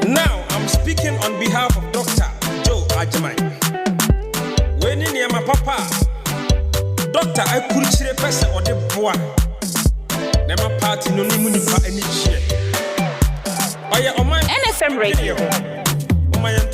Now I'm speaking on behalf of Dr. Joe Ajamai. When in my papa, Doctor, I could see a person or the boy. Never party no munipa any share. Oh yeah, on my NFM Radio. On my end.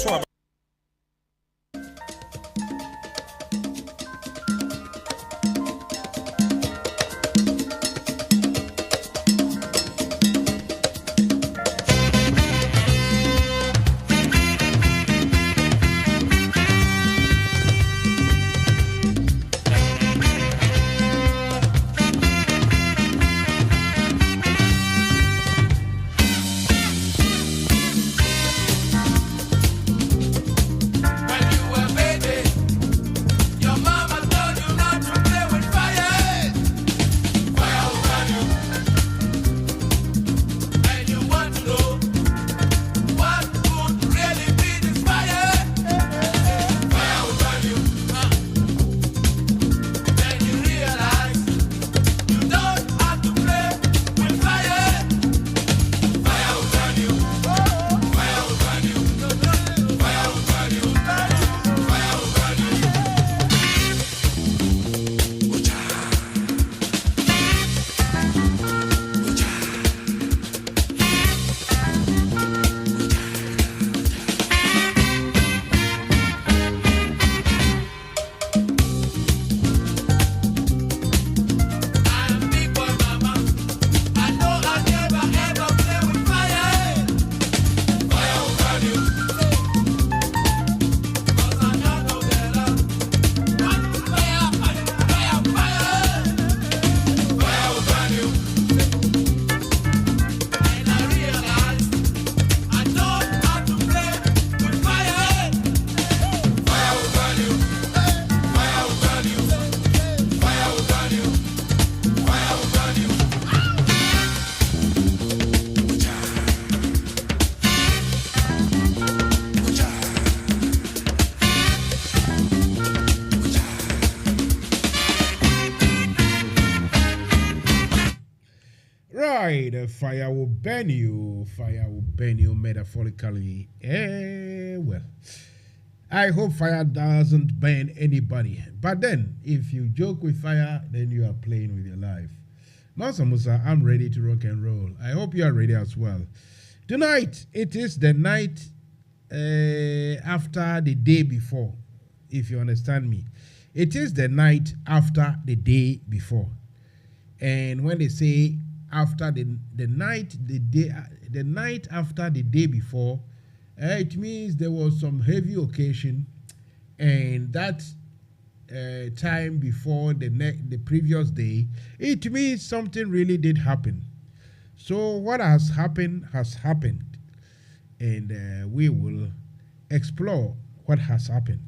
Fire will burn you. Fire will burn you metaphorically. Well, I hope fire doesn't burn anybody. But then, if you joke with fire, then you are playing with your life. Mansa Musa, I'm ready to rock and roll. I hope you are ready as well. Tonight, it is the night after the day before, if you understand me. It is the night after the day before. And when they say after the night after the day before, it means there was some heavy occasion, and that time before the previous day, it means something really did happen. So what has happened, and we will explore what has happened.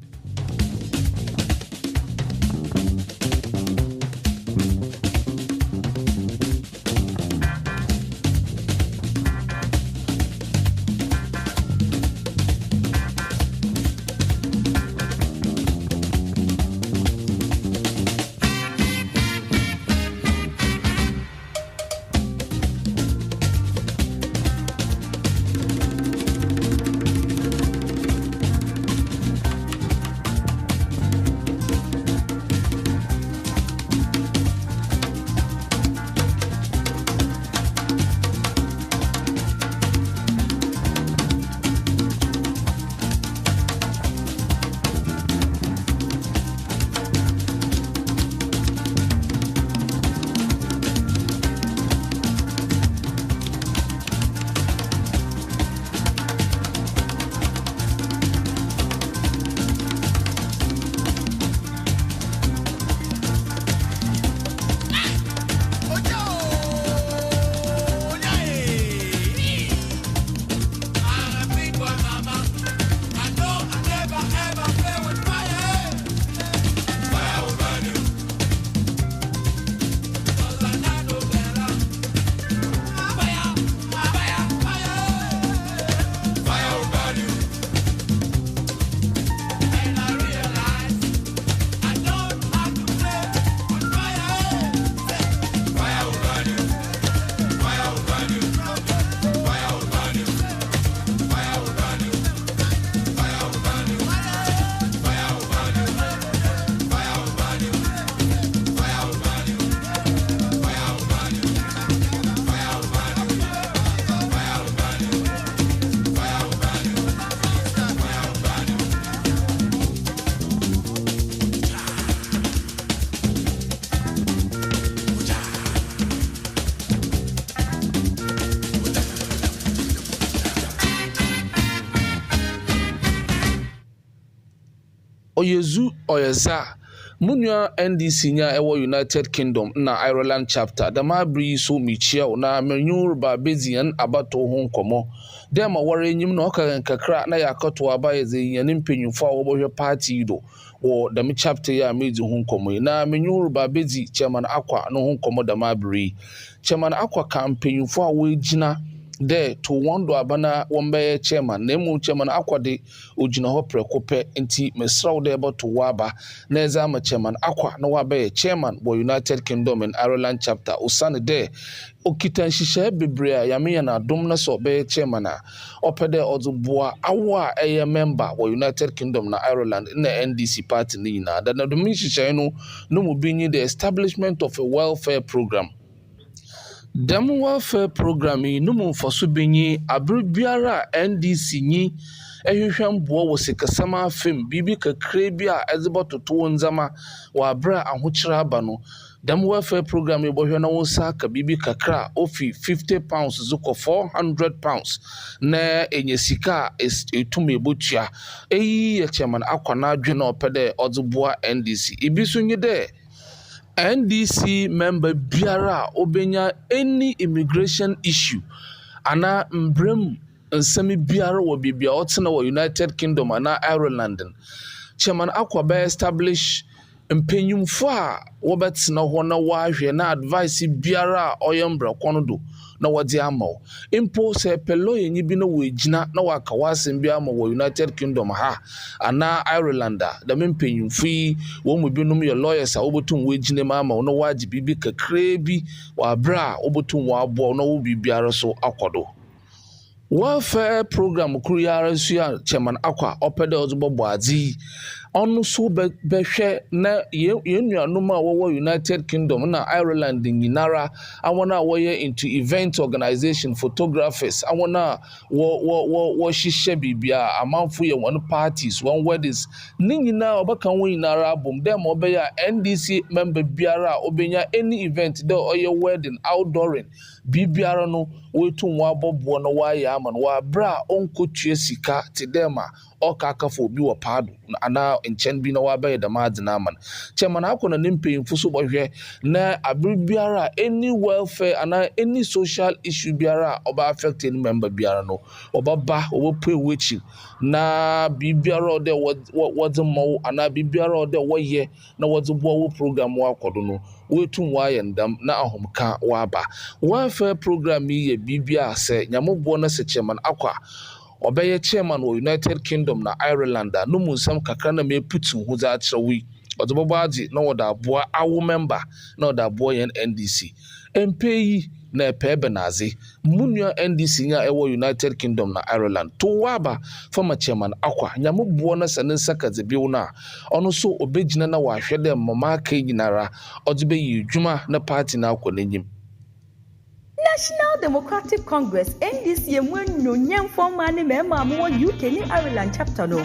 oyezu oyeza munua NDC nya ewo United Kingdom na Ireland chapter da ma bri so michia na menyu ba bezian abato ho nkomo dem ma wore enyim na oka kakra na yakoto abaye ze yan mpenyufo a wo party do wo da mi chapter ya mezi ho nkomo na menyu ba bezi chairman akwa no ho nkomo da ma bri chairman akwa kampenyufo a wo ejina there to one do abana wombe chairman nemu chairman akwade ojina ho prekope nti mesraw de to waba na ezama chairman akwa na wabe chairman bo United Kingdom and Ireland chapter osane there okitan hihye bebre ya me na dom na so be chairman a opede ozuboa awo a eye member wo United Kingdom na Ireland na NDC party ni na da na dom hihye no mu binyi the establishment of a welfare program. Dem welfare program yi numu fosu benyi abribiara NDC nyi ehwehwem bo wo sikasama fem bibi kakre bi a ezebototo nzama wa abra ahokyira aba no dem welfare program yi bohwe na wo saka bibi kakra ofi £50 zuko £400 na enyesika etum ebotua eyi ya chairman akwana adwe na opede odzeboa NDC ibisu nyi de NDC member biara obenya any immigration issue ana mbrem nsemi biara wo bibia otena wo United Kingdom ana Ireland chairman akwa establish mpenyumfo a wobetsena ho na wahwe na advice biara oyembra kono do na wodi amaw impo se pelo yenyi bi na wegina na waka wasem bi amaw wo United Kingdom ha ana Ireland da mpenyumfo yi wo mu bi num ye lawyers a obotum wegina ma amaw na waji bibi kakre bi wa bra obotum wa abo na wo bibiara so akodo welfare program kuriyara suya chairman akwa opede ozubbo azi onu so behwe na yenuanum a wo United Kingdom na Ireland nyinara awona wo ye into event organization photographers awona wo hihye bibia amanfo ye one parties one weddings nyina obakan wo nyinara abom dem obeya NDC member biara obenya any event de oye wedding outdooring bibiara no wetu nwa bobo no wa ya ama no wa bra onkotue sika ti dem a okakafo bi wo paado ana enchen bi na wa baye da madina man chairman akona nimpemfo so bohwe na abribiara any welfare ana any social issue biara oba affect any member biara no obaba obopwe wechi na bibiara de wodemo ana bibiara de woye na wodzebo wo program wa kodo no wetu wa yendam na ahomka wa ba welfare program yi bibia se nyamobo na se chairman akwa obeye chairman wo United Kingdom na Ireland no munsam kakra na me putu hu za achewi odobobaji na woda aboa awo member na woda aboa yen NDC MPyi na pebenazi munua NDC nya ewo United Kingdom na Ireland to waba former chairman akwa nyamobo na sanin sakaze biu na ono so obegina na wahwede mama ka nyinara odebe yidwuma na party na akwa nanyim National Democratic Congress NDC no nyam former ne mema mo UK ni Ireland chapter no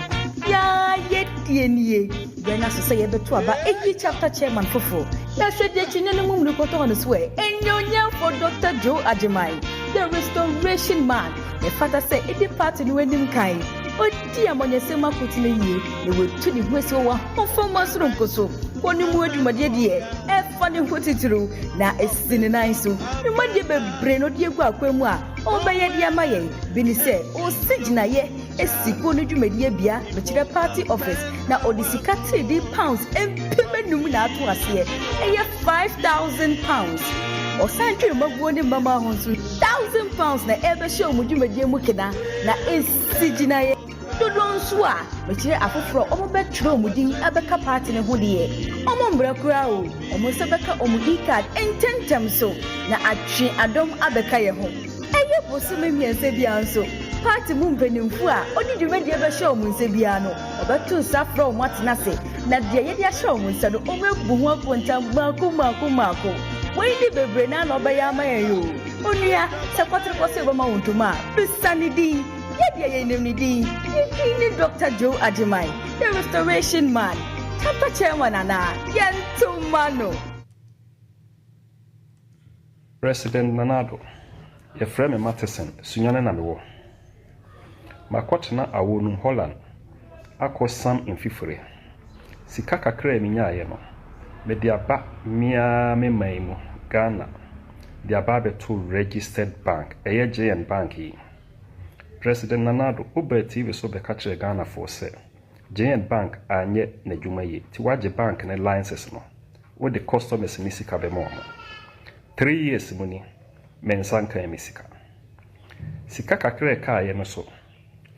ya yedienie gena so say beto aba eji chapter chairman fofo na hwede chinene mum no koto on swear enyonya for Dr. Joe Ajimai the restoration man the father say e party no enim kai odi amonyesema kotine yie ne wetu ni hwese wa former soro nkoso woni mu adwumade de e fa ne hotitru na esini nan so nwade bebre no de egu akwamu a obeye de amaye bini se o sigina ye esiko no dwumade bia be kire party office na odisika £3 empemenum na ato ase eye £5,000 osantu maguo ne mama ho so £1,000 na ebe she omudwumade mu kena na esigina ye dodon so a mechire afoforo omobetro omudin abeka party ne ho de omombra kura o omonse beka omudi card ententem so na atwe adom abeka ye ho eye bosome miense bia nso party mu mpanimfu a odi dwumade be hye omonse bia no obeto safro omwatena se na de ye de hye omonse no omebu ho aponta mako wey di bebre na no be ya mayo onua se kwatrikose be ma wontuma bisanidi Yedi Dr. Joe Ajimai, the restoration man, chapter chairman ana Yentumano. President Nanado, your friend Matheson, Sunyane Namiwo. Makwatna Awonu Holland, Akwa Sam in Fifure. Sika kakra minyaye no. Me de aba mia me maimu Ghana. De aba beto registered bank. Eye JN Bank yi. President Nanado Uber TV so be kachire Ghana for say. JN Bank anye na dwuma yi. Ti waje bank ne licenses no. Wo the customers ni sika be mo. 3 years muni mensanka emisika. Sika kakra ka ye no so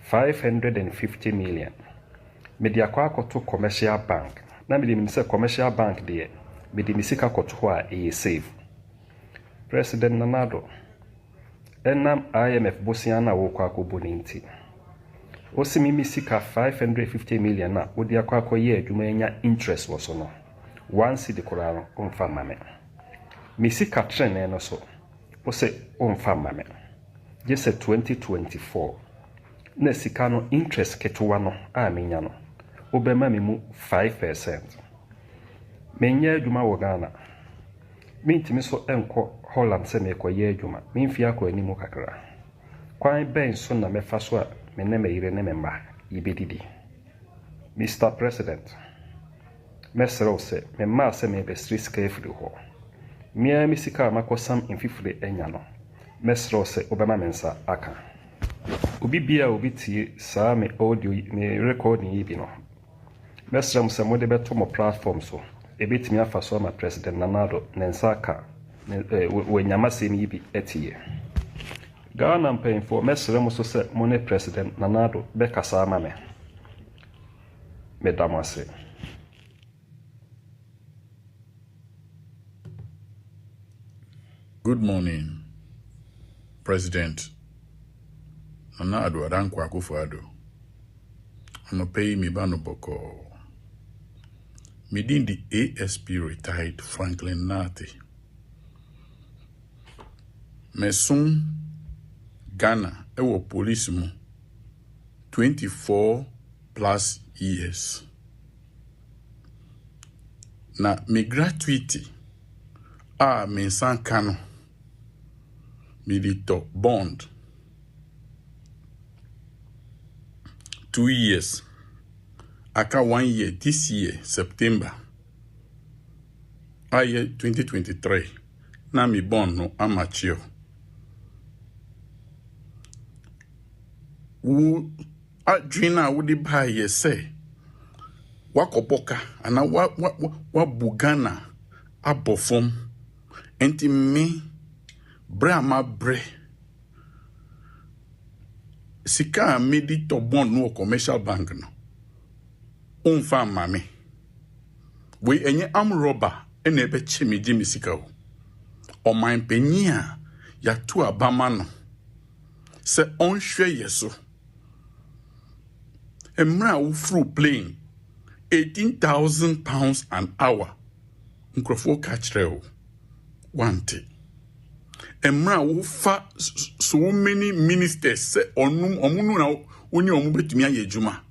550 million. Media kwa to commercial bank. Na me say commercial bank de me de misika koto ho a e save. President Nanado enam IMF bosiana wo kwa ko boninti. Osimi misika 550 million na odi akwa koye adwuma nya interest wo so no. Once the Quran umfa mame. Misika trene no so. Ose umfa mame. Just 2024. Na sika no interest ketuwa no a menya no. Obema mi mu 5%. Menya adwuma wo Ghana. Mintimi so enko Holland se me koye adwuma. Mimfi akọ animu kakra. Kwan ben so na mefa so a me ne meyire ne memba yibedidi. Mr. President. Mesro se me ma se me be street carefully ho. Mia mi sika makosam infifre enya no. Mesro se obema mensa aka. Obi bia obi tie saa me audio me recording yi bi no. Mesro se mo de beto mo platform so. Ebetimi afa so ma President Nanado nensa aka. We nyamase ni bi etie. Ghana mpanyinfo mesro mo so se mo ne President Nanado be kasa ama me. Medamase. Good morning, President Nana Addo Dankwa Akufo-Addo. I'm paying me bano boko. Me din the ASP retired Franklin Nati. Me soon Ghana ewo police mu 24 plus years. Na me gratuity me san kano. Milito bond 2 years. Aka 1 year this year, September. Year 2023. Na mi bond no amateur. Adwina wudi ba ye say. Wakopoka ana wa bugana abofom. Enti me Brahma bre sika medi to bond no commercial bank no unfa mame we enye am robber ene be chimiji misika o man panyi a ya to abama no se onhwe yeso emra wo fru plane 18,000 pounds an hour nkrofo catch reo wante emra wo fa so many ministers say omunu na oni omu betumi aye adwuma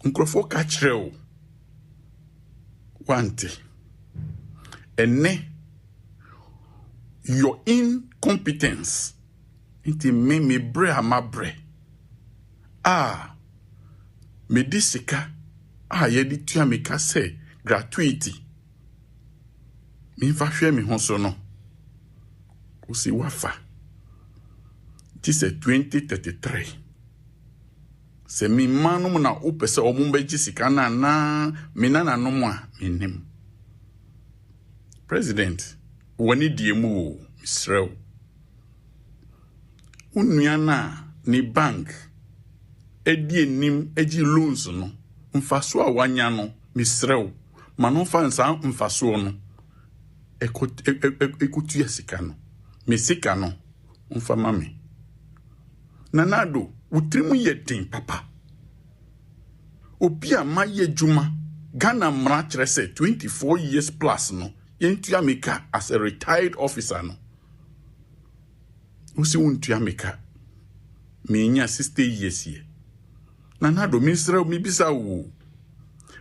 nkrofo ka kireo wante ene your incompetence inti me bre amabre me disika ye di tua me ka say gratuity me fa hwe me ho so no usi wafa this is 2033 se mi manum na opese omumbe jisika na minana no mu a minim president woni diemu o misrew unua na ni bank edi enim eji loans no mfaso a wanya no misrew mano fansa mfaso no ekutu yesika no mesika no mfa mame Nanado utrimu yedin papa opia maye juma Ghana mrachre se 24 years plus no yentu ameka as a retired officer no usi untu ameka menya 60 years ye Nanado minister mibisa wo.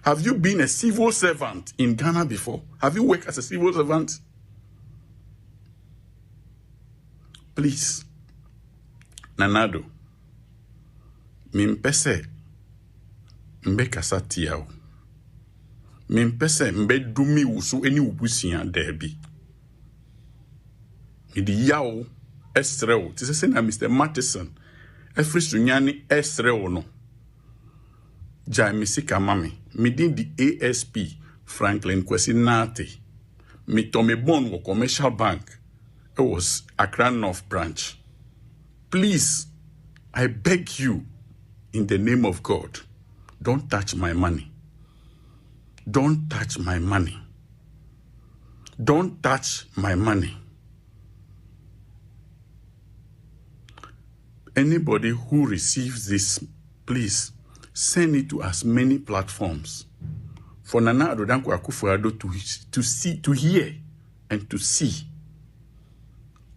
Have you been a civil servant in Ghana before? Have you worked as a civil servant? Please, Nanado, mimpese mbeka satiao. Mempese mbedumi wusu eni ubusia debi. Midi yao esreo. Tise na Mr. Matheson. Efri sunyani esreo no. Jai misika mami. Midin di ASP Franklin Kwesi Nate. Mi tome bon wo commercial bank. It was Accra North Branch. Please, I beg you, in the name of God, don't touch my money. Don't touch my money. Don't touch my money. Anybody who receives this, please send it to as many platforms for Nana Adodankwa Akufo-Addo to see, to hear, and to see.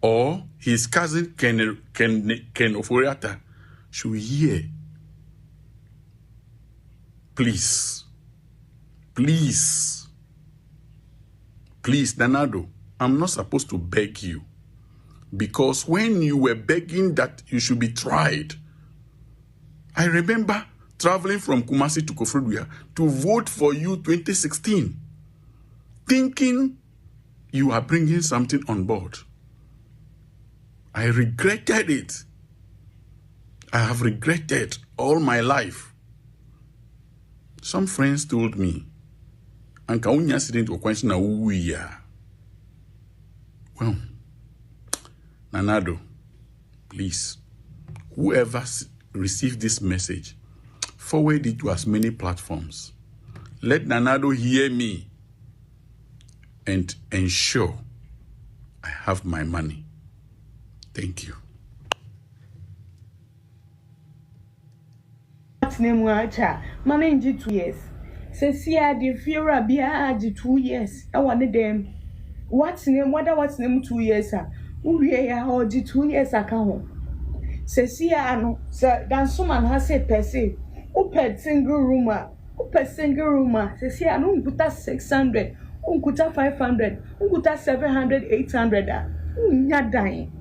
Or his cousin Ken Oforiatta should hear. Please, please, please, Nanado, I'm not supposed to beg you. Because when you were begging that you should be tried, I remember traveling from Kumasi to Koforidua to vote for you 2016, thinking you are bringing something on board. I regretted it. I have regretted all my life. Some friends told me, Anka unya sidinti wakwanshi na uwiya. Well, Nanado, please, whoever received this message, forward it to as many platforms. Let Nanado hear me and ensure I have my money. Thank you. What's name wacha? Mama 2 years. Sesia the Fiora Bia 2 years. I wanted them. What's name? What's name 2 years? We are 2 years account. Sesia no, sir, dan someone has said per se. Open single room. Sesia no unkuta 600, unkuta 500, unkuta 700, 800. Unya dying.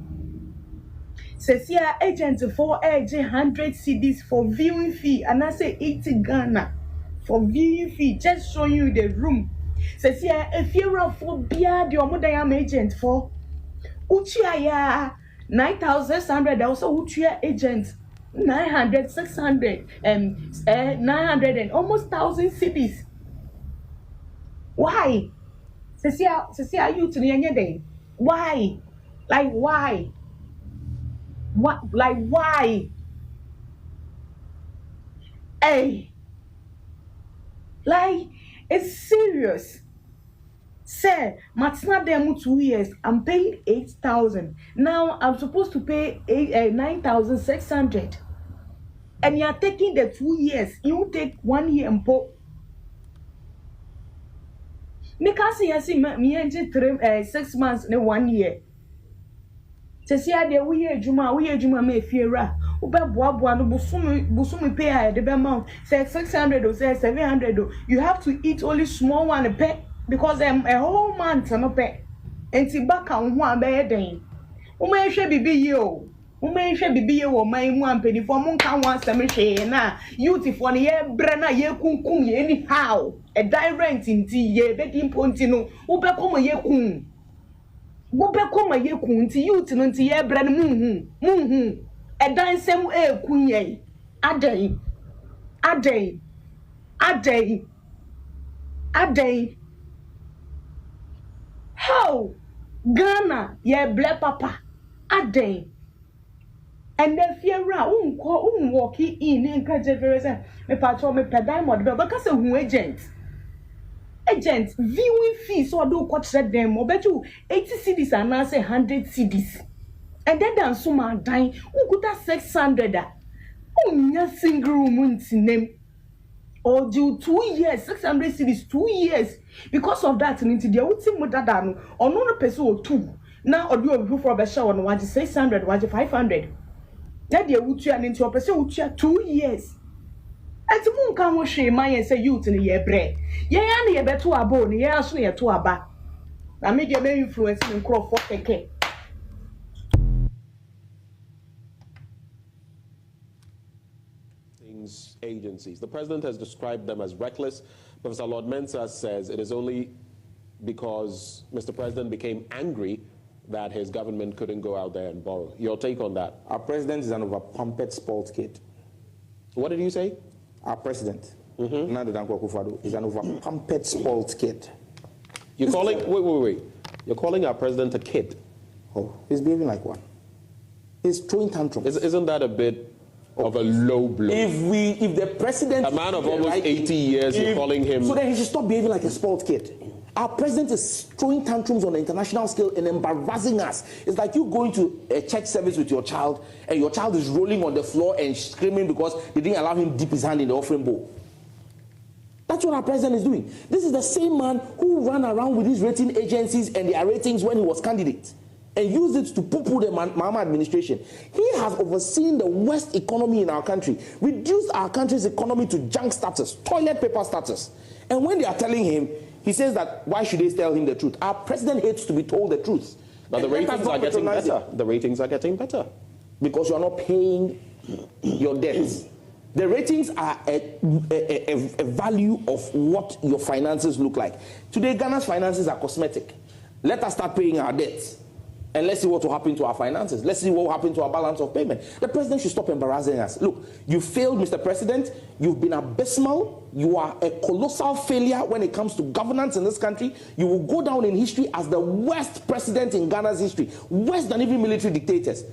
Sesia agent for age 100 CDs for viewing fee, and I say 80 Ghana for viewing fee. Just showing you the room. Sesia if you're for beer, the modern agent for Uchia 9,600. Also Uchia agent 900, 600, 900 and almost 1,000 CDs. Why? Sesia you to the end day? Why? Like why? What? Like why? Hey, like it's serious. Say, Matsna demo 2 years. I'm paying 8,000. Now I'm supposed to pay 9,600. And you're taking the 2 years. You take 1 year and put. Me can't see me engine 6 months in 1 year. Say there we hear Juma me fiera. Ube boa no busumi pay the amount. Say 600 or say 700. You have to eat only small one a pay because a whole month no pay. And si back on one bed then. Ume she bibi yo. Ume she bibi yo my one penny for mon can one semishe na. Youth for the year brenna ye kum ye anyhow. A direct in tea ye begging pontino. Ube come ye kum. Gobe koma ye kunti youth no nti ye bra no muhu edan sem kunye adai how Ghana ye ble papa adai and the fiera walk in encourage very me patro me pedai mod be because who agent viewing fees so do cut them or bet you 80 CDs and now say 100 CDs and then dance so man dying who could have 600 oh single room name or do 2 years 600 CDs 2 years because of that into the ultimate data or no person or two now or do a for a show on what 600 what 500 that they would turn into a person who 2 years. And to moon can wash my say youth in the year bread. Ye and ye bet to a bone, ye are soon to a bar. I made your main influence in crop for a cake. Agencies. The president has described them as reckless, Professor Lord Mansa says it is only because Mr. President became angry that his government couldn't go out there and borrow. Your take on that? Our president is an over-pumped, spoiled kid. What did you say? Our president, Nana Dankwa Akufo-Addo, is an over-pumped, spoiled kid. You're calling, wait. You're calling our president a kid? Oh, he's behaving like one. He's throwing tantrums. Isn't that a bit of a low blow? If the president... A man of almost 80 years, you're calling him... So then he should stop behaving like a spoiled kid. Our president is throwing tantrums on the international scale and embarrassing us. It's like you going to a church service with your child and your child is rolling on the floor and screaming because they didn't allow him to dip his hand in the offering bowl. That's what our president is doing. This is the same man who ran around with these rating agencies and their ratings when he was candidate and used it to poo-poo the Mahama administration. He has overseen the worst economy in our country, reduced our country's economy to junk status, toilet paper status. And when they are telling him, he says that why should they tell him the truth? Our president hates to be told the truth. But the ratings are getting better. The ratings are getting better. Because you are not paying your debts. The ratings are a value of what your finances look like. Today, Ghana's finances are cosmetic. Let us start paying our debts. And let's see what will happen to our finances. Let's see what will happen to our balance of payment. The president should stop embarrassing us. Look, you failed, Mr. President. You've been abysmal. You are a colossal failure when it comes to governance in this country. You will go down in history as the worst president in Ghana's history, worse than even military dictators.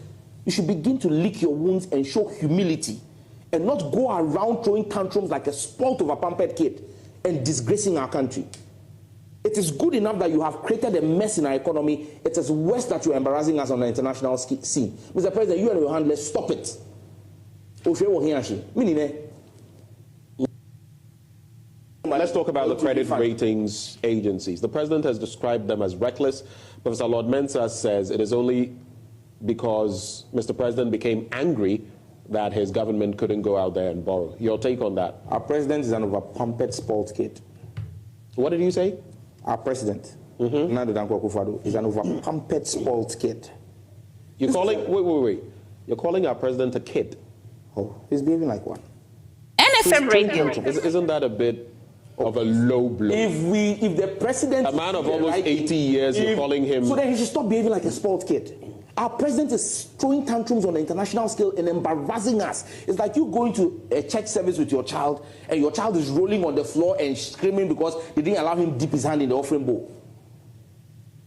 You should begin to lick your wounds and show humility and not go around throwing tantrums like a spoiled over-pampered kid and disgracing our country. It is good enough that you have created a mess in our economy. It is worse that you're embarrassing us on the international scene. Mr. President, you and your hand, let's stop it. Let's talk about the credit ratings agencies. The president has described them as reckless. Professor Lord Mansa says it is only because Mr. President became angry that his government couldn't go out there and borrow. Your take on that? Our president is an over-pumped, spoiled kid. What did you say? Our president, Nana Dankwa Akufo-Addo, is an over-pumped, spoiled kid. You're calling, wait. You're calling our president a kid? Oh, he's behaving like one. NFM Radio. Isn't that a bit of a low blow? If the president... A man of almost 80 years, you're calling him... So then he should stop behaving like a spoiled kid. Our president is throwing tantrums on the international scale and embarrassing us. It's like you going to a church service with your child and your child is rolling on the floor and screaming because they didn't allow him to dip his hand in the offering bowl.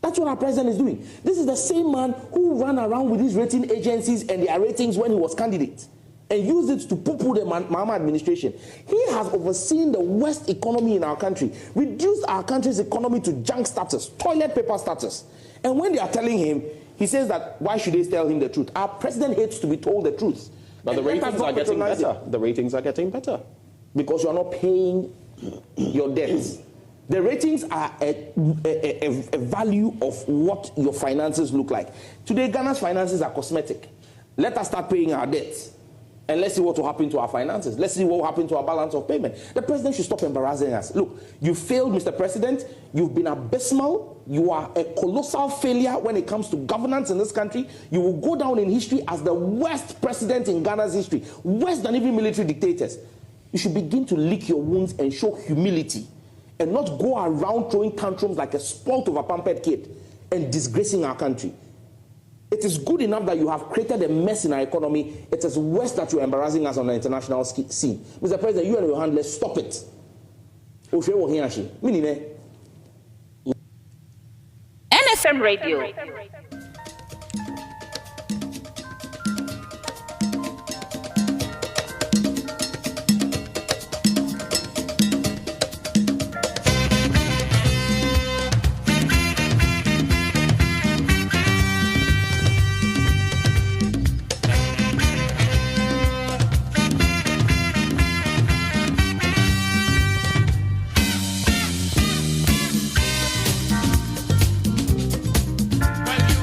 That's what our president is doing. This is the same man who ran around with these rating agencies and their ratings when he was candidate and used it to poo-poo the Mahama administration. He has overseen the worst economy in our country, reduced our country's economy to junk status, toilet paper status. And when they are telling him, he says that why should they tell him the truth? Our president hates to be told the truth. But the ratings are getting better. The ratings are getting better. Because you are not paying your debts. The ratings are a value of what your finances look like. Today, Ghana's finances are cosmetic. Let us start paying our debts. And let's see what will happen to our finances. Let's see what will happen to our balance of payment. The president should stop embarrassing us. Look, you failed, Mr. President. You've been abysmal. You are a colossal failure when it comes to governance in this country. You will go down in history as the worst president in Ghana's history, worse than even military dictators. You should begin to lick your wounds and show humility and not go around throwing tantrums like a spoiled over-pampered kid and disgracing our country. It is good enough that you have created a mess in our economy. It is worse that you're embarrassing us on the international scene. Mr. President, you and your hand, let's stop it. NFM Radio. When you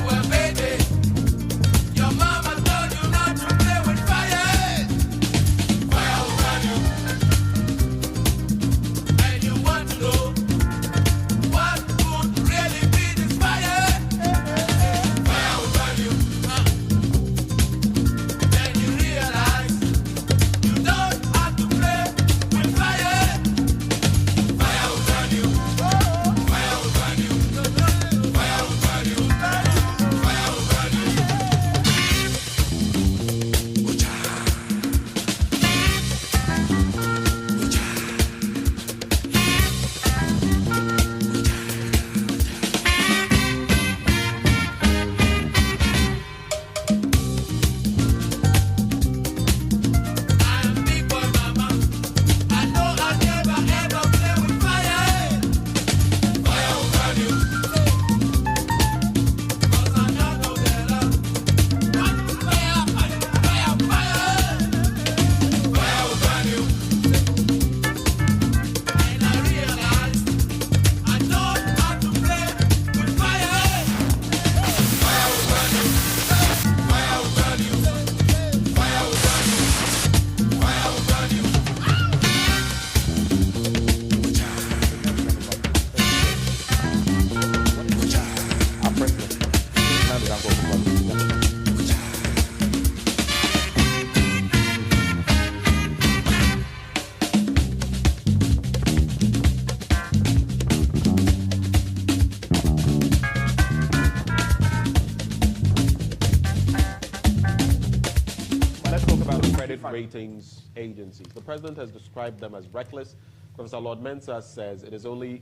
ratings agencies. The president has described them as reckless. Professor Lord Mensa says it is only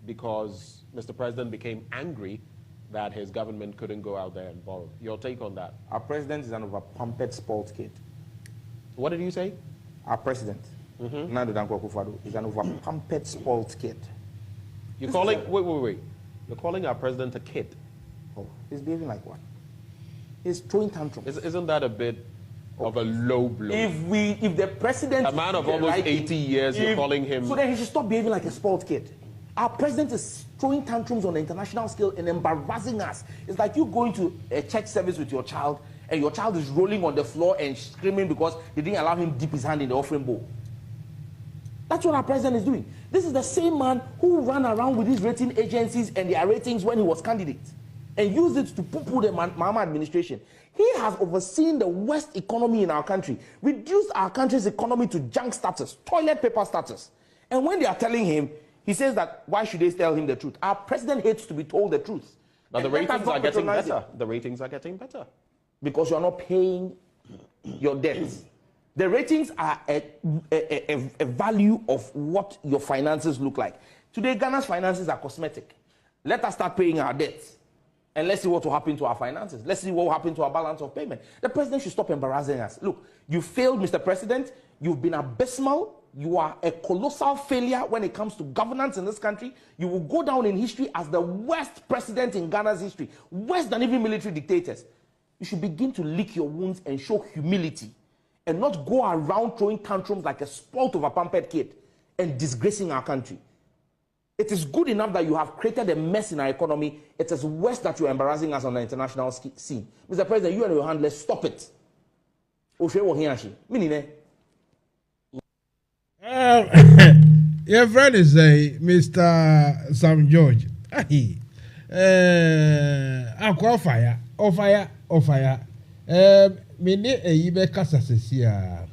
because Mr. President became angry that his government couldn't go out there and borrow. Your take on that? Our president is an over-pumped, spoiled kid. What did you say? Our president, Nando Dankwa Akufo-Addo, is an over-pumped, spoiled kid. You're calling, wait. You're calling our president a kid? Oh, he's behaving like one. He's throwing tantrums. Isn't that a bit of a low blow? If the president... A man of almost 80 years, you're calling him... So then he should stop behaving like a spoiled kid. Our president is throwing tantrums on the international scale and embarrassing us. It's like you going to a church service with your child and your child is rolling on the floor and screaming because they didn't allow him dip his hand in the offering bowl. That's what our president is doing. This is the same man who ran around with these rating agencies and their ratings when he was candidate and used it to poo-poo the Mahama administration. He has overseen the worst economy in our country, reduced our country's economy to junk status, toilet paper status. And when they are telling him, he says that why should they tell him the truth? Our president hates to be told the truth. Now the ratings are getting better. The ratings are getting better. Because you are not paying your debts. The ratings are a value of what your finances look like. Today, Ghana's finances are cosmetic. Let us start paying our debts. And let's see what will happen to our finances. Let's see what will happen to our balance of payment. The president should stop embarrassing us. Look, you failed, Mr. President. You've been abysmal. You are a colossal failure when it comes to governance in this country. You will go down in history as the worst president in Ghana's history, worse than even military dictators. You should begin to lick your wounds and show humility and not go around throwing tantrums like a spoiled over-pampered kid and disgracing our country. It is good enough that you have created a mess in our economy. It is worse that you are embarrassing us on the international scene. Mr. President, you and your handlers, stop it. Your friend is Mr. Sam George. Ofire. Mene yibe kasa sesia.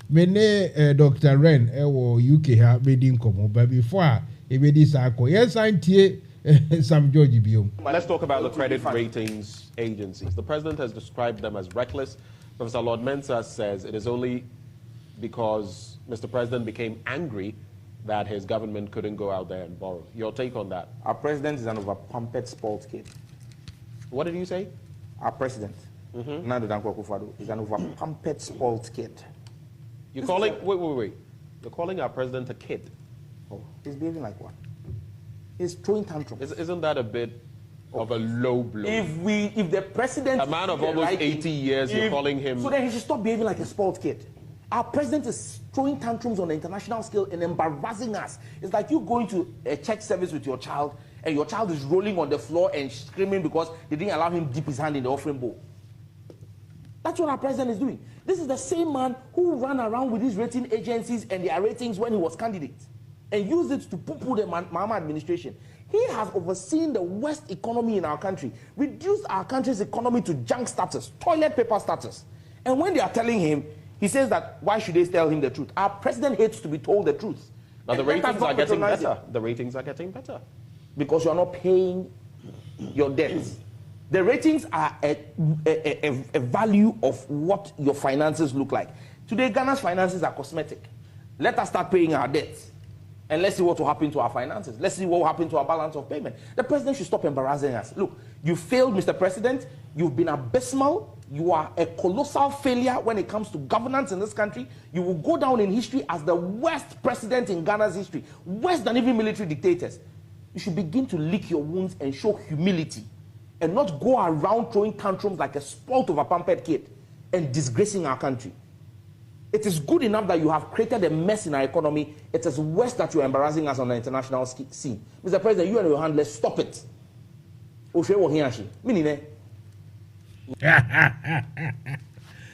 Mene Dr. Ren ewo UK ha bedi nkomo but before e bedi sako. Yes antie Sam George biom. Let's talk about the credit ratings agencies. The president has described them as reckless. Professor Lord Mensa says it is only because Mr. President became angry that his government couldn't go out there and borrow. Your take on that? Our president is an over-pumped, spoiled kid. What did you say? Our president, Nando Dankwa Akufo-Addo, is an over-pumped, spoiled kid. You're calling, wait. You're calling our president a kid? Oh, he's behaving like one. He's throwing tantrums. Isn't that a bit of a low blow? If the president... A man of almost 80 years, you're calling him... So then he should stop behaving like a spoiled kid. Our president is throwing tantrums on the international scale and embarrassing us. It's like you going to a church service with your child and your child is rolling on the floor and screaming because they didn't allow him dip his hand in the offering bowl. That's what our president is doing. This is the same man who ran around with these rating agencies and their ratings when he was candidate and used it to poo-poo the Mahama administration. He has overseen the worst economy in our country, reduced our country's economy to junk status, toilet paper status. And when they are telling him, he says that why should they tell him the truth? Our president hates to be told the truth. Now the ratings are getting better. The ratings are getting better. Because you are not paying your debts. The ratings are a value of what your finances look like. Today, Ghana's finances are cosmetic. Let us start paying our debts. And let's see what will happen to our finances. Let's see what will happen to our balance of payment. The president should stop embarrassing us. Look, you failed, Mr. President. You've been abysmal. You are a colossal failure when it comes to governance in this country. You will go down in history as the worst president in Ghana's history, worse than even military dictators. You should begin to lick your wounds and show humility and not go around throwing tantrums like a spoiled over-pampered kid and disgracing our country. It is good enough that you have created a mess in our economy. It is worse that you are embarrassing us on the international scene. Mr. President, you and your handlers, stop it. If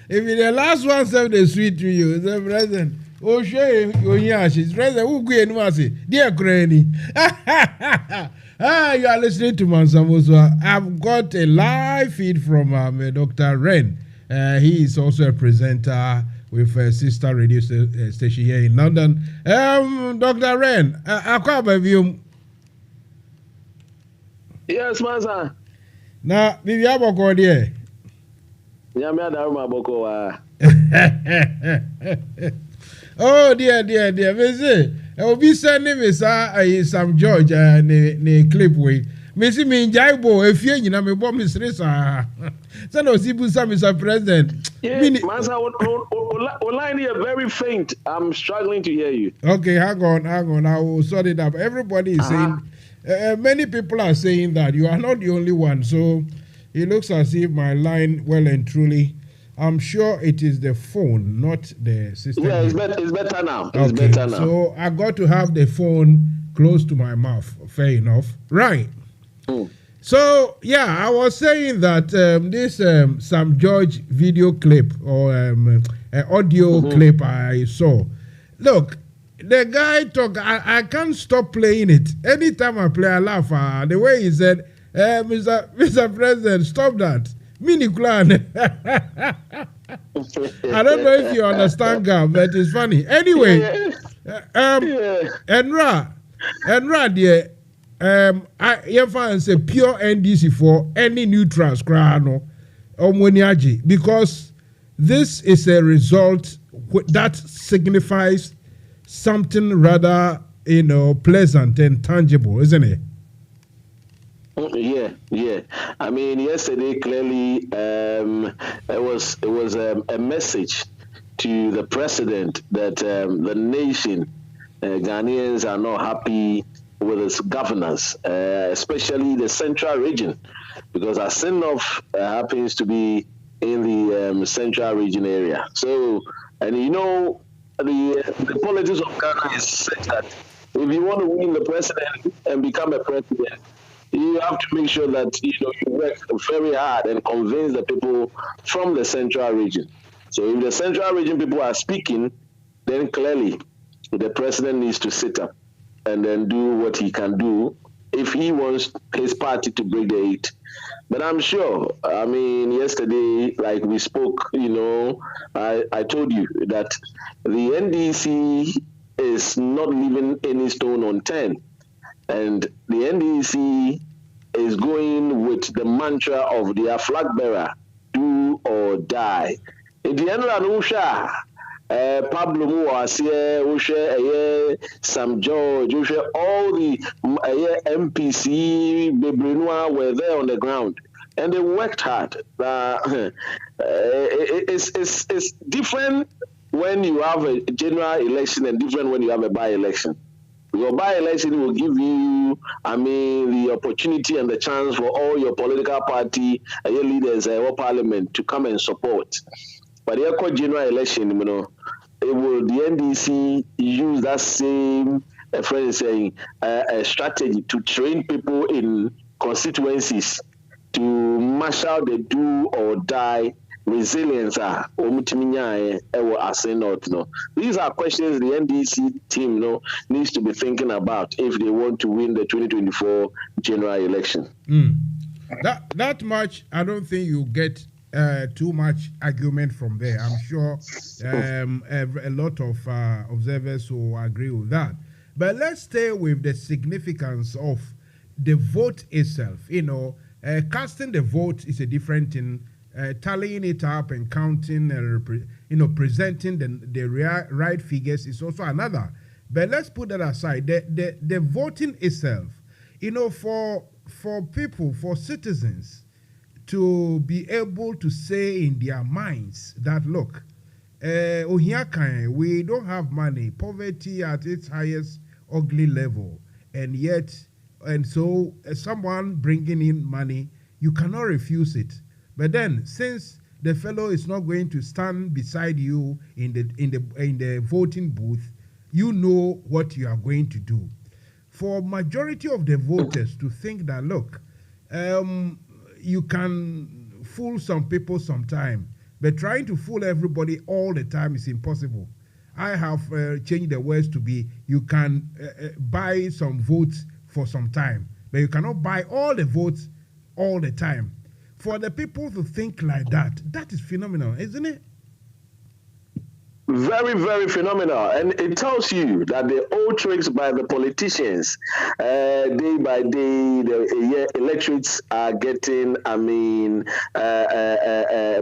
the last one said the sweet to you, the president, president, who go and say, dear Granny, you are listening to Mansa Musa. I've got a live feed from Dr. Ren. He is also a presenter with a sister radio station here in London. Dr. Ren, yes, Mansa. Now, Bibi Aboko there. Nyame adaru maboko wa. Oh dear. Me say, I be sending me some George ne clip way. Me see me jaibo if you na me bomb Miss Risa. Send us Mr. President. Yeah, Mansa, line here very faint. I'm struggling to hear you. Okay, hang on. I will sort it out. Everybody is saying, many people are saying that you are not the only one. So it looks as if my line, well and truly, I'm sure it is the phone, not the system. Yeah, it's better now. It's better now. So I got to have the phone close to my mouth. Fair enough. Right. So, yeah, I was saying that this Sam George video clip or audio clip I saw. Look, the guy talk, I can't stop playing it. Anytime I play, I laugh. The way he said, Mr. President, stop that. Mini clan. I don't know if you understand, Gab, but it's funny. Anyway, Enra, dear. I find say pure NDC for any neutrals crano because this is a result that signifies something rather pleasant and tangible, isn't it? Yeah. I mean, yesterday clearly it was a message to the president that the nation, Ghanaians are not happy with its governance, especially the central region, because our send-off happens to be in the central region area. So, and the politics of Ghana is such that if you want to win the president and become a president, you have to make sure that you work very hard and convince the people from the central region. So if the central region people are speaking, then clearly the president needs to sit up and then do what he can do if he wants his party to break the eight. But I'm sure, I mean, yesterday, like we spoke, I told you that the NDC is not leaving any stone unturned. And the NDC is going with the mantra of their flag bearer, do or die. In the end of Pablo Muasie, Sam George, all the MPC, Bebrinois were there on the ground, and they worked hard. It's different when you have a general election and different when you have a by-election. Your by-election will give you, the opportunity and the chance for all your political party leaders or parliament to come and support. But the general election, the NDC use that same strategy to train people in constituencies to marshal the do or die resilience. These are questions the NDC team needs to be thinking about if they want to win the 2024 general election. That much, I don't think you get too much argument from there. I'm sure a lot of observers will agree with that. But let's stay with the significance of the vote itself. Casting the vote is a different thing. Tallying it up and counting, presenting the right figures is also another. But let's put that aside. The voting itself, for people, for citizens, to be able to say in their minds that, look, we don't have money, poverty at its highest ugly level, and so someone bringing in money, you cannot refuse it. But then, since the fellow is not going to stand beside you in the voting booth, you know what you are going to do. For majority of the voters to think that, look, you can fool some people sometime, but trying to fool everybody all the time is impossible. I have changed the words to be, you can buy some votes for some time, but you cannot buy all the votes all the time. For the people to think like that, that is phenomenal, isn't it? Very, very phenomenal. And it tells you that the old tricks by the politicians, day by day, the electorates are getting,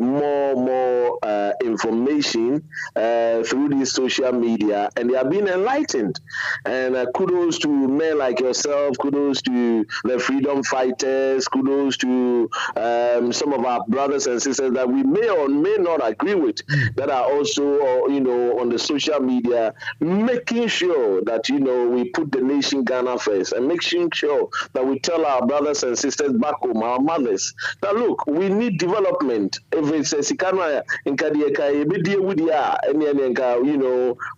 more information through these social media, and they are being enlightened. And kudos to men like yourself, kudos to the freedom fighters, kudos to some of our brothers and sisters that we may or may not agree with, that are also, on the social media, making sure that, we put the nation Ghana first, and making sure that we tell our brothers and sisters back home, our mothers, that look, we need development. If it's a Sikana in Kadiaka,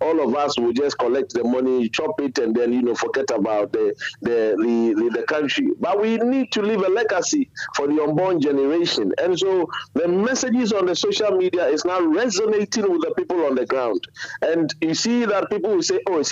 all of us will just collect the money, chop it, and then, forget about the country. But we need to leave a legacy for the unborn generation. And so the messages on the social media is now resonating with the people on the ground. And you see that people will say, oh,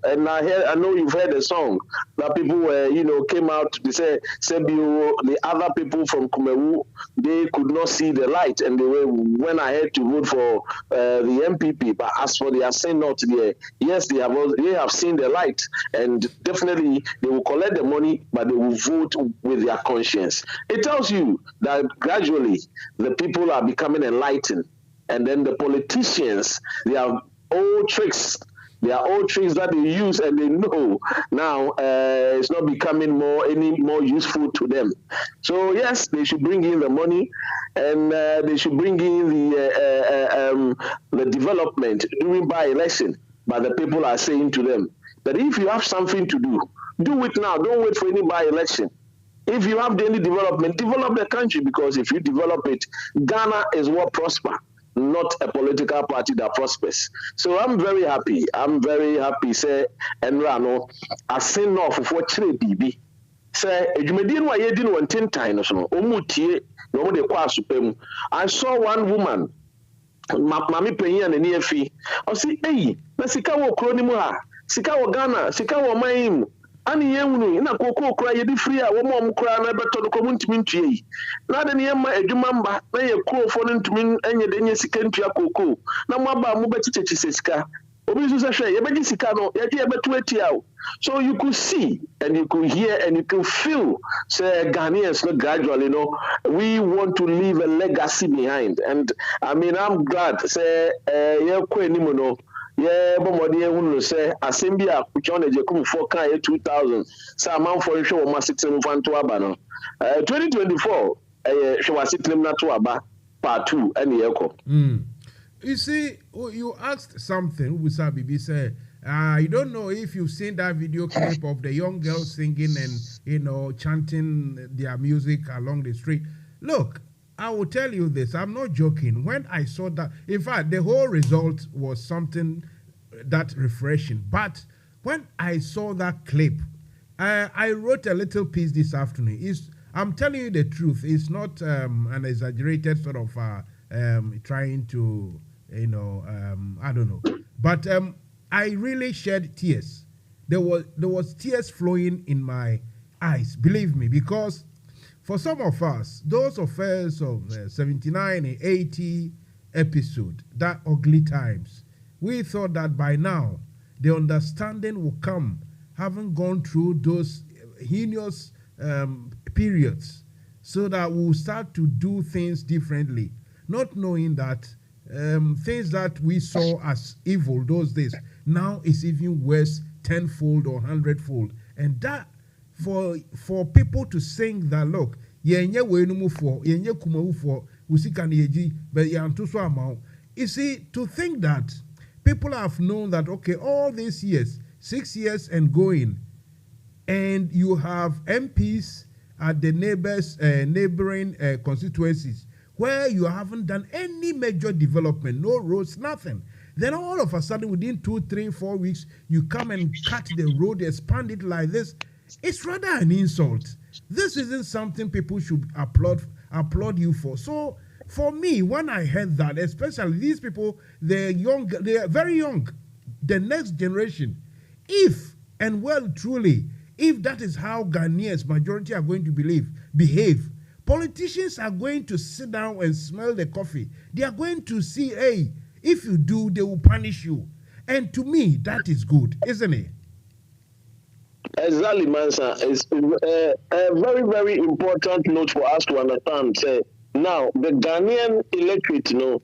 and I know you've heard a song that people were, came out, they say, the other people from Kumewu, they could not see the light, and they went ahead to vote for the MPP. But as for the Ascent not there, yes, they have seen the light, and definitely they will collect the money, but they will vote with their conscience. It tells you that gradually the people are becoming enlightened, and then the politicians, they have old tricks. There are old tricks that they use, and they know now it's not becoming any more useful to them. So yes, they should bring in the money, and they should bring in the development during by-election. But the people are saying to them that if you have something to do it now. Don't wait for any by-election. If you have any development, develop the country, because if you develop it, Ghana is what prosper, not a political party that prospers. So I'm very happy. Say, Enrano, I say no for Chile BB. Say, Edumedian wa yedin one 10 times, no, Omutie, no, de kwa supem. I saw one woman, Mami Penny and Nefi. I say, hey, na sika wo kronimu ha, sika wo Ghana, sika wo maim. Ani yewunu ina koko kura yedi free a wo mom kura na beto no komuntimi ntue na de ne yema adwuma mba na ye kurofo no ntumi enye de nye sika ntua koko na mo aba mo bechichechi sika obi so say ye beji sika no ye de beto atia o. So you could see and you could hear and you could feel, say, Ghanaians, gradually, we want to leave a legacy behind. And I'm glad, say, yeah, but say, Assembia, which on the Jacob 4 2000, some for show must sit in one to Abano. 2024, she was sitting not to Abba, part 2, and the echo. You see, you asked something, Usabi said. I don't know if you've seen that video clip of the young girls singing and, chanting their music along the street. Look, I will tell you this. I'm not joking. When I saw that, in fact, the whole result was something that refreshing. But when I saw that clip, I wrote a little piece this afternoon. I'm telling you the truth. It's not an exaggerated sort of trying to, I don't know. But I really shed tears. There was tears flowing in my eyes, believe me, because for some of us, those of us of 79 and 80 episode, that ugly times, we thought that by now the understanding will come, having gone through those heinous periods, so that we'll start to do things differently, not knowing that things that we saw as evil those days now is even worse, 10-fold or 100-fold. And that for people to sing that, look, you see, to think that people have known that, okay, all these years, 6 years and going, and you have MPs at the neighboring constituencies where you haven't done any major development, no roads, nothing. Then all of a sudden, within 2, 3, 4 weeks, you come and cut the road, expand it like this. It's rather an insult. This isn't something people should applaud you for. So for me, when I heard that, especially these people, they're very young, the next generation, if truly, if that is how Ghanaians majority are going to behave, Politicians are going to sit down and smell the coffee. They are going to see, hey, if you do, they will punish you. And to me, that is good, isn't it? Exactly, Mansa. It's a very, very important note for us to understand. Say, now, the Ghanaian electorate, day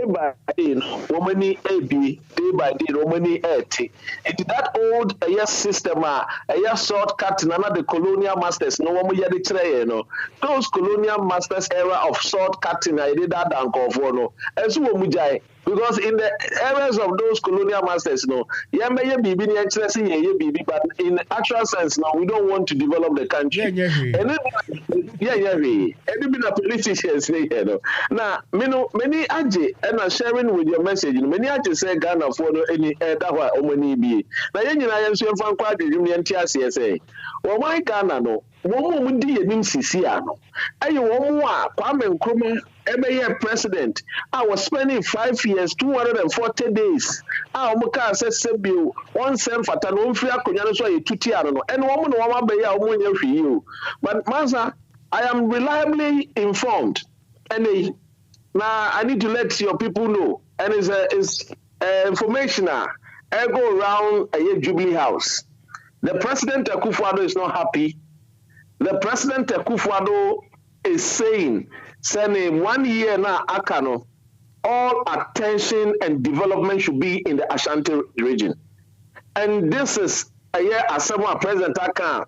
by day, woman AB, day by day, woman 80. It's that old system, shortcut, none of the colonial masters, no one yet tray, those colonial masters era of shortcutting, I did that and no. As Mujai. Because in the areas of those colonial masters, but in actual sense, now we don't want to develop the country. And politicians, now, many aje and sharing with your message. Many aje say Ghana for any that omani be. Now, I am so fun quite the Union TSA. Well, my Ghana no. One would be a Sisiano. I want Kwame Nkrumah, president. I was spending 5 years, 240 days. I almost said, Bill, 1 cent for Tanumfia, Kunyano, Tutiano, and woman, for you. But, Mansa, I am reliably informed. And now I need to let your people know. And it's information. I go around a Jubilee House. The president Akufo-Addo is not happy. The president Akufo-Addo is saying, sending 1 year now, Akano, all attention and development should be in the Ashanti region. And this is a year as someone President Akan.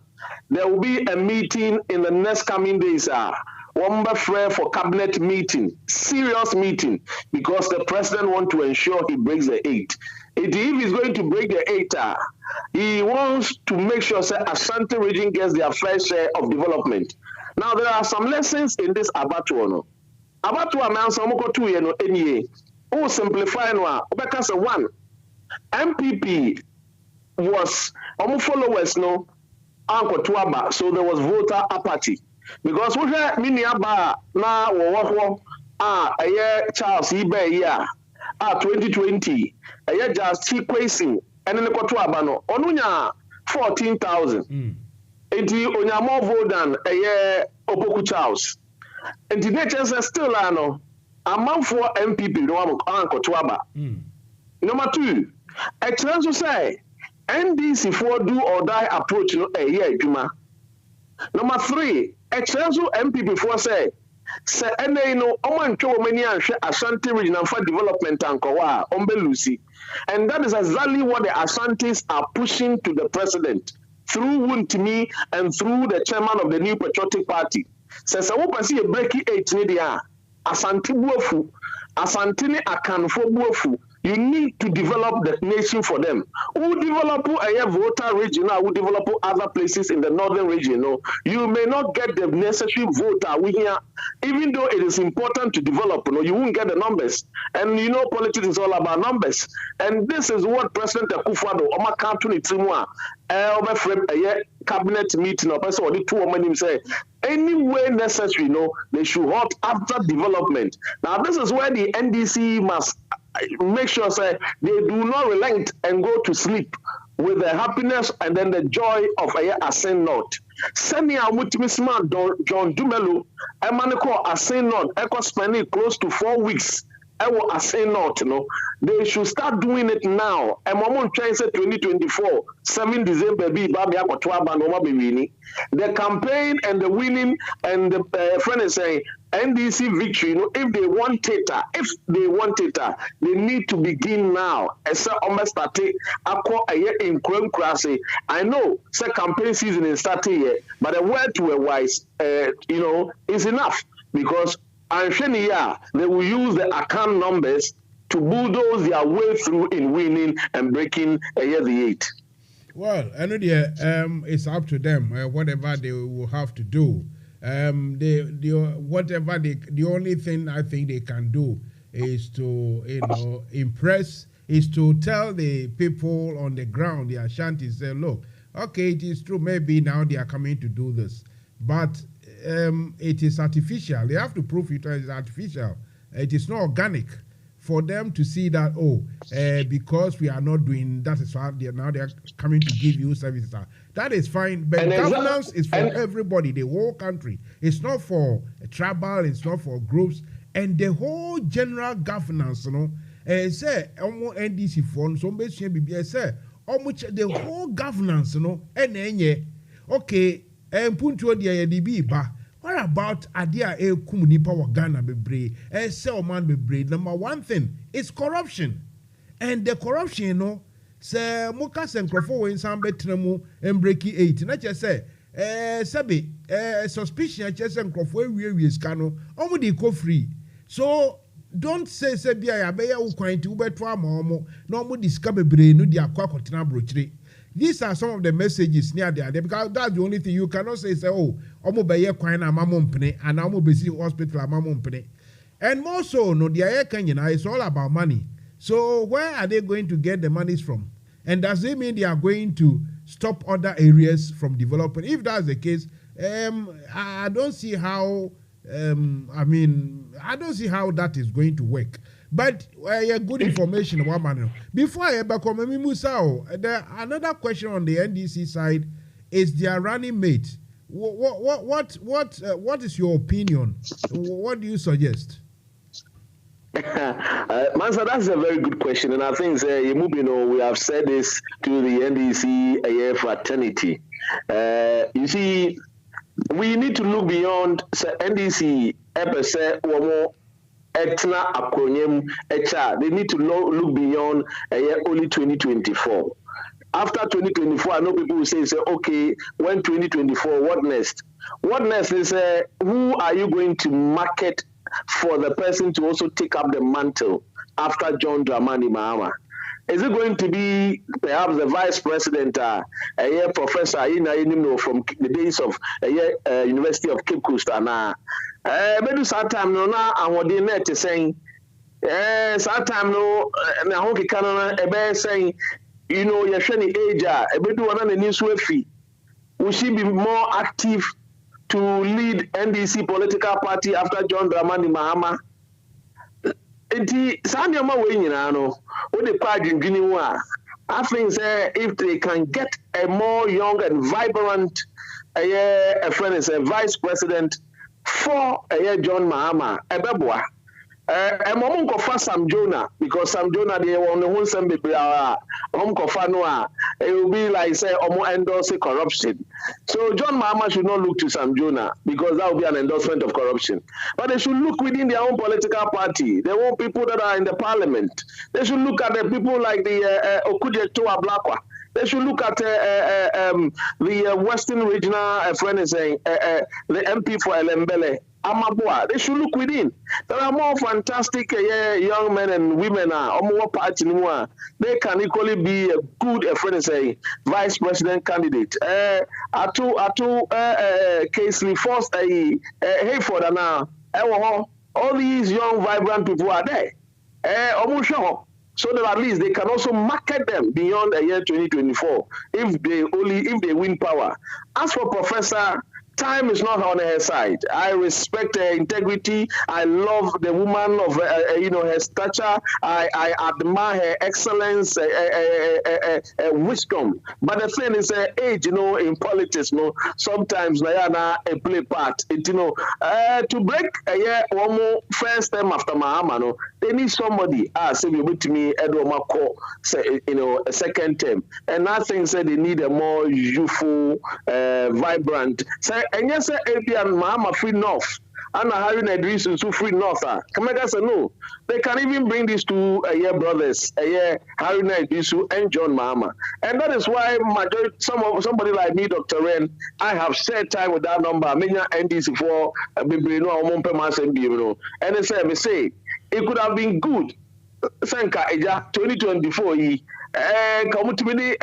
There will be a meeting in the next coming days. One for cabinet meeting, serious meeting, because the president wants to ensure he breaks the 8. If he's going to break the 8, he wants to make sure that Ashanti region gets their fair share of development. Now, there are some lessons in this Abatuano. Abatuano, man, some go to any. Oh, simplify no. Because one, MPP was followers no, Uncle Tuaba, so there was voter apathy. Because we had Miniaba now, a year Charles Ibe year. 2020, a year just sequencing, and then the Kotuabano, Onunya 14,000. And the more vote than a year Opoku Charles. And the nature says still, a month for MPP, no one Kotuaba. Number 2, a chance to say, NDC for do or die approach a year, Juma. Number 3, a chance to MPP for say, and Ashanti region for development and Lucy. And that is exactly what the Ashantis are pushing to the president through Wuntimi and through the chairman of the New Patriotic Party. Says I will see a breaking 8 media. Ashanti Buofu, Asantini Akanfo Buofu. You need to develop the nation for them. Who develop a voter region, who develop other places in the northern region. No, you may not get the necessary voter. We here, even though it is important to develop, you won't get the numbers. And politics is all about numbers. And this is what President Akufo-Addo, Oma Kantuni Trimwa, cabinet meeting, or person or the 2 women say, any way necessary, they should halt after development. Now, this is where the NDC must make sure say they do not relent and go to sleep with the happiness and then the joy of a ascend note. Send me a multimisman John Dumelo, a manico ascend note, echo spending close to 4 weeks. I will ascend note, they should start doing it now. And Momon Train said 2024, 7 December, the campaign and the winning and the friend is saying NDC victory, if they want it, they need to begin now. As almost started a year in Kremkrasi. I know the campaign season is starting here, but a word to a wise, is enough because they will use the account numbers to bulldoze their way through in winning and breaking a year the 8. Well, I know it's up to them. Whatever they will have to do. The only thing I think they can do is to impress, is to tell the people on the ground, the Ashantis, say, look, okay, it is true, maybe now they are coming to do this, but it is artificial. They have to prove it is artificial. It is not organic for them to see that, because we are not doing that, is why they are coming to give you services. That is fine, but governance is for everybody, the whole country. It's not for tribal, it's not for groups, and the whole general governance, say almost NDC phone, some basically be say almost the whole governance, and okay, and punto the DB ba. What about Adia Kumuni Power Ghana Bebre? Sell man Bebre. Number one thing is corruption. And the corruption, say Mokas and Crofo in some betremu and breaky 8. Not just say, Sabi, suspicion, just and Crofo, we is cano, only go free. So don't say, Sabia, Abaya, Uquine to Betwa Momo, no more discover brain, no dia quacotina brochery. These are some of the messages near there because that's the only thing you cannot say, oh, I'm be here quine a mamumpene and I'm busy hospital a mamumpene. And more so, no, the air Kenya is all about money. So where are they going to get the monies from? And does it mean they are going to stop other areas from developing? If that's the case, I don't see how. I don't see how that is going to work. But good information, one man. Before I ever come, Musa, another question on the NDC side is their running mate. What is your opinion? What do you suggest? Mansa, that's a very good question, and I think we have said this to the NDC fraternity. You see, we need to look beyond NDC etna acronym HR. They need to look beyond only 2024. After 2024, I know people will say, okay, when 2024, what next? What next is who are you going to market for the person to also take up the mantle after John Dramani Mahama? Is it going to be perhaps the vice president, Professor from the days of University of Cape Coast? Maybe sometime no na awode net saying sometime no na ho keka no ebe saying you know you hwe ni age ebedu wana na ni so afi we should be more active to lead NDC political party after John Dramani Mahama. Enti sanema we nyina no we dey pa adwindwini ho I think if they can get a more young and vibrant a friend is a vice president for John Mahama ebeboa emom nkofa Sam Jonah because Sam Jonah dey won the whole sem bebre nkofa no it will be like say endorse corruption. So John Mahama should not look to Sam Jonah because that will be an endorsement of corruption. But they should look within their own political party. They want people that are in the parliament. They should look at the people like the Okujeto Ablakwa. They should look at the Western Regional friend is saying the MP for Elembele, Amabua. They should look within. There are more fantastic young men and women more party. They can equally be a good friend is saying vice president candidate. Atu Casely Force Hayford now. All these young vibrant people are there. So that at least they can also market them beyond the year 2024 if they win power. As for Professor, time is not on her side. I respect her integrity. I love the woman of her stature. I admire her excellence, wisdom. But the thing is, age, in politics, sometimes Nayana play part. To break one more first time after Mahama, they need somebody. Say with me, Edward Mako, a second term. And I think they need a more youthful, vibrant. And yes, Abian Mahama free north. And having a reason to free north. Kamega said no. They can even bring these two brothers, Haruna Idisu and John Mahama. And that is why somebody like me, Dr. Ren, I have shared time with that number. Menya NDC for and they say it could have been good. Sanka Eja 2024 Kamutimini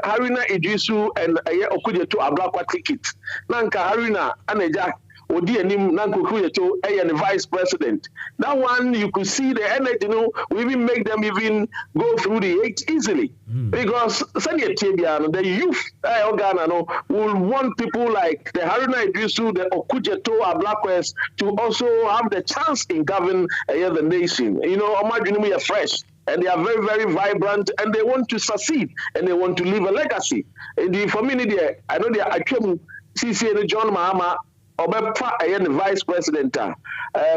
Haruna Idisu and Okujeto Ablakwa ticket. Nanka Haruna Aneja Odi Enim Nankukujeto and the vice president. That one you could see the energy, we even make them even go through the age easily. Because the youth Ghana will want people like the Haruna Idisu, the Okujeto Ablakwas to also have the chance in governing the nation. Imagine we are fresh. And they are very, very vibrant, and they want to succeed, and they want to leave a legacy. And for me, I know they are CC John Mahama Obepa the vice president,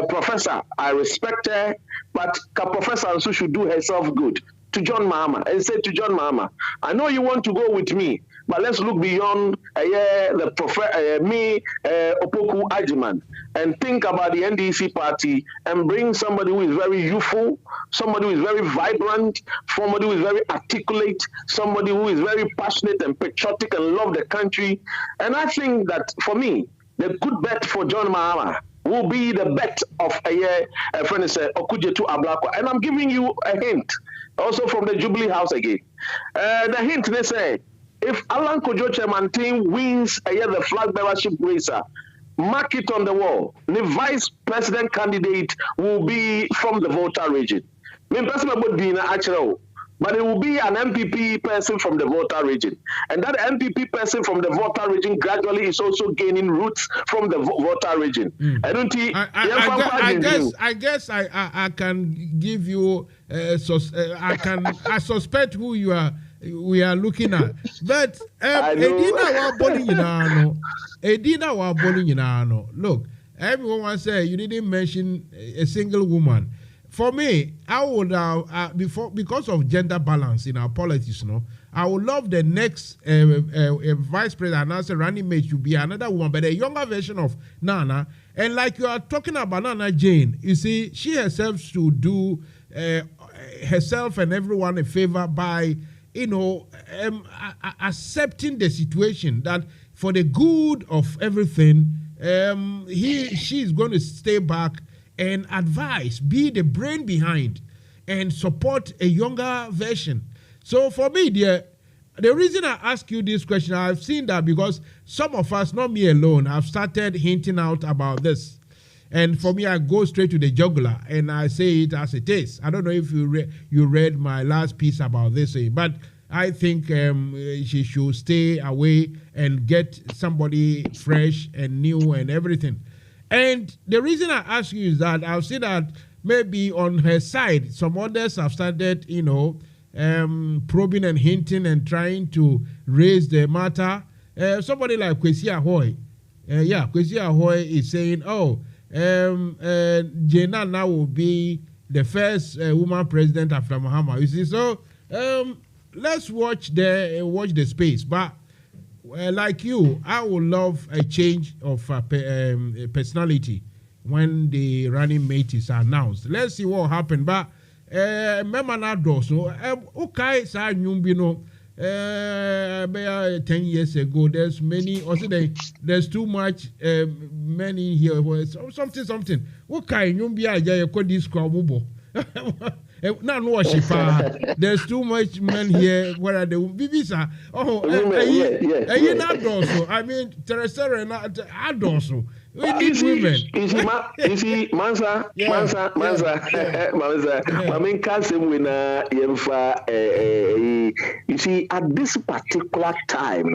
professor, I respect her, but professor also should do herself good. To John Mahama and say to John Mahama, I know you want to go with me, but let's look beyond me, Opoku Ajiman, and think about the NDC party and bring somebody who is very youthful, somebody who is very vibrant, somebody who is very articulate, somebody who is very passionate and patriotic and love the country. And I think that for me, the good bet for John Mahama will be the bet of a friend is Okujetu Ablakwa. And I'm giving you a hint, also from the Jubilee House again. The hint, they say, if Alan Kojo Chemantin wins the flag bearership racer, mark it on the wall. The vice president candidate will be from the voter region. But it will be an MPP person from the voter region. And that MPP person from the voter region gradually is also gaining roots from the voter region. I guess I can give you, I suspect who we are looking at. But look, everyone say you didn't mention a single woman. For me, I would because of gender balance in our politics, I would love the next vice president and running mate to be another woman, but a younger version of Nana. And like you are talking about Nana Jane, you see, she herself should do herself and everyone a favor by, accepting the situation that for the good of everything, she is going to stay back and advise, be the brain behind, and support a younger version. So for me, the reason I ask you this question, I've seen that because some of us, not me alone, have started hinting out about this. And for me, I go straight to the jugular and I say it as it is. I don't know if you read my last piece about this, but I think she should stay away and get somebody fresh and new and everything. And the reason I ask you is that I've seen that maybe on her side, some others have started, probing and hinting and trying to raise the matter. Somebody like Kwesi Ahoy, Kwesi Ahoy is saying, Jena now will be the first woman president after Mahama. You see, so let's watch the space. But like you, I would love a change of personality when the running mate is announced. Let's see what happened. But remember not so okay, sa nyumbino 10 years ago. There's many. Also, there's too much men in here. Something. Okay, nyumbia ja yeko disco mubo. There's too much men here. Where are the Bibisa? I mean, Teresa and adults. We need women. You see, Mansa. I mean, you see, at this particular time,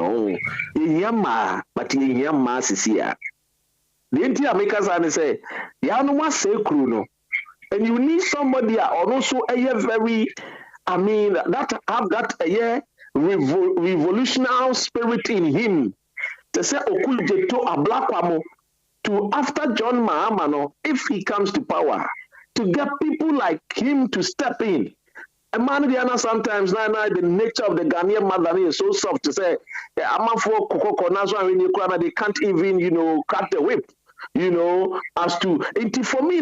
but is here. The entire makers and say, Yanuma say Kruno. And you need somebody also very, that have that revolutionary spirit in him. To say Okujeto Ablakwamo to after John Mahama, if he comes to power, to get people like him to step in. And man, sometimes the nature of the Ghanaian mother is so soft to say, I'm for Kokoko, they can't even, cut the whip. As to for me,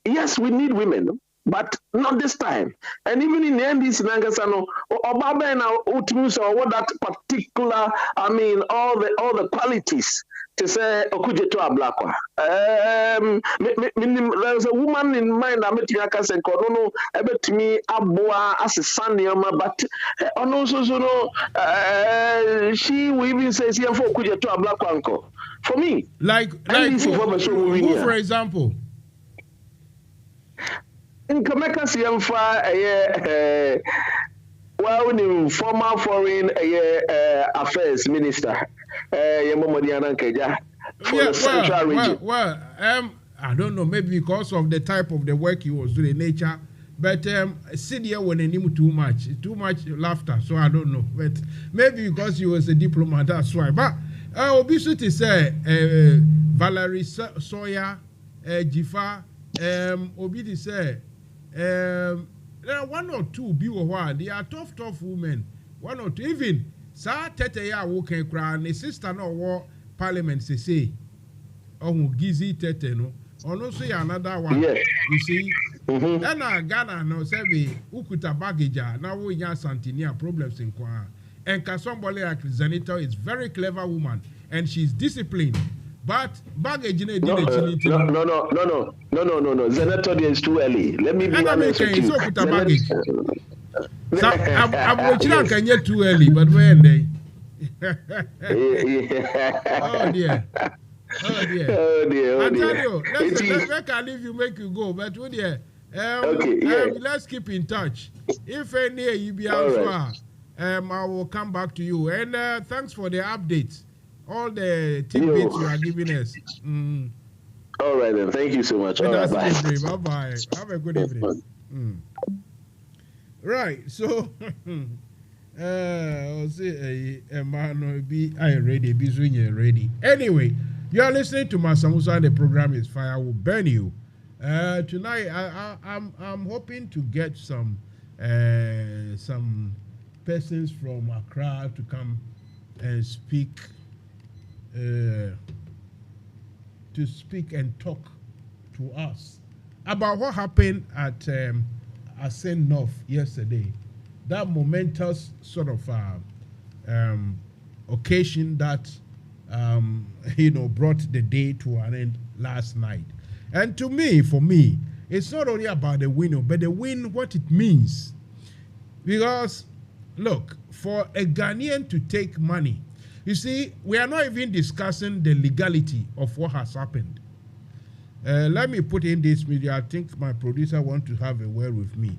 yes, we need women, but not this time. And even in the end, this Nangasano or Obaba and Utmus or what that particular, all the qualities to say Okujeto Ablakwa. There's a woman in mind I met Yakas and Konono about me Abua as a son, but also she will even say for Okujeto Ablakwa. For me, like who, for example, in Kameka Siamfa, in former foreign affairs minister, Yamamodiana Keja, for the central region. Well, I don't know, maybe because of the type of the work he was doing, nature. But Sidia when he knew too much laughter, so I don't know. But maybe because he was a diplomat, that's why. But obesity say Valerie Sawyer, Jifa, Obidi say, there are one or two people who they are tough women. One or two, even Sa Tete ya woken cry, and sister no war parliament say, oh, Gizi Tete no, or no say another one. Yes. You see, then Ghana no say we ukuta baggage now we have Santinia problems in Kwa. And somebody like Zanita is very clever woman, and she's disciplined. But baggage no. Senator, is too early. Let me be honest with you. I'm watching. Can get too early, but when they? Oh dear. I tell you, let's can leave you, make you go. But oh dear. Let's keep in touch. If any you be answer, I will come back to you. And thanks for the updates. All the tidbits you are giving us. All right, then. Thank you so much. All right, bye. Bye-bye. Have a good evening. Right, so I'll say be I ready, be ready. Anyway, you are listening to Mansa Musa and the program is Fire Will Burn You. Tonight I'm hoping to get some persons from Accra to come and speak and talk to us about what happened at Ascend North yesterday. That momentous sort of occasion that brought the day to an end last night. And for me, it's not only about the win, but the win, what it means. Because, look, for a Ghanaian to take money, you see, we are not even discussing the legality of what has happened. Let me put in this media. I think my producer wants to have a word with me.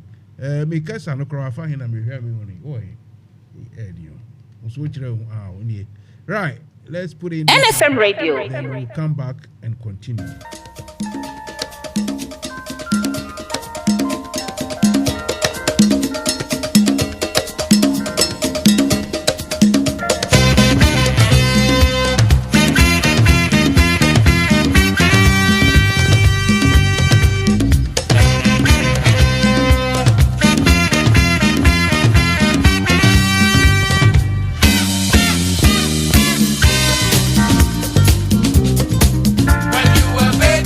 Right, let's put in NFM Radio. Then we'll come back and continue. When you were baby.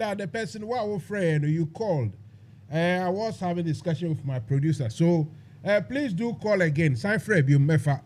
that the person who our friend you called, I was having a discussion with my producer. So please do call again. Sign Fred, you mefa.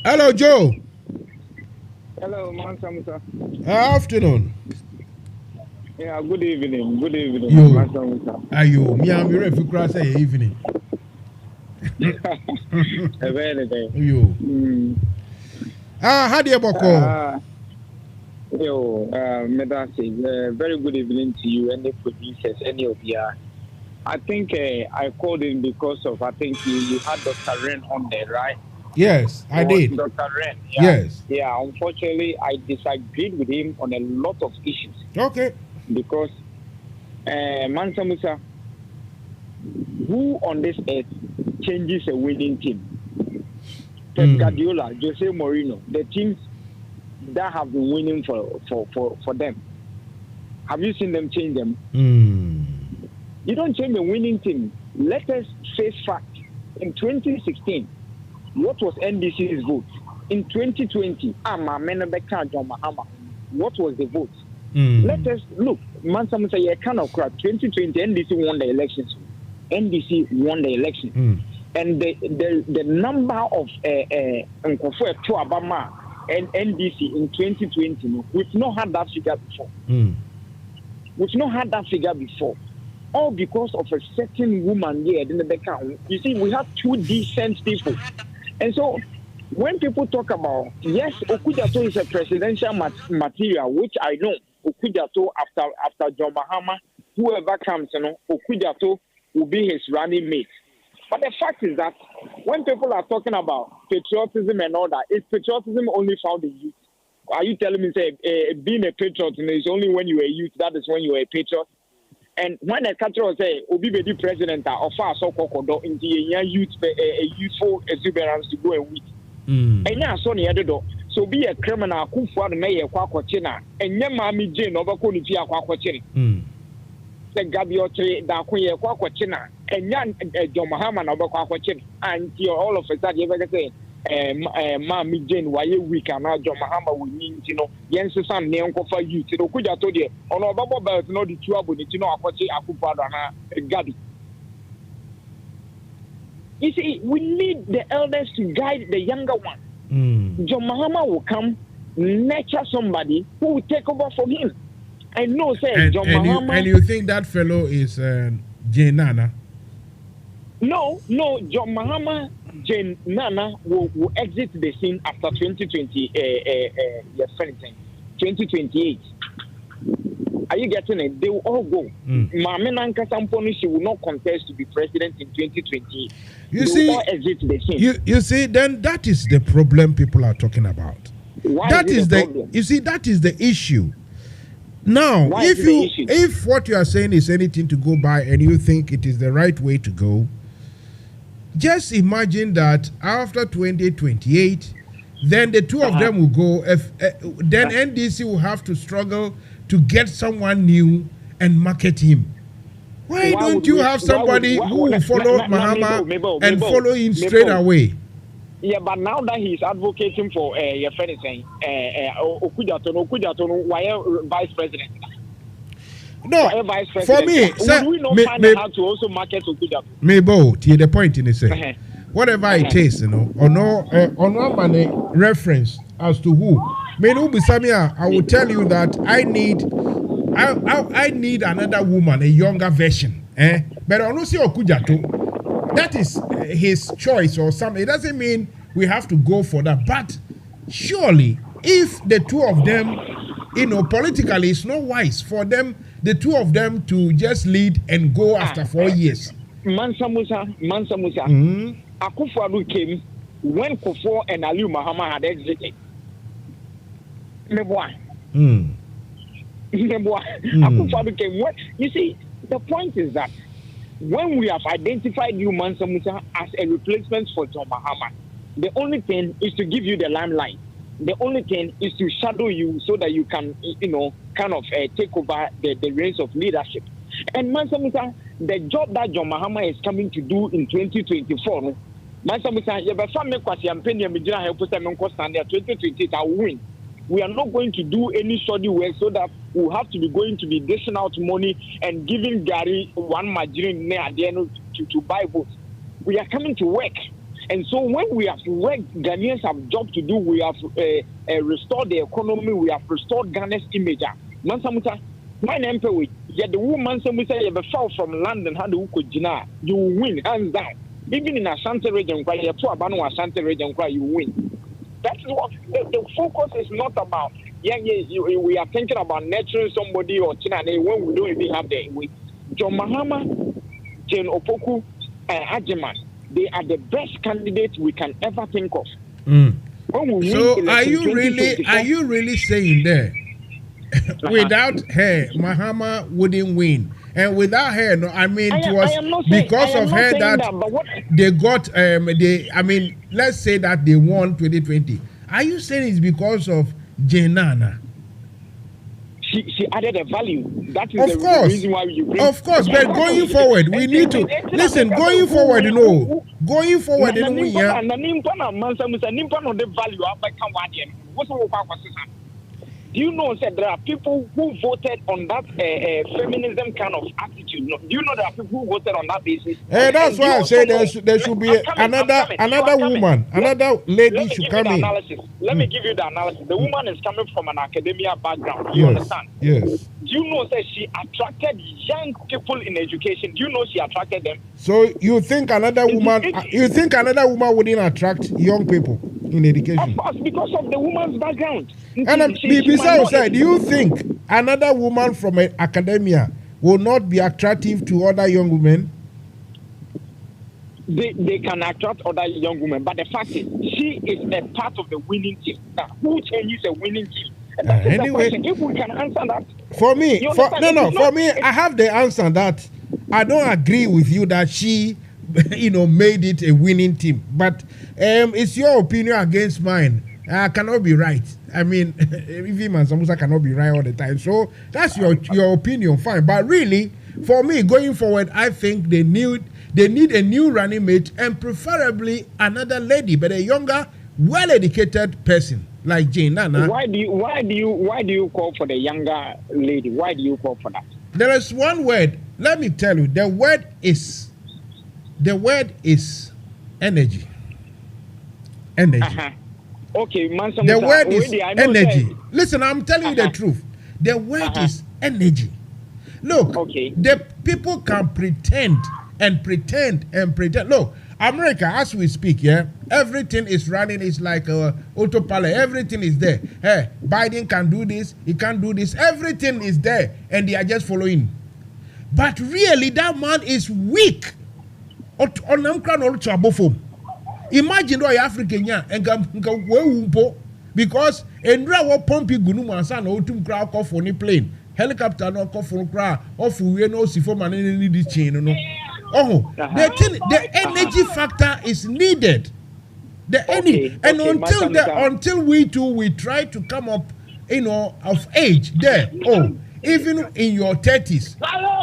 Hello, Joe. Hello, Mansa Musa. Afternoon. Yeah, good evening. Good evening, Yo. Mansa Musa. Are you? Me, I'm here if you say evening. You. How do you call? Very good evening to you and the producers, any of you. I think I called in because of, I think you had Dr. Ren on there, right? Yes, I did. Dr. Ren. Yeah. Yes. Yeah, unfortunately, I disagreed with him on a lot of issues. Okay. Because, Mansa Musa, who on this earth changes a winning team? Pep Guardiola, Jose Mourinho, the teams that have been winning for them. Have you seen them change them? You don't change a winning team. Let us face fact. In 2016, what was NDC's vote? In 2020, John Mahama. What was the vote? Let us look. Mansa Musa, you kind of crap. 2020, NDC won the elections. NDC won the election. And the number of Obama and NDC in 2020, we've not had that figure before. We've not had that figure before. All because of a certain woman here in the background. You see, we have two decent people. And so, when people talk about, yes, Okujato is a presidential material, which I know, Okujato, after John Mahama, whoever comes, Okujato will be his running mate. But the fact is that when people are talking about patriotism and all that, is patriotism only found in youth? Are you telling me, say, being a patriot is only when you are a youth, that is when you are a patriot? And when a country say, Obi be the president of far so kokodo into a youthful exuberance to go and wheat. And now, so near the door. So be a criminal who for the mayor Quacochina, and your mammy Jane over Konifia Quacochina. The Gabiotre, da Quia Quacochina, and young John Mahama over Quacochina, and all of a sudden you ever say, Mammy Jane, why you weak and now John Mahama will mean, Yen's son, Neonco for you, to Kuja told you, on our bubble bells, no, the trouble, Akupadana, Gabi. You see, we need the elders to guide the younger one. John Mahama will come, nurture somebody who will take over from him. I know, say, John Mahama. And you think that fellow is Jane Nana? No, John Mahama, Jane Nana will exit the scene after 2028. Are you getting it? They will all go. Mamena Nkasamponi, she will not contest to be president in 2028. You see, all exit the scene. You see, then that is the problem people are talking about. Why that is the problem? You see, that is the issue. Now, if what you are saying is anything to go by and you think it is the right way to go, just imagine that after 2028, then the two of them will go. Then NDC will have to struggle to get someone new and market him. Why don't you have somebody who will follow Mahama and follow him straight away? Yeah, but now that he's advocating for your friend saying Okujato, why vice president? No, vice for president? me, would we not find out how to also market Okujato? Maybe to the point in say, whatever it is, or no money reference as to who. Samia, I will tell you that I need another woman, a younger version. But I don't see Okujato. That is his choice or something. It doesn't mean we have to go for that. But surely, if the two of them politically, it's not wise for them, the two of them, to just lead and go after 4 years. Mansa Musa. Akufo-Addo came when Kufuor and Ali Mahama had exited. Akufo-Addo came. What you see, the point is that when we have identified you, Mansa Musa, as a replacement for John Mahama, the only thing is to give you the limelight. The only thing is to shadow you so that you can, kind of take over the reins of leadership. And Mansa Musa, the job that John Mahama is coming to do in 2024, Mansa Musa, you have a 2028, I will win. We are not going to do any shoddy work so that we have to be going to be dishing out money and giving Gary one margarine at the end to buy votes. We are coming to work. And so when we have worked, Ghanaians have job to do. We have restored the economy. We have restored Ghana's image. Mansa Musa, my name is the woman Mansa Musa, you have fall from London, you will win, hands down. Even in Ashanti region, Ashanti region, you win. That's what the focus is not about. We are thinking about nurturing somebody or China when we don't even have the John Mahama, Jane Opoku, and Hajiman. They are the best candidates we can ever think of. So are you really saying there without her Mahama wouldn't win? And without her, no, I mean it was because of her that they got let's say that they won 2020. Are you saying it's because of Jenana? She added a value. That is the reason why you bring. Of course, but going forward, we need to listen. Going forward, going forward, do you know that there are people who voted on that feminism kind of attitude? No, do you know there are people who voted on that basis? That's why I say there should be another woman, another lady should come in. Let me give you the analysis. The woman is coming from an academia background. You understand? Yes. Do you know that she attracted young people in education? Do you know she attracted them? So you think another woman? Wouldn't attract young people in education? Of course, because of the woman's background. And besides, do you think another woman from academia will not be attractive to other young women? They can attract other young women, but the fact is, she is a part of the winning team. Now, who changes a winning team? Anyway, if we can answer that, for me, I have the answer that I don't agree with you that she, made it a winning team. But it's your opinion against mine. I cannot be right. I mean, even Mansa Musa cannot be right all the time. So that's your opinion, fine. But really, for me, going forward, I think they need a new running mate and preferably another lady, but a younger, well-educated person like Jane Nana. Why do you call for the younger lady? Why do you call for that? There is one word. Let me tell you. The word is energy. Energy. Uh-huh. Okay, Mansa the word is energy. Listen, I'm telling you the truth. The word is energy. Look, the people can pretend and pretend and pretend. Look, America, as we speak, everything is running. It's like autopilot. Everything is there. Hey, Biden can do this. He can't do this. Everything is there, and they are just following. But really, that man is weak. Imagine why African and because Endra will pump you Gunumansan or to crowd off on a plane, helicopter no call for crowd, off we no see for man in this chain. The energy factor is needed. Until we try to come up, of age there. Even in your 30s,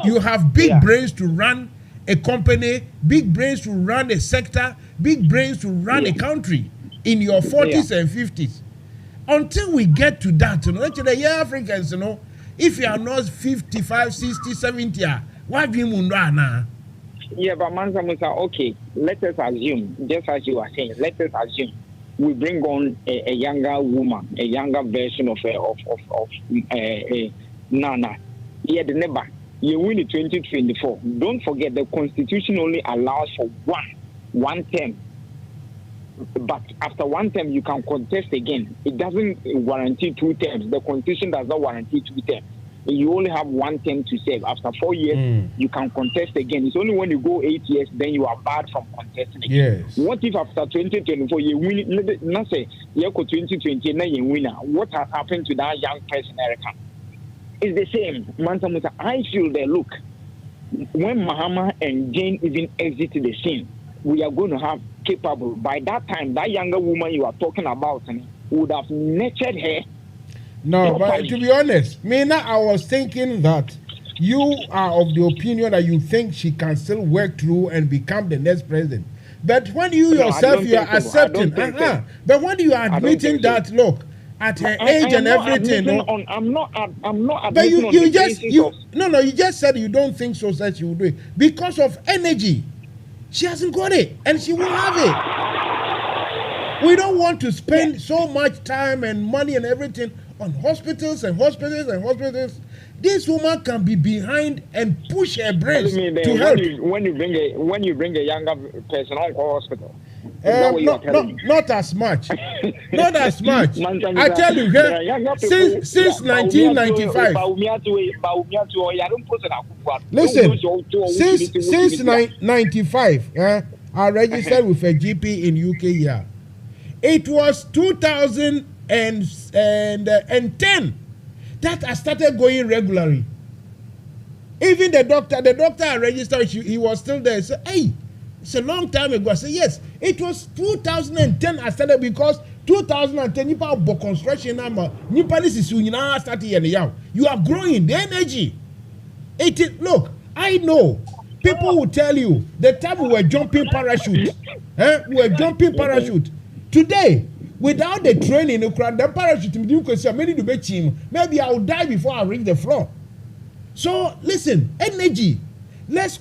you have big brains to run a company, big brains to run a sector, big brains to run a country in your 40s and 50s. Until we get to that, actually, Africans, if you are not 55, 60, 70, why do you now? Yeah, but Mansa Musa, okay, let us assume, just as you are saying, let us assume we bring on a younger woman, a younger version of Nana. Yeah, the neighbor. You win in 2024. Don't forget the Constitution only allows for one term. but after one term you can contest again. It doesn't guarantee 2 terms. The constitution does not guarantee 2 terms. You only have 1 term to serve. After 4 years, you can contest again. It's only when you go 8 years, then you are barred from contesting again. Yes. What if after 2024 you win? Not say you go 2020 now you winner. What has happened to that young person, Erica? It's the same. Mansa Musa, I feel that look, when Mahama and Jane even exit the scene, we are going to have capable. By that time, that younger woman you are talking about would have nurtured her. No, but to be honest, Mina, I was thinking that you are of the opinion that you think she can still work through and become the next president. But when you yourself, you are accepting, but when you are admitting that, look, at her age and everything, I'm not. But you just said you don't think so that she will do it because of energy. She hasn't got it, and she will have it. We don't want to spend so much time and money and everything on hospitals and hospitals and hospitals. This woman can be behind and push her brains to help. When you bring a younger person on hospital, not as much. Not as much. I tell you, since 1995. Listen, since 1995, I registered with a GP in UK here. It was 2010 that I started going regularly. Even the doctor I registered, he was still there. He said, hey, it's a long time ago. I said, yes, it was 2010 I started because 2010, you have construction number. You are growing the energy. Look, I know people will tell you the time we were jumping parachute. We were jumping parachute. Today, without the training, the parachute, maybe I will die before I reach the floor. So listen, energy. Let's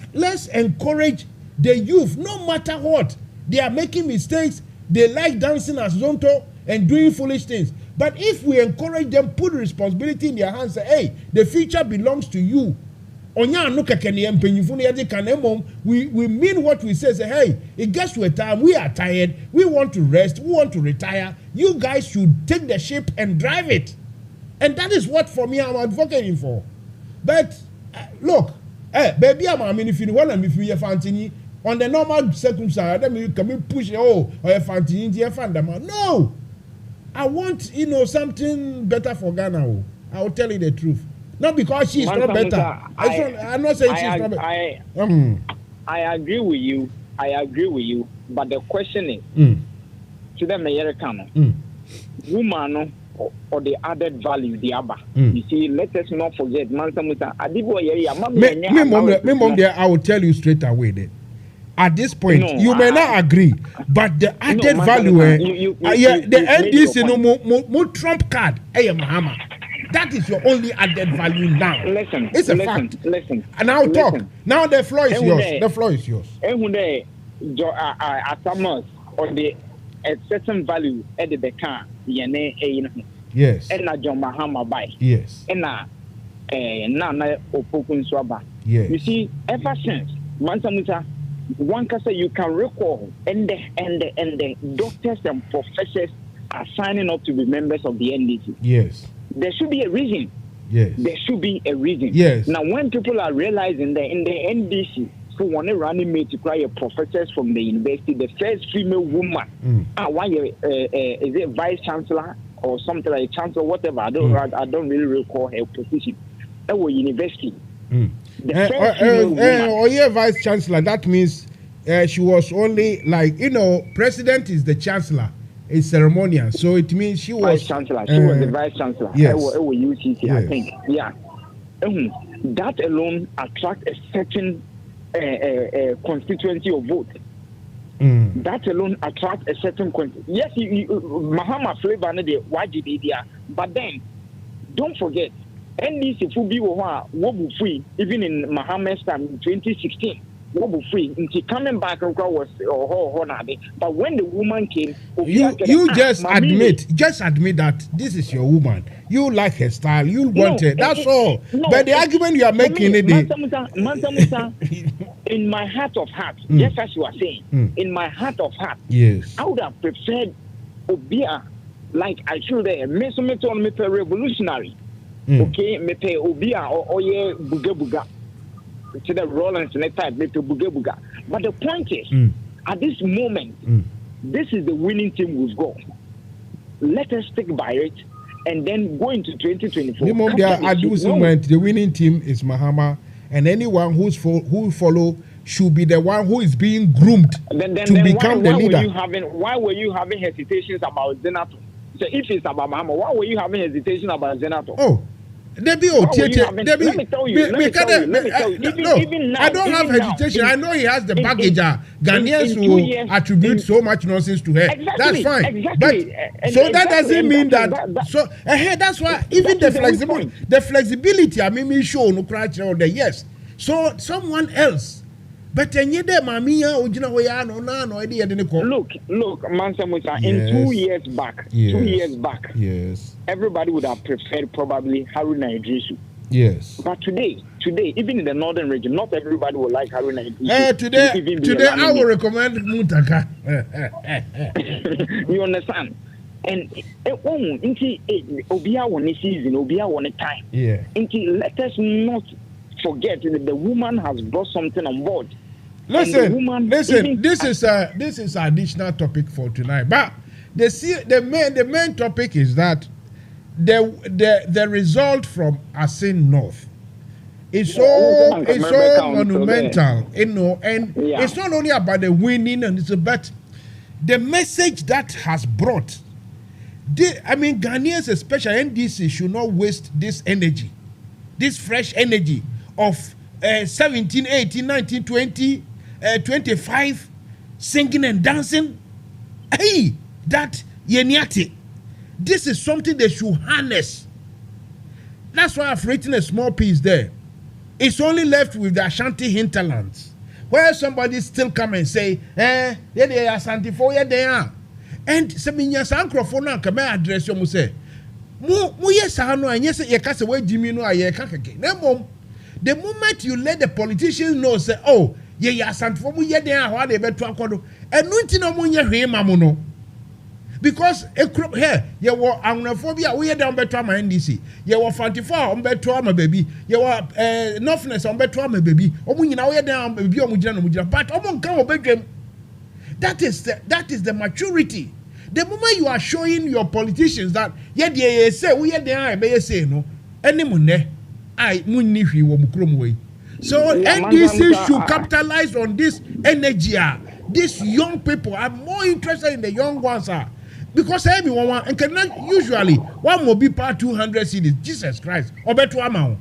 encourage the youth, no matter what. They are making mistakes. They like dancing as Zonto and doing foolish things. But if we encourage them, put responsibility in their hands, say, hey, the future belongs to you. We mean what we say, hey, it gets to a time, we are tired, we want to rest, we want to retire. You guys should take the ship and drive it. And that is what, for me, I'm advocating for. But, look, baby, if you want to be Fantini, on the normal circumstances, can we push or Fantini, no! I want, something better for Ghana. I will tell you the truth. Not because she's not better. I'm not saying she's not better. I agree with you. But the question is, to the American, woman or the added value, the Abba. You see, let us not forget, Mansa Musa. I will tell you straight away that at this point, you may not agree, but the added value, the NDC more Trump card, Mahama. That is your only added value now. Listen, it's a fact. Listen. And now talk. Now the floor is yours. The floor is yours. At summers or the certain value at the car, yes. And John Mahama by. Yes. And Nana Opokun Swaba. Yes. You see, ever since Mansa Musa, one can say you can recall and the doctors and professors are signing up to be members of the NDC. Yes. There should be a reason. Yes. There should be a reason. Yes. Now, when people are realizing that in the NDC, who want to run mate to cry professors from the university, the first female woman, one year, is it vice chancellor or something like chancellor, whatever? I don't really recall her position. At university. The first female woman. Vice chancellor. That means she was only president is the chancellor. It's ceremonial, so it means she was vice chancellor. She was the vice chancellor. Yes. UCC, yes. I think. Yeah. That alone attracts a certain constituency of vote. That alone attracts a certain constituency. Yes, Mahama flavor the YGB, but then don't forget, NDC Fubi Wobu free even in Mahama's time in 2016. free. And she coming back and was but when the woman came, you just admit that this is your woman. You like her style. You want her. That's all. No, but the argument you are making it. Mansa Musa, in my heart of hearts, just as you are saying, in my heart of hearts, yes, I would have preferred Obia, like I feel there, me revolutionary. Okay, me pay Obia or ye buga. To the Rollins and type me to buga. But the point is, at this moment, this is the winning team we've got. Let us stick by it. And then go into 2024. The winning team is Mahama, and anyone who follow should be the one who is being groomed to become the leader. Why were you having hesitations about Zenato? So if it's about Mahama, why were you having hesitation about Zenato? Oh, let me tell you. Even now, I don't have hesitation. I know he has the baggage. Ghanaians will attribute so much nonsense to her. Exactly, that's fine. Exactly. But so that doesn't mean that. So that's why even the flexibility. I mean, me show no cry there. Yes. So someone else. But look, Mansa Musa, in 2 years back, yes, everybody would have preferred probably Haruna Idrisu. Yes. But today, even in the northern region, not everybody will like Haruna Idrisu. Today I will recommend Mutaka. You understand? And Obia won a season, Obia won a time. Yeah. Let us not forget that the woman has brought something on board. Listen. This is an additional topic for tonight. But the main topic is that the result from Asin North is so monumental, and it's not only about the winning, and it's about the message that has brought. Ghanaians, especially NDC, should not waste this energy, this fresh energy of 17, 18, 19, 20, 25, singing and dancing. Hey, that yeniati. This is something they should harness. That's why I've written a small piece there. It's only left with the Ashanti hinterlands, where somebody still come and say, yeah, they are Ashanti for, yeah, they are. And Saminya Sankrofona come address you, say, Mu yes, I know, and yes, you can't say, Jimmy, no, I can't. The moment you let the politicians know, say, oh, yeah, Ashanti for me, yeah, they are, they better to and no munya mamuno. Because here, you were anglophobia, we are down better my NDC. You were 44 on better my baby. You were Northness on better my baby. Omun now we are down baby Mujana, but Omon come bedroom. That is the maturity. The moment you are showing your politicians that they say we are there, they say no, any money, I munifi wo mukromwe. So NDC should capitalize on this energy. These young people are more interested in the young ones because everyone and cannot usually one will be part 200 cities. Jesus Christ, or better amount.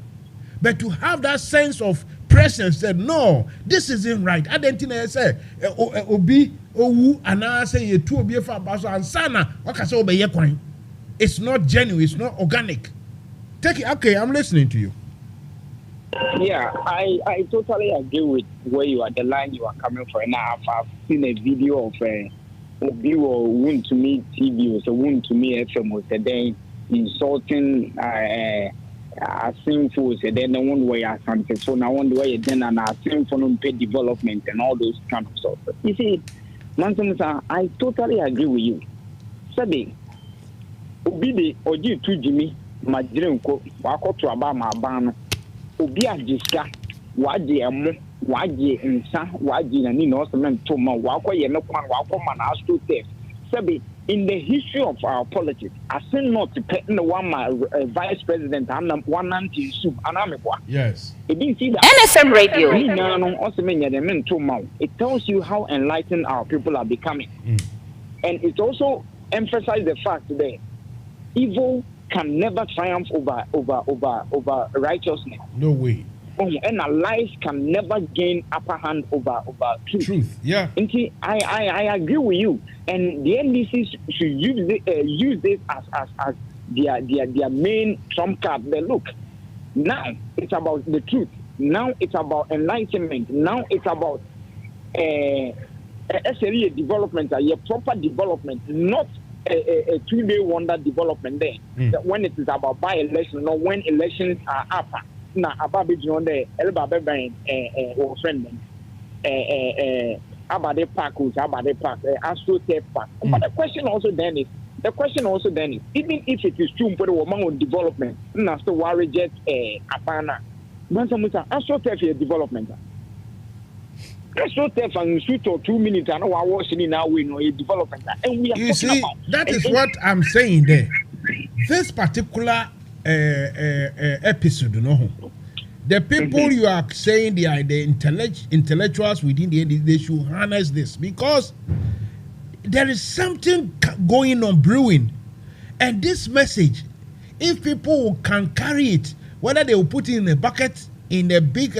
But to have that sense of presence that no, this isn't right. I didn't say obi owu and I say you two obi for baso and sana. It's not genuine. It's not organic. Take it. Okay, I'm listening to you. Yeah, I totally agree with where you are, the line you are coming from. Now I've seen a video of Obi or Wound to Me TV was a Wound to Me FM was then insulting sinful, then the one way I can say so now one way then and sinful unpaid development and all those kind of stuff. You see, Mansa Musa, I totally agree with you. Sabi Obi de Oji to Jimmy, my dream ko wako to Abama Abano. Obi ajiska waje emu waje nsa waje na ni no semen to ma wako ye no kwan wako ma na asto test sabi in the history of our politics I say not to pet no one my vice president and one anti soup anamekwa. Yes, it didn't see that NFM Radio. It tells you how enlightened our people are becoming. And it also emphasizes the fact that evil can never triumph over righteousness. No way. And our lies can never gain upper hand over truth. Yeah. And see, I agree with you. And the NDC should use this as their main trump card. But look, now it's about the truth. Now it's about enlightenment. Now it's about SRE development, a proper development, not a 2-day wonder development there. That when it is about by-election, or when elections are up, now about the Elba Bang or friend about the park, AstroTurf Park. But the question also then is, even if it is true for the woman on development, not to worry jet Apana, Mansa Musa, AstroTurf is development. AstroTurf and shoot for 2 minutes, and I was in now we know a development. And we are you see, about, that is what I'm saying there. This particular episode, the people you are saying they are the intellectuals within the NDC, they should harness this, because there is something going on brewing, and this message, if people can carry it, whether they will put it in a bucket, in a big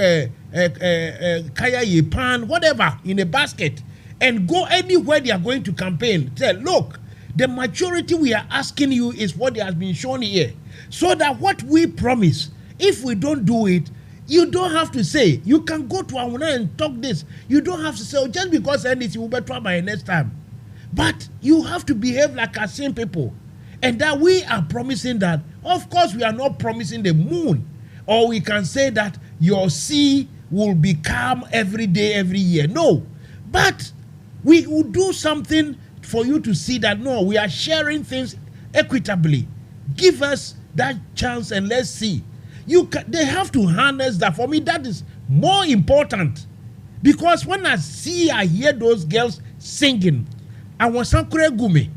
kaya pan, whatever, in a basket, and go anywhere they are going to campaign, say, look, the majority we are asking you is what has been shown here, so that what we promise, if we don't do it, you don't have to say. You can go to Awuna and talk this. You don't have to say, oh, just because NDC will be tried by next time. But you have to behave like our same people. And that we are promising that. Of course, we are not promising the moon. Or we can say that your sea will be calm every day, every year. No. But we will do something for you to see that, no, we are sharing things equitably. Give us that chance and let's see. They have to harness that. For me, that is more important, because when I hear those girls singing, I was Sankure Gume,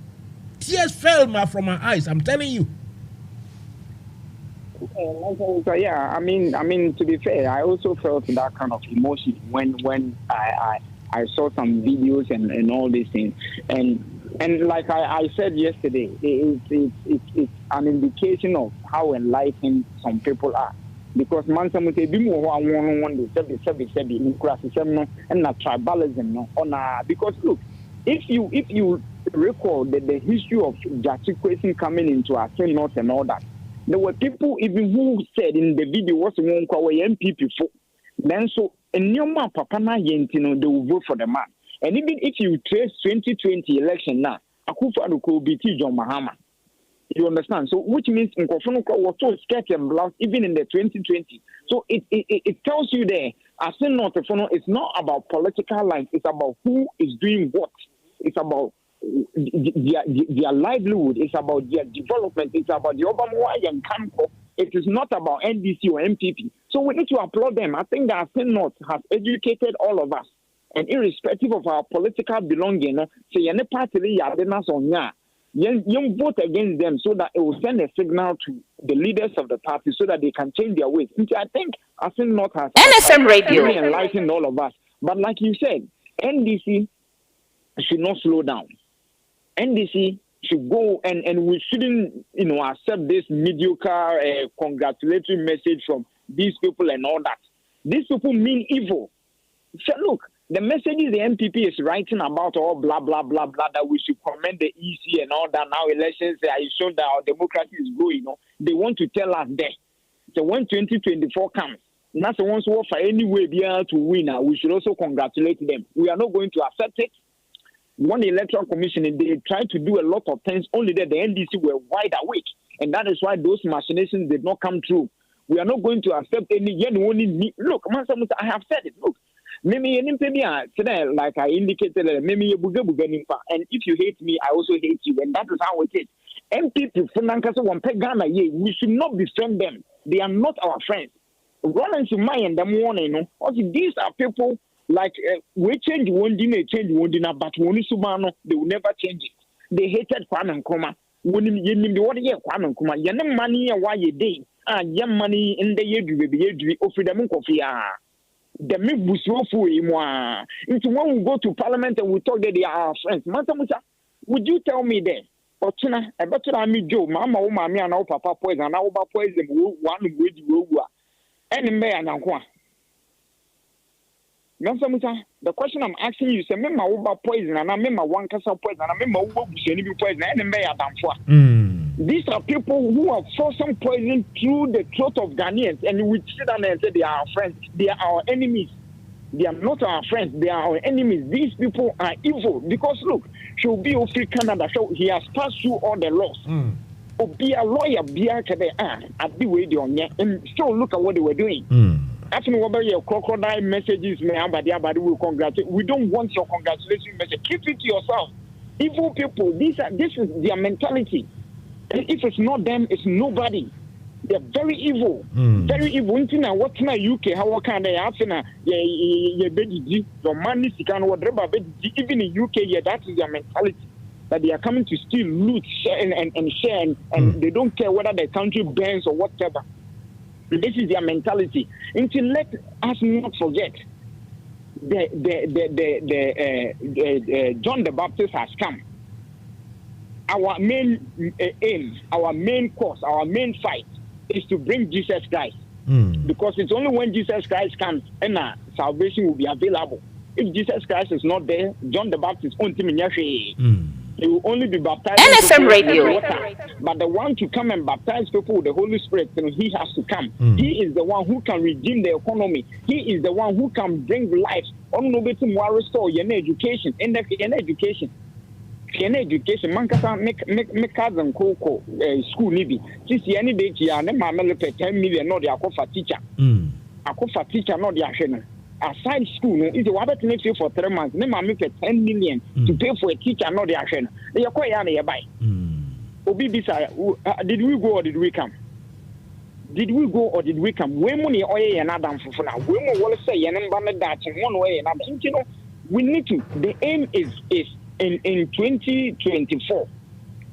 tears fell from my eyes. I'm telling you. Yeah, I mean, to be fair, I also felt that kind of emotion when I saw some videos and all these things, and like I said yesterday, it's an indication of how enlightened some people are. Because Mansa Musa be more one day and not tribalism because look, if you recall the history of Jackie coming into our North and all that, there were people even who said in the video was one MPP for then so in your map papa na yentino they will vote for the man. And even if you trace 2020 election now, Akufo-Addo could be John Mahama. You understand? So, which means Nkofonuko was so scared and blouse even in the 2020. So, it tells you there, as in not it's not about political lines. It's about who is doing what. It's about their livelihood. It's about their development. It's about the Obama and Kanko. It is not about NDC or MPP. So, we need to applaud them. I think that Asin North has educated all of us. And irrespective of our political belonging, say any party you vote against them so that it will send a signal to the leaders of the party so that they can change their ways. I think Asin North has NFM Radio enlightened all of us. But like you said, NDC should not slow down. NDC should go and we shouldn't, accept this mediocre congratulatory message from these people and all that. These people mean evil. So look, the messages the MPP is writing about all blah, blah, blah, blah, that we should commend the EC and all that. Now elections are shown that our democracy is growing. They want to tell us that. So when 2024 comes, that's the ones who offer any way to win. We should also congratulate them. We are not going to accept it. One electoral commission, they tried to do a lot of things, only that the NDC were wide awake. And that is why those machinations did not come true. We are not going to accept any. Look, Mansa Musa, I have said it. Look. Maybe like I indicated, maybe and if you hate me, I also hate you, and that is how it is. MPP we should not befriend them. They are not our friends. Run into my and the morning, these are people like we change one dinner, but they will never change it. They hated Kwame Nkrumah. When you what year Kwame Nkrumah, you money why you day, young money in the year you offer them coffee. The into when we go to parliament and we talk that they are our friends. Mansa Musa, would you tell me that? Ochina, I bet I meet Joe, Mama, Mami, and our papa poison, and our poison, one with you. Any man and one. Mansa Musa, the question I'm asking you is, remember over poison, and I remember one castle poison, and I remember what we should be poison, and may I damn for. These are people who have forced some poison through the throat of Ghanaians, and we sit down and say they are our friends. They are our enemies. They are not our friends. They are our enemies. These people are evil because look, she'll be of free Canada. So he has passed through all the laws. Be a lawyer, be a at the way they on and still look at what they were doing. After what your crocodile messages, but we congratulate. We don't want your congratulation message. Keep it to yourself. Evil people. This is their mentality. And if it's not them, it's nobody. They're very evil. Very evil. What's in the UK? How can they have your money? Even in UK, that is their mentality. That they are coming to steal, loot, share, and share, and they don't care whether the country burns or whatever. This is their mentality. Until let us not forget, John the Baptist has come. Our main aim, our main cause, our main fight is to bring Jesus Christ. Because it's only when Jesus Christ comes and salvation will be available. If Jesus Christ is not there, John the Baptist won't he will only be baptized NFM Radio. Water. But the one to come and baptize people with the Holy Spirit, he has to come. He is the one who can redeem the economy. He is the one who can bring life. Restore your education. In the education. Education, man me cousin Coco school nibi. This year any day here, ne mama pay 10 million no the akofa teacher. Akofa teacher no the ashena. Aside school, no, it's a wabbit next for 3 months. Ne mama pay 10 million to pay for a teacher no the ashena. They are quite yana buy. Obi bisa, did we go or did we come? Did we go or did we come? We money oye and Adam for now. We will say and that in one way and another. You know, we need to. The aim is in 2024,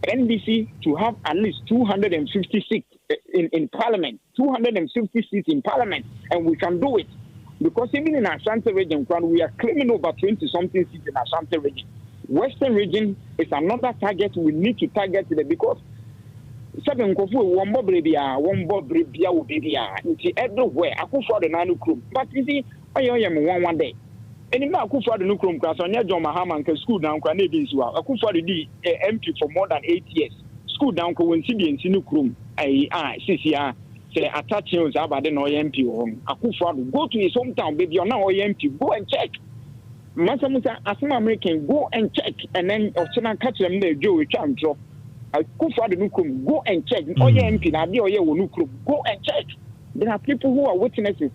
NBC to have at least 256 in Parliament, 256 in Parliament, and we can do it. Because even in Ashanti region, we are claiming over 20-something seats in Ashanti region. Western region is another target we need to target it because seven kofu one bob rebia will be everywhere. I could for the Nanu Krum. But you see, I am one day. Any man who for the new Krum class on your John Mahama can school down can be as well. I could for the MP for more than 8 years. School down coincidence in Krum. CCR say attaching about the MP home. I could for go to his hometown, baby. You're now MP. Go and check. Mansa Musa, as an American, go and check, and then Ochana catch them there, Joe, drop. I could for the new Krum. Go and check. Oh, yeah, MP, now the Oya will Krum. Go and check. There are people who are witnesses.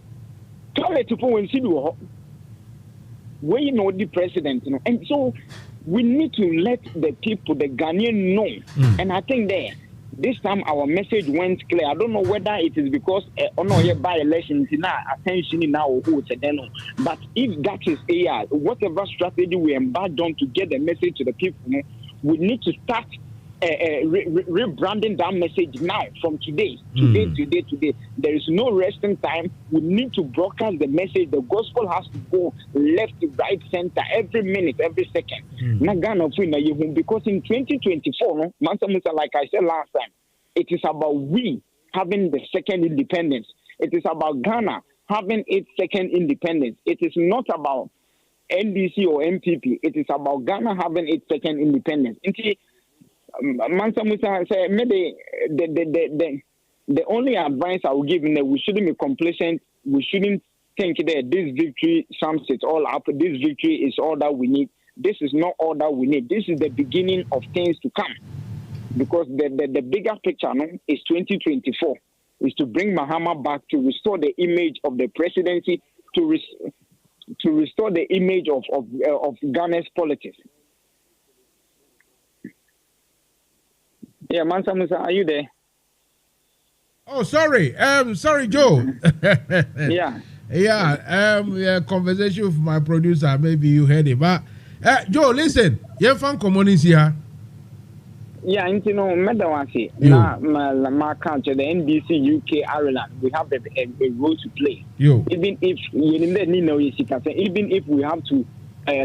Tell it to go and see you. Where you know the president, you know, and so we need to let the people, the Ghanaian, know. And I think this time our message went clear. I don't know whether it is because by elections in our attention in our votes, but if that is whatever strategy we embarked on to get the message to the people, we need to start rebranding that message now from today. Today. There is no resting time. We need to broadcast the message. The gospel has to go left, right, center, every minute, every second. Because in 2024, Mansa Musa, like I said last time, it is about we having the second independence. It is about Ghana having its second independence. It is not about NDC or MPP. It is about Ghana having its second independence. Mansa Musa said, maybe the only advice I will give is that we shouldn't be complacent. We shouldn't think that this victory sums it all up. This victory is all that we need. This is not all that we need. This is the beginning of things to come. Because the bigger picture is 2024, is to bring Mahama back, to restore the image of the presidency, to restore the image of Ghana's politics. Yeah, Mansa Musa, are you there? Oh, sorry. Sorry, Joe. Yeah. Conversation with my producer. Maybe you heard it. But, Joe, listen. You found communities here. Yeah, you know, Medawasi, my country, the NBC, UK, Ireland, we have a role to play. Even if even if we have to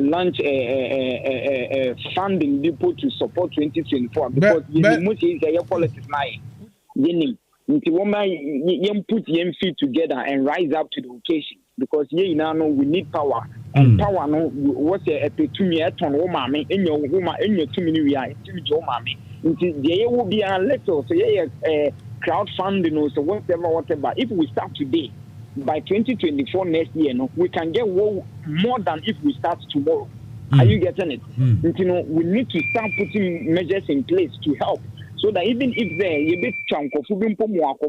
launch a funding depot to support 2024, because most is a politics now. You put your feet together and rise up to the occasion, because you know we need power. And power no what's a petunier ton woman in your woman in your 2 minutes we are in your mommy. There will be a letter, so crowdfunding or so whatever. If we start today, by 2024 next year, we can get more than if we start tomorrow. Are you getting it? We need to start putting measures in place to help, so that even if there a bit chunk of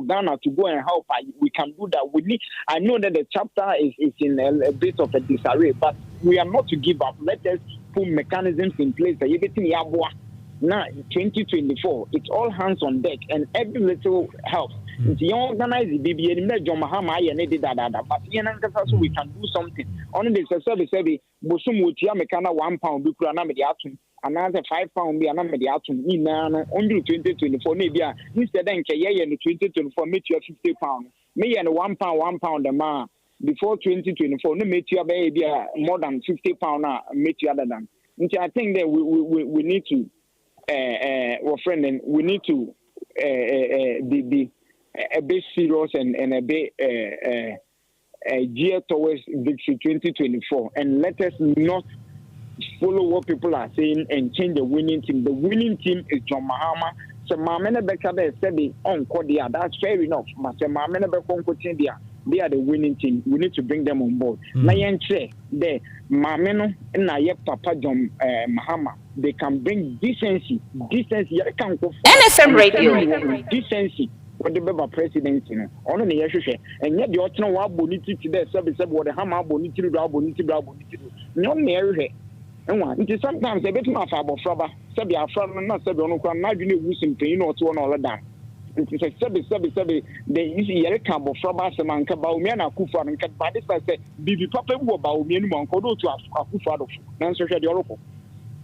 Ghana to go and help, we can do that. We need. I know that the chapter is in a bit of a disarray, but we are not to give up. Let us put mechanisms in place that everything now 2024, it's all hands on deck, and every little helps. You organize the BBA, but so we can do something. Only the service, Busum would Yamekana £1 Bukrana Mediatum, another £5 Mediatum, only 2024, maybe instead then Kaya and 2024, make you £50. Me and £1 a month before 2024, no make you baby more than £50, make you other than. I think that we need to, we need to be a bit serious and a bit geared towards victory 2024, and let us not follow what people are saying and change the winning team. The winning team is John Mahama. So Mamene Bekabe said on Kodia, that's fair enough. But Mamene Bekonkotia, they are the winning team. We need to bring them on board. Nayan say the Mameno and Naye Papa John Mahama, they can bring decency. NFM Radio. Decency. What the Beba president, on the issue, and yet the Otno Boniti to their service what the Hama Boniti, no marry. It is sometimes a bit more about Fraba, Sabia Fraba, not Sabino, not really losing pain or to all of that. It is a Sabi, they use Yerika, Fraba, Samanka, Baumiana, Kufa, and Cat Badis. I said, Bibi Papa, Baumian, Monkodo to Akufa of Nancy Yoroko.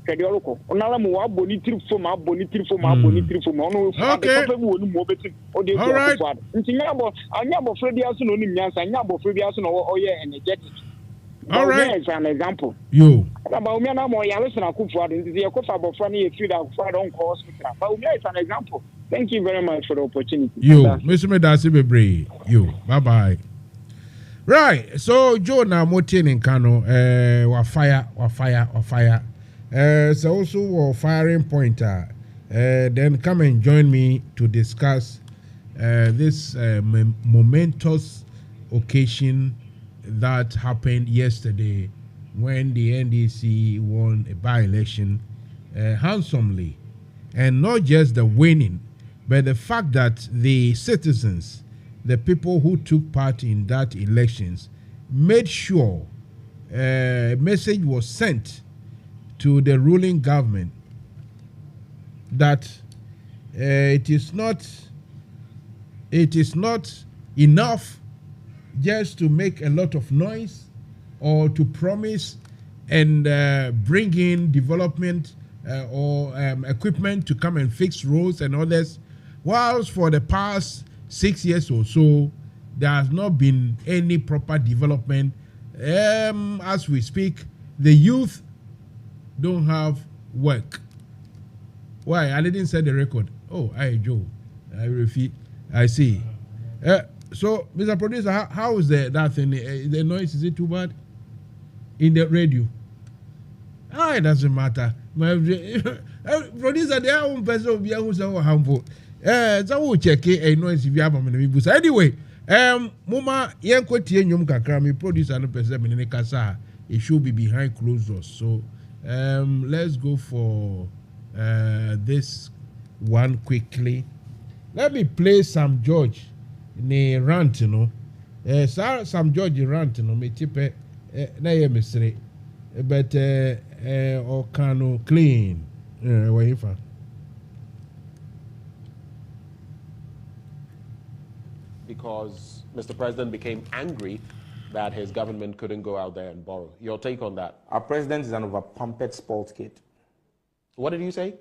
Onalamu bonitri for my bonitri for mono. Okay. All right. Anyabo Fredias no Nimias, Anyabo Fredias no energetic. All right. As an example. You. About me now, I listen to Kufa, and the Kofa funny if you have on course. But is an example. Thank you very much for the opportunity. You, Mr. Medasi Bebre. You. Bye bye. Right. So, Joe now Motin in Kano, wa fire. So also a firing pointer. Then come and join me to discuss this momentous occasion that happened yesterday when the NDC won a by-election handsomely. And not just the winning, but the fact that the citizens, the people who took part in that elections, made sure a message was sent to the ruling government that it is not enough just to make a lot of noise or to promise and bring in development or equipment to come and fix roads and others, whilst for the past 6 years or so there has not been any proper development. As we speak, the youth don't have work. Why? I didn't set the record. Oh, Joe. I see. So, Mr. Producer, how is that thing? The noise, is it too bad? In the radio? It doesn't matter. My producer, they are one person who's so harmful. So we'll check a noise if you have a minute. Anyway, Mama, Yanko Tianyum Kakrami, producer and person in the Kasa, it should be behind closed doors. So, let's go for this one quickly. Let me play some George in rant, you know. Some George rant, you know, me tipe na ye misre, but or cano clean. Where you from? Because Mr. President became angry that his government couldn't go out there and borrow. Your take on that? Our president is an over-pampered spoiled kid. What did you say?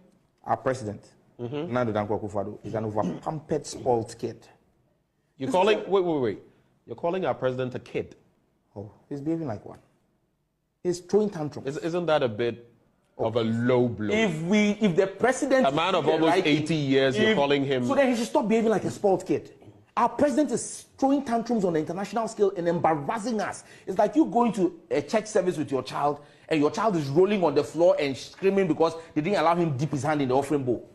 Our president, Nando Dankwa Akufo-Addo, is an over-pampered spoiled kid. You're calling, wait. You're calling our president a kid? Oh, he's behaving like one. He's throwing tantrums. Isn't that a bit of a low blow? If the president... A man of almost 80 years, you're calling him... So then he should stop behaving like a spoiled kid. Our president is throwing tantrums on the international scale and embarrassing us. It's like you going to a church service with your child and your child is rolling on the floor and screaming because they didn't allow him dip his hand in the offering bowl.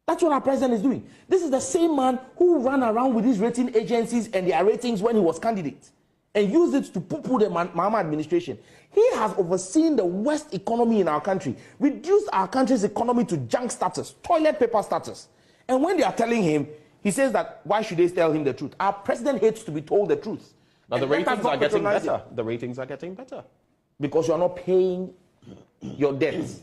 That's what our president is doing. This is the same man who ran around with these rating agencies and their ratings when he was candidate and used it to poo-poo the Mahama administration. He has overseen the worst economy in our country, reduced our country's economy to junk status, toilet paper status. And when they are telling him, he says that why should they tell him the truth? Our president hates to be told the truth. Now the ratings are getting better. The ratings are getting better. Because you are not paying your debts.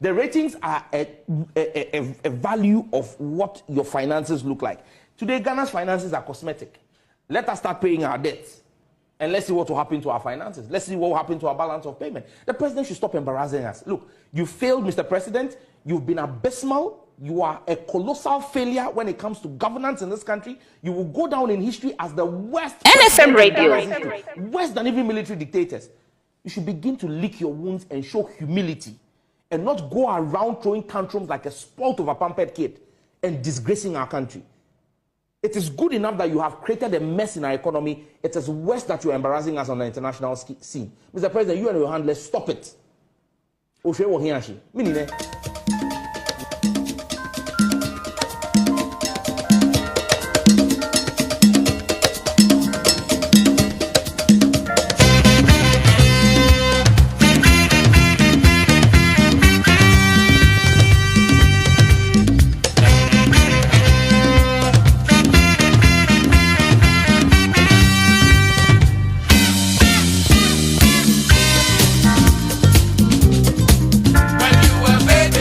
The ratings are a value of what your finances look like. Today, Ghana's finances are cosmetic. Let us start paying our debts. And let's see what will happen to our finances. Let's see what will happen to our balance of payment. The president should stop embarrassing us. Look, you failed, Mr. President. You've been abysmal. You are a colossal failure when it comes to governance in this country. You will go down in history as the worst. NFM Radio. Worse than even military dictators. You should begin to lick your wounds and show humility and not go around throwing tantrums like a spoiled over pampered kid and disgracing our country. It is good enough that you have created a mess in our economy. It is worse that you are embarrassing us on the international scene. Mr. President, you and your handlers, stop it. When you were baby.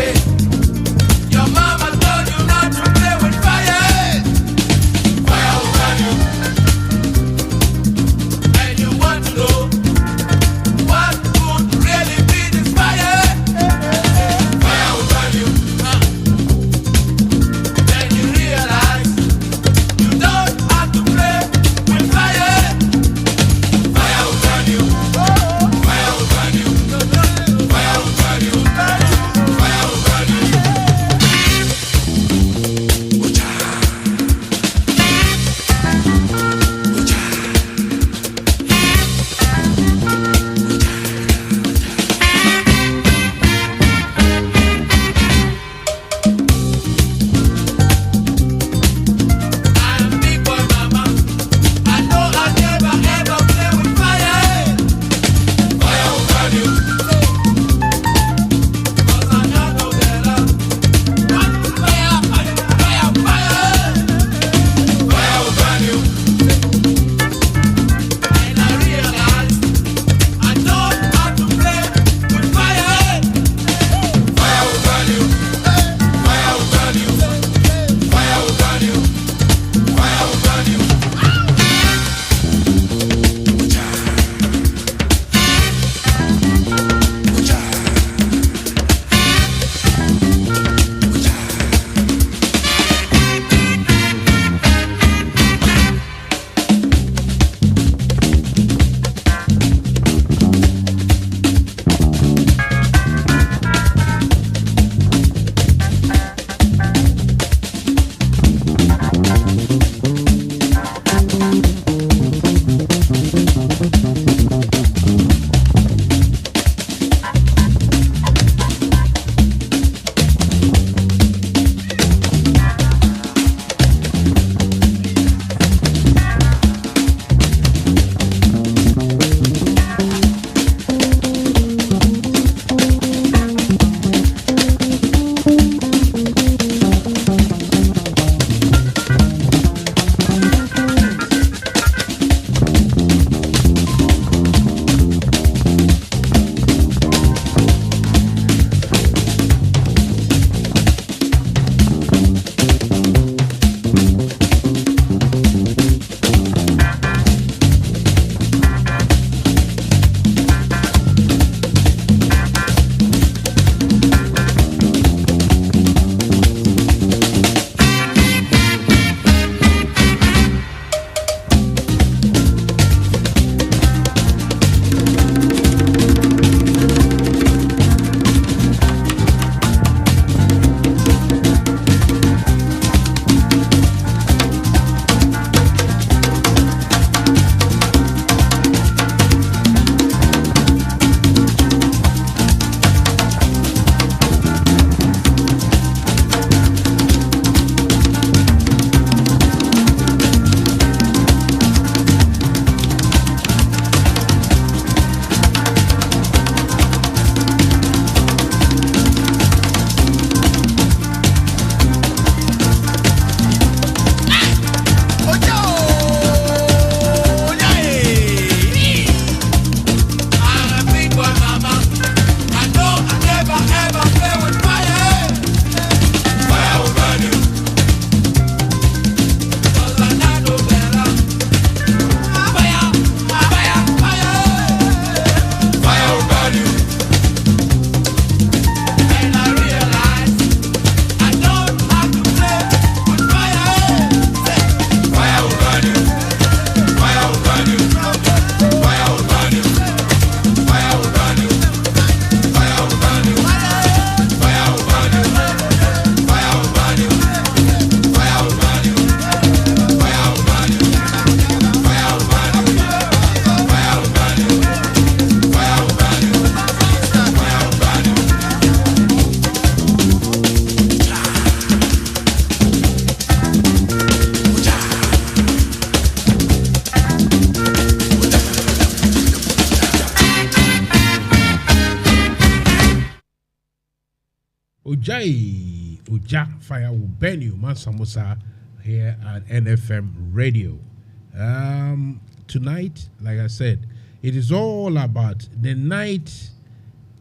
Jai Uja Fire will burn you, Mansa Musa, here at NFM Radio. Tonight, like I said, it is all about the night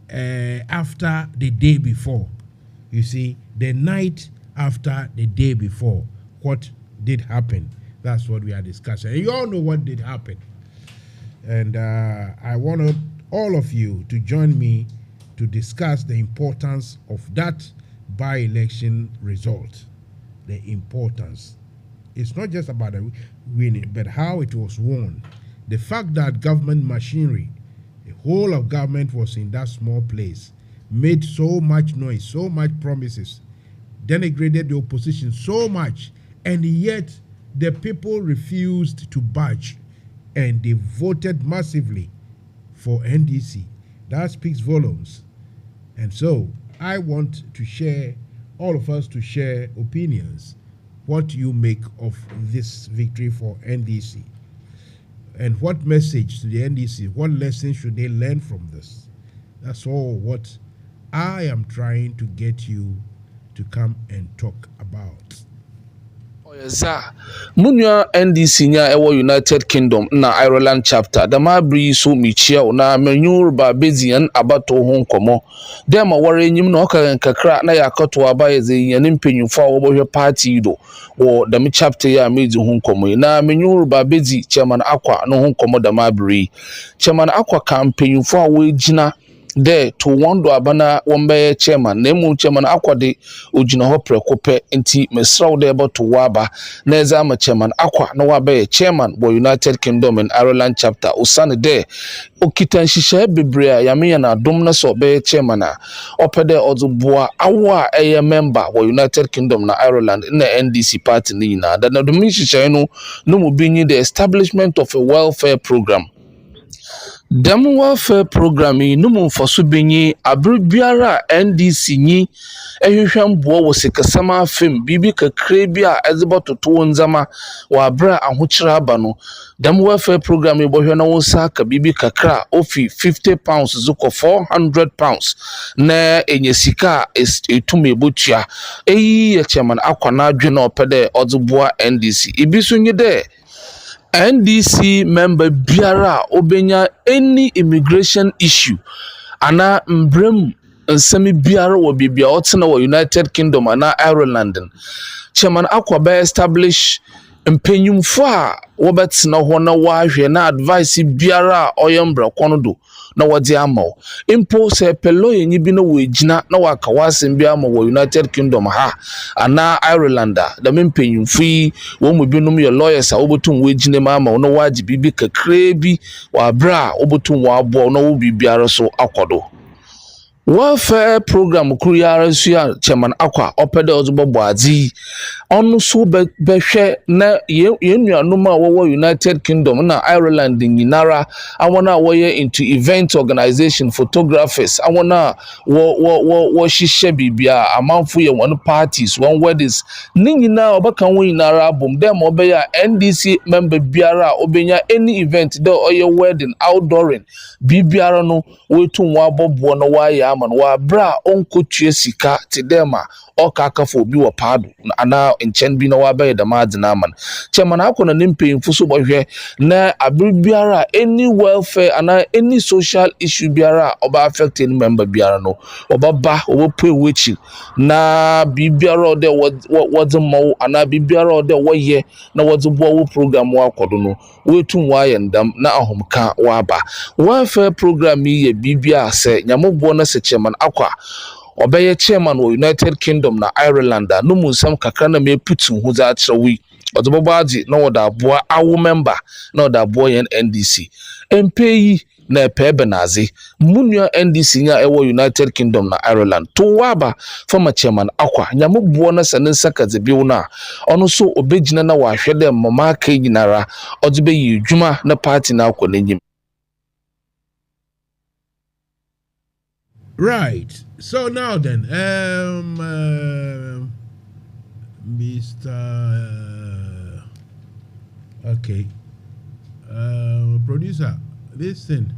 after the day before. You see, the night after the day before, what did happen? That's what we are discussing. And you all know what did happen. And I want all of you to join me to discuss the importance of that by-election result. The importance. It's not just about the winning, but how it was won. The fact that government machinery, the whole of government was in that small place, made so much noise, so much promises, denigrated the opposition so much, and yet the people refused to budge, and they voted massively for NDC. That speaks volumes. And so I want to share, all of us to share opinions, what you make of this victory for NDC, and what message to the NDC, what lessons should they learn from this? That's all what I am trying to get you to come and talk about. Munya NDC nya ewo United Kingdom na Ireland chapter da ma bri so michia na menyu ba bezian abato ho nkomo dem awore nyim na oka kakra na yakoto abaye ze yan mpenyufo a wo party do wo da mi chapter ya meji ho nkomo na menyu ba bezi chairman akwa no ho nkomo da ma bri chairman akwa ka mpenyufo a wo gina there to wando abana wombe chairman nemu chairman akwade ojina ho prekope nti mesraw de ebo to waba na eza ma chairman akwa no wabe chairman bo United Kingdom and Ireland chapter usane there okitan shisha bebre ya me na dom na so be chairman a opede ozuboa awa eye member bo United Kingdom na Ireland na NDC party ni na da na dom shisha no mu binyi the establishment of a welfare program. Dem welfare program no mu foso benyi abrubiara NDC nyi ehwehwem bo wo sikasama fem bibi kakre bi a ezebototo nzama wa abra ahokyere aba no dem welfare program e bohwe na wo saka bibi kakra ofi £50 zuko £400 na enyesika etume botua eyi chairman akwana adwe na opede ozuboa NDC ibiso nyi de NDC member biara obenya any immigration issue ana mbrem nsemi biara wo bibia otena wo United Kingdom ana Ireland chairman akwa establish mpenyumfo a wobetena ho na wahwe na advice biara oyembra konodo na wodi amaw impo se pelo yenyi bi na wegina na waka wasem bi amaw wo United Kingdom ha ana Ireland da mpenyumfi wo mu binum ye lawyers a obotum wegina ma amaw na waji bibi kakre bi wa bra obotum wa abo na wo bibiara so akodo welfare program kuriyara suya chairman akwa opede ozubobo azi onu so behwe na yenuanuma wo United Kingdom na Ireland nyinara awona woye into event organization photographers awona wo shishe bibia amanfo ye one parties one weddings nyina obaka wo nyinara abom dem obeya NDC member biara obenya any event de oye wedding outdooring bibiara no wetu wa bobo no wa ya man wa bra onkotue sika te dema oka akafo obi wo paado ana enchen bi na wa baye da madina man chairman akona nimpemfu so bohwe na abribiara any welfare ana any social issue biara oba affect any member biara no obaba obope wechi na bibiara de wodemo ana bibiara de woye na wodebo wo program wa kodo no wetu wa yendam na ahomka wa ba welfare program yi bibia se nyamobo na se chairman akwa obeye chairman wo United Kingdom na Ireland no mu nsam kakra na me putu hu za atrewi odobobaji na woda aboa awo member na woda aboa yen NDC MPI na epebenazi munua NDC nya ewo United Kingdom na Ireland to waba former chairman akwa nyamobo na sanensa kazebiwo na ono so obegina na wahwede mama ka nyinara odobe yi dwuma na party na akwa n'enyim. Right. So now then, Mr. Okay. Producer, listen.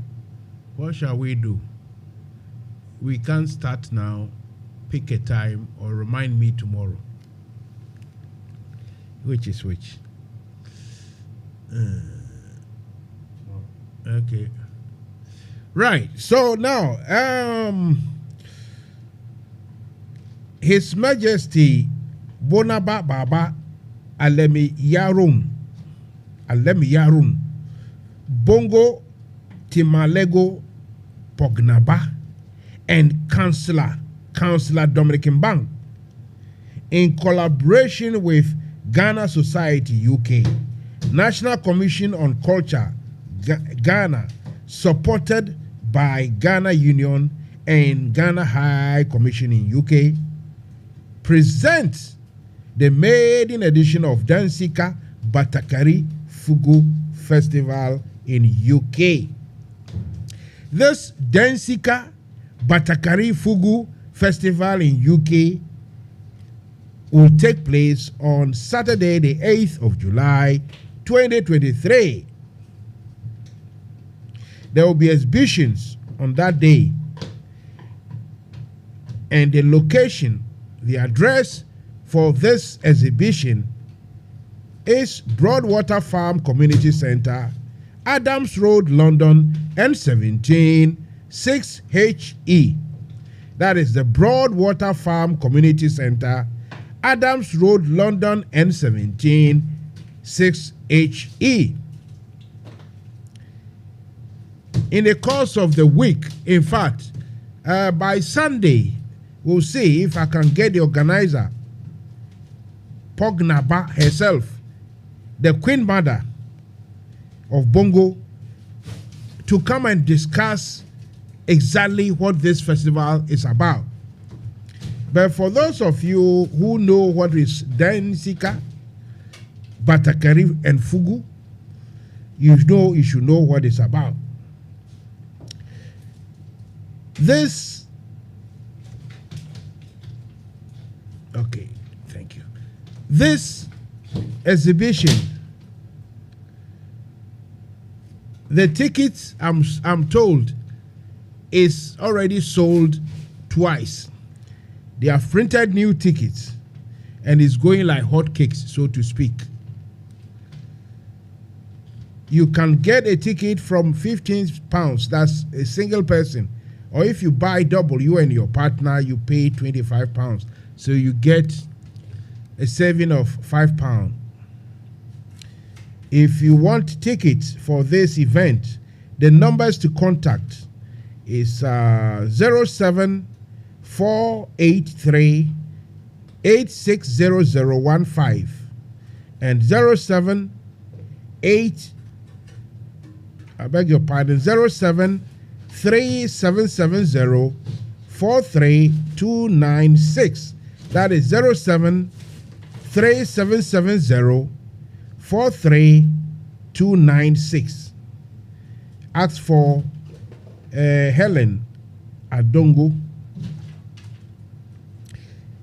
What shall we do? We can't start now pick a time or remind me tomorrow. Which is which? Okay. Right. So now, His Majesty Bonaba Baba Alemi Yarun Bongo Timalego Pognaba and Councillor Dominic MBANG, in collaboration with Ghana Society UK, National Commission on Culture Ghana, supported by Ghana Union and Ghana High Commission in UK, presents the maiden edition of Dansika Batakari Fugu Festival in UK. This Dansika Batakari Fugu Festival in UK will take place on Saturday, the 8th of July, 2023. There will be exhibitions on that day, and the location, the address for this exhibition is Broadwater Farm Community Centre, Adams Road, London, N17 6HE. That is the Broadwater Farm Community Centre, Adams Road, London, N17 6HE. In the course of the week, in fact, by Sunday, we'll see if I can get the organizer, Pognaba herself, the Queen Mother of Bongo, to come and discuss exactly what this festival is about. But for those of you who know what is Dansika, Batakari, and Fugu, you should know what it's about. This, okay, thank you. This exhibition, the tickets, I'm told, is already sold twice. They have printed new tickets and it's going like hotcakes, so to speak. You can get a ticket from £15, that's a single person. Or if you buy double, you and your partner, you pay £25. So you get a saving of £5. If you want tickets for this event, the numbers to contact is 07483 860015 and 3770 43296. That is 3770 43296. Ask for Helen Adongo.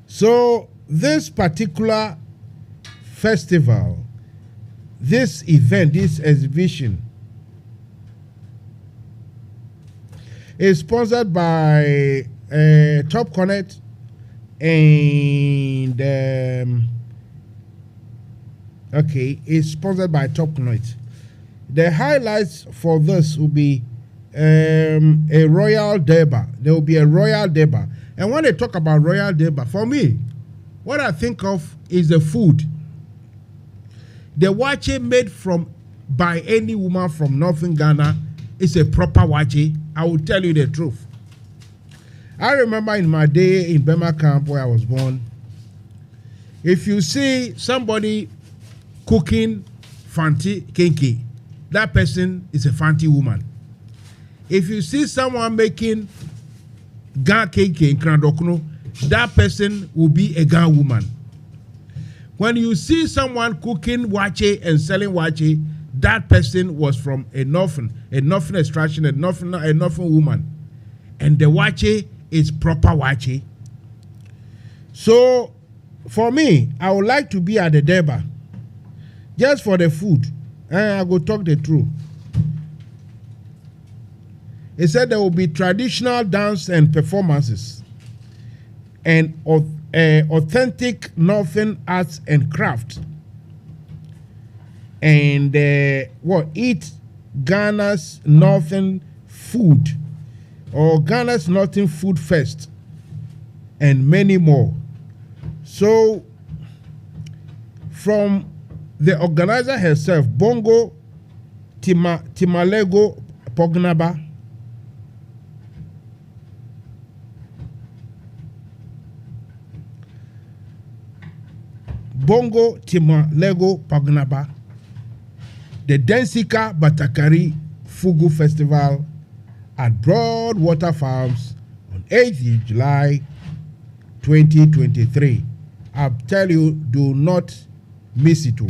So this particular festival, this event, this exhibition is sponsored by Top Connect and it's sponsored by Top Connect. The highlights for this will be a royal deba. There will be a royal deba. And when they talk about royal deba, for me, what I think of is the food. The wache made by any woman from Northern Ghana is a proper wache. I will tell you the truth. I remember in my day in Bema camp where I was born, if you see somebody cooking fanti kenke, that person is a fanti woman. If you see someone making Ga kenke in Krandokuno, that person will be a Ga woman. When you see someone cooking wache and selling wache, that person was from a Northern extraction, a Northern woman. And the wache is proper wache. So, for me, I would like to be at the Deba. Just for the food. And I go talk the truth. He said there will be traditional dance and performances. and authentic Northern arts and craft. And eat Ghana's Northern food, or Ghana's Northern food fest, and many more. So, from the organizer herself, Bongo Timalego Pognaba, the Densika Batakari Fugu Festival at Broadwater Farms on 8th July 2023. I tell you, do not miss it.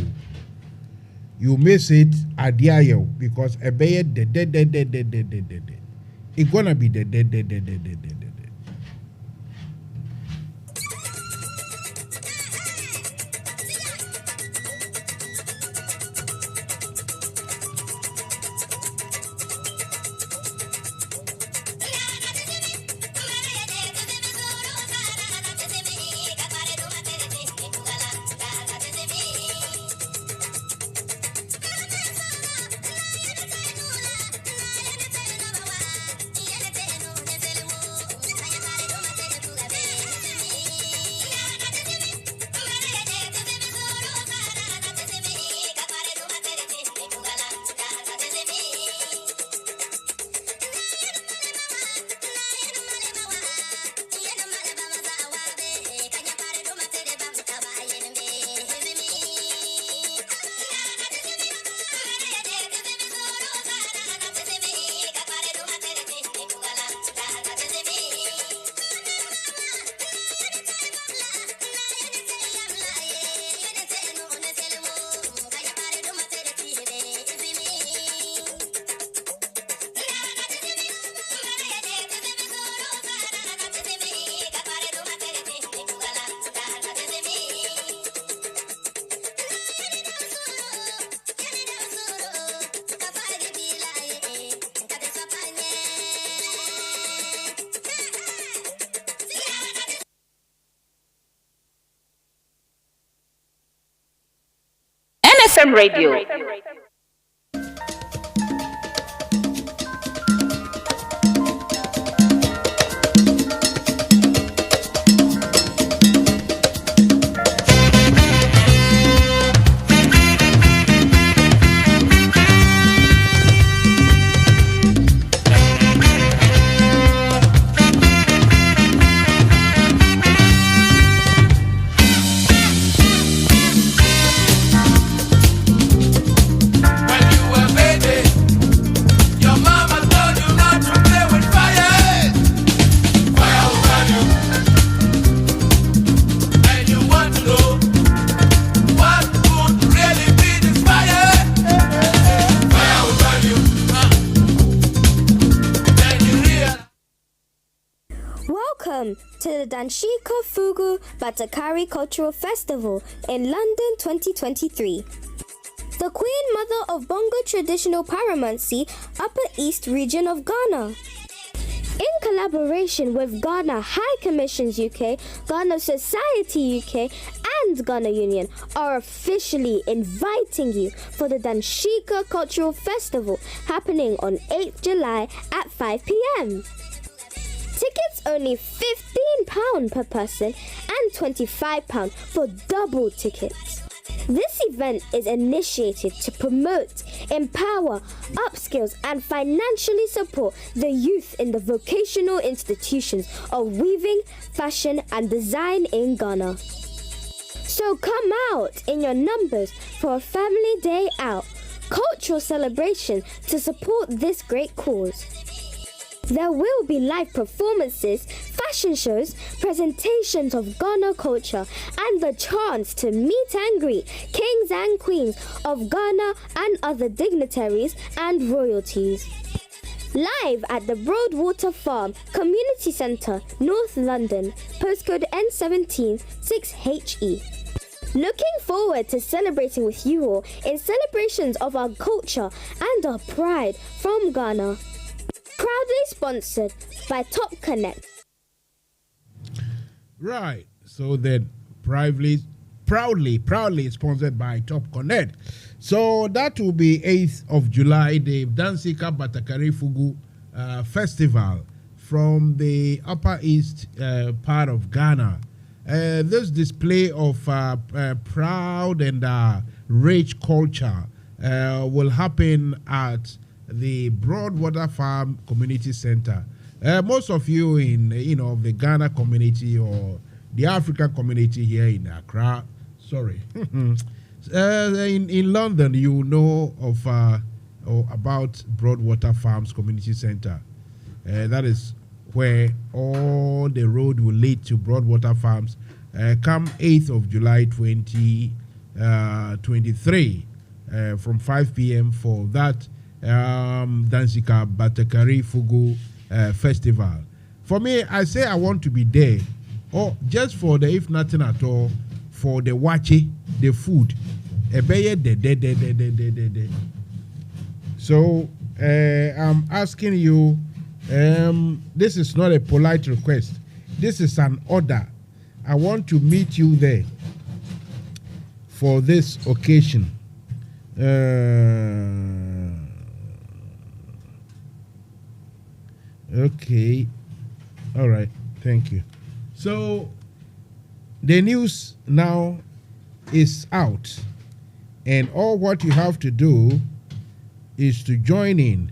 You miss it at the because a bed it's gonna be dead. NFM Radio. Welcome to the Danshika Fugu Batakari Cultural Festival in London 2023. The Queen Mother of Bongo Traditional Paramountcy, Upper East Region of Ghana. In collaboration with Ghana High Commissions UK, Ghana Society UK, and Ghana Union are officially inviting you for the Danshika Cultural Festival happening on 8th July at 5 p.m. Tickets only £15 per person and £25 for double tickets. This event is initiated to promote, empower, upskills and financially support the youth in the vocational institutions of weaving, fashion and design in Ghana. So come out in your numbers for a family day out, cultural celebration to support this great cause. There will be live performances, fashion shows, presentations of Ghana culture, and the chance to meet and greet kings and queens of Ghana and other dignitaries and royalties. Live at the Broadwater Farm Community Centre, North London, postcode N17 6HE. Looking forward to celebrating with you all in celebrations of our culture and our pride from Ghana. Proudly sponsored by Top Connect. Right. So then, proudly sponsored by Top Connect. So that will be 8th of July, the Dansika Batakari Fugu Festival from the Upper East part of Ghana. This display of proud and rich culture will happen at the Broadwater Farm Community Center. Most of you in the Ghana community or the African community here in Accra, in London, you know of about Broadwater Farms Community Center. That is where all the road will lead to Broadwater Farms. Come 8th of July 2023 from 5 p.m. for that Dansika Batakari Fugu Festival. For me, I say I want to be there, or just for the, if nothing at all, for the wachi, the food. So I'm asking you, this is not a polite request. This is an order. I want to meet you there for this occasion. Okay. All right. Thank you. So the news now is out, and all what you have to do is to join in.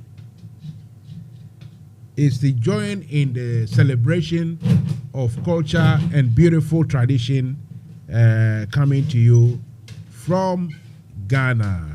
Is to join in the celebration of culture and beautiful tradition coming to you from Ghana.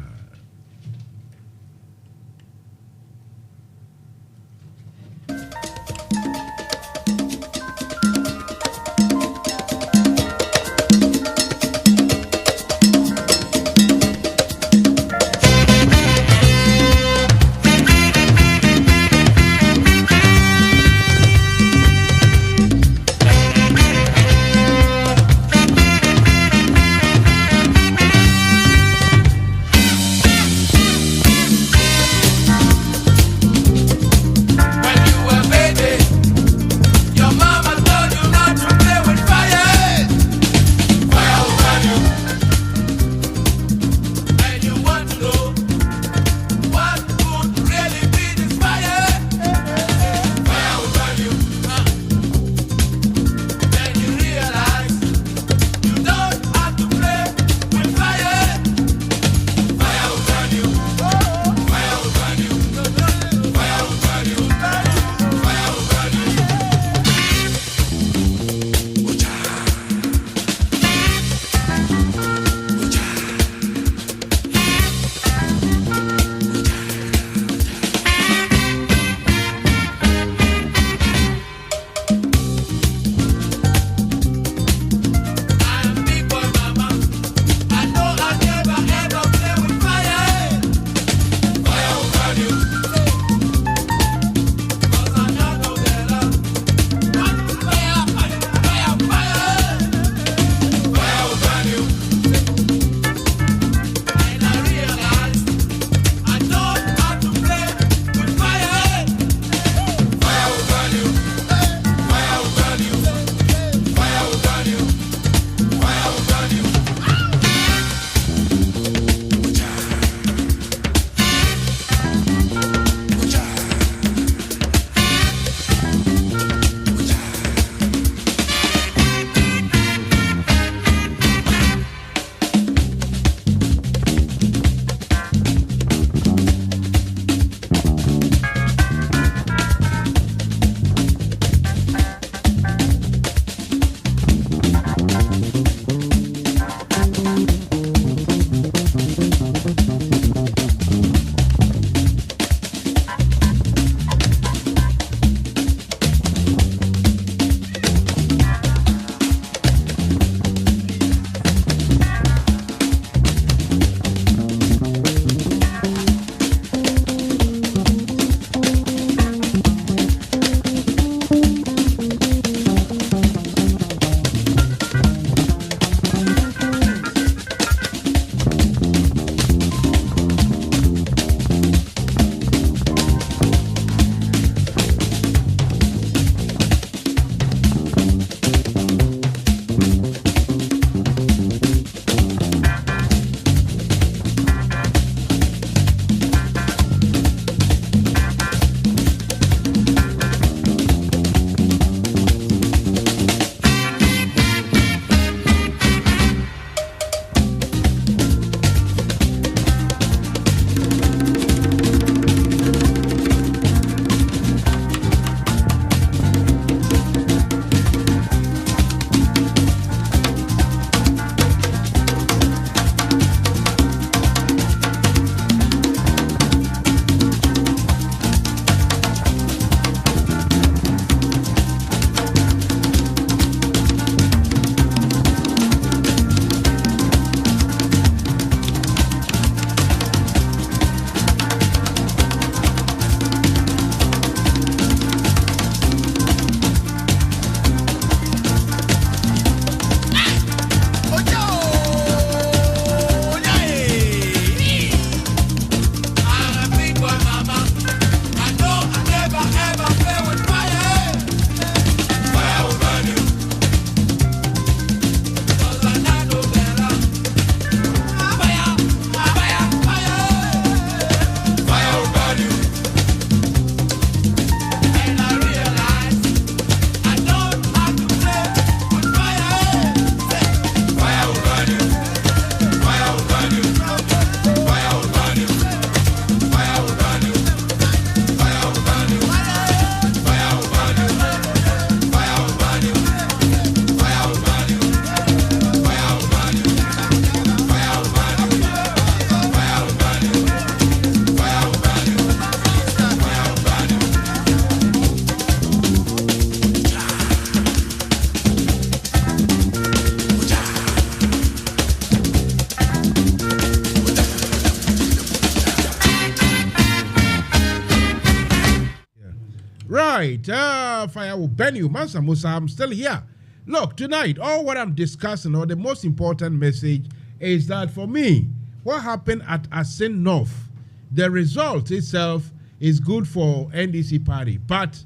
right. Fire will burn you. Mansa Musa, I'm still here. Look, tonight, all what I'm discussing, or the most important message, is that for me, what happened at Asin North, the result itself is good for NDC party. But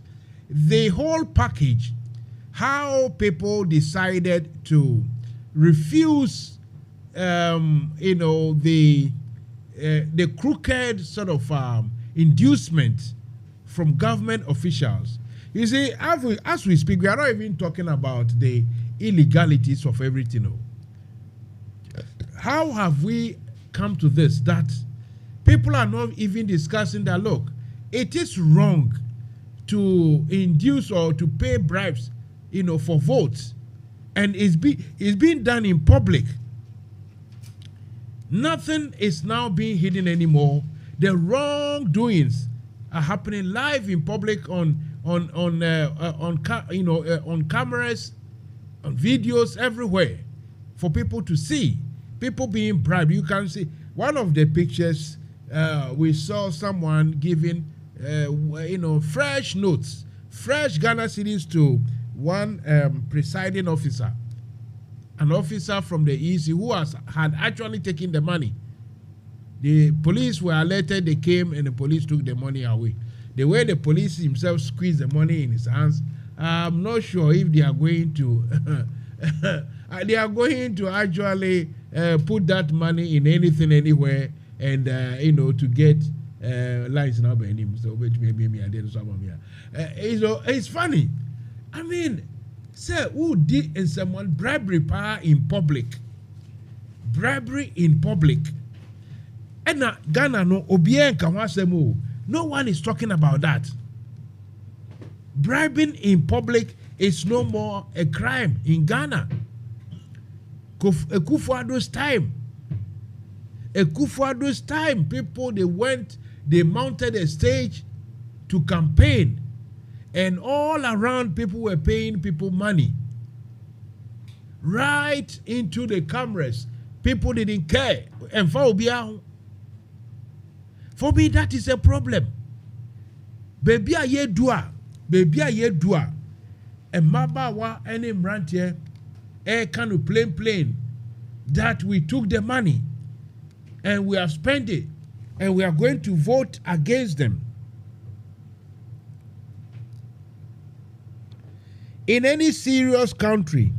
the whole package, how people decided to refuse, the crooked sort of inducement from government officials. You see, as we speak, we are not even talking about the illegalities of everything. How have we come to this, that people are not even discussing that, look, it is wrong to induce or to pay bribes, for votes, and it's being done in public. Nothing is now being hidden anymore. The wrongdoings are happening live in public on cameras, on videos everywhere, for people to see. People being bribed. You can see one of the pictures. We saw someone giving, fresh notes, fresh Ghana cedis to one presiding officer, an officer from the EC who had actually taken the money. The police were alerted, they came and the police took the money away. The way the police himself squeezed the money in his hands, I'm not sure if they are going to actually put that money in anything, anywhere, and to get lines now by him. So which maybe me I did some here. It's funny. I mean, sir, who did in someone bribery power in public? Bribery in public. And now Ghana no obien kawasemo. No one is talking about that. Bribing in public is no more a crime in Ghana. Akufo-Addo's time, people, they mounted a stage to campaign, and all around people were paying people money. Right into the cameras. People didn't care. And for me, that is a problem. Baby a ye dua. And Mabawa and Mrantie, kind of plain, that we took the money and we have spent it and we are going to vote against them. In any serious country,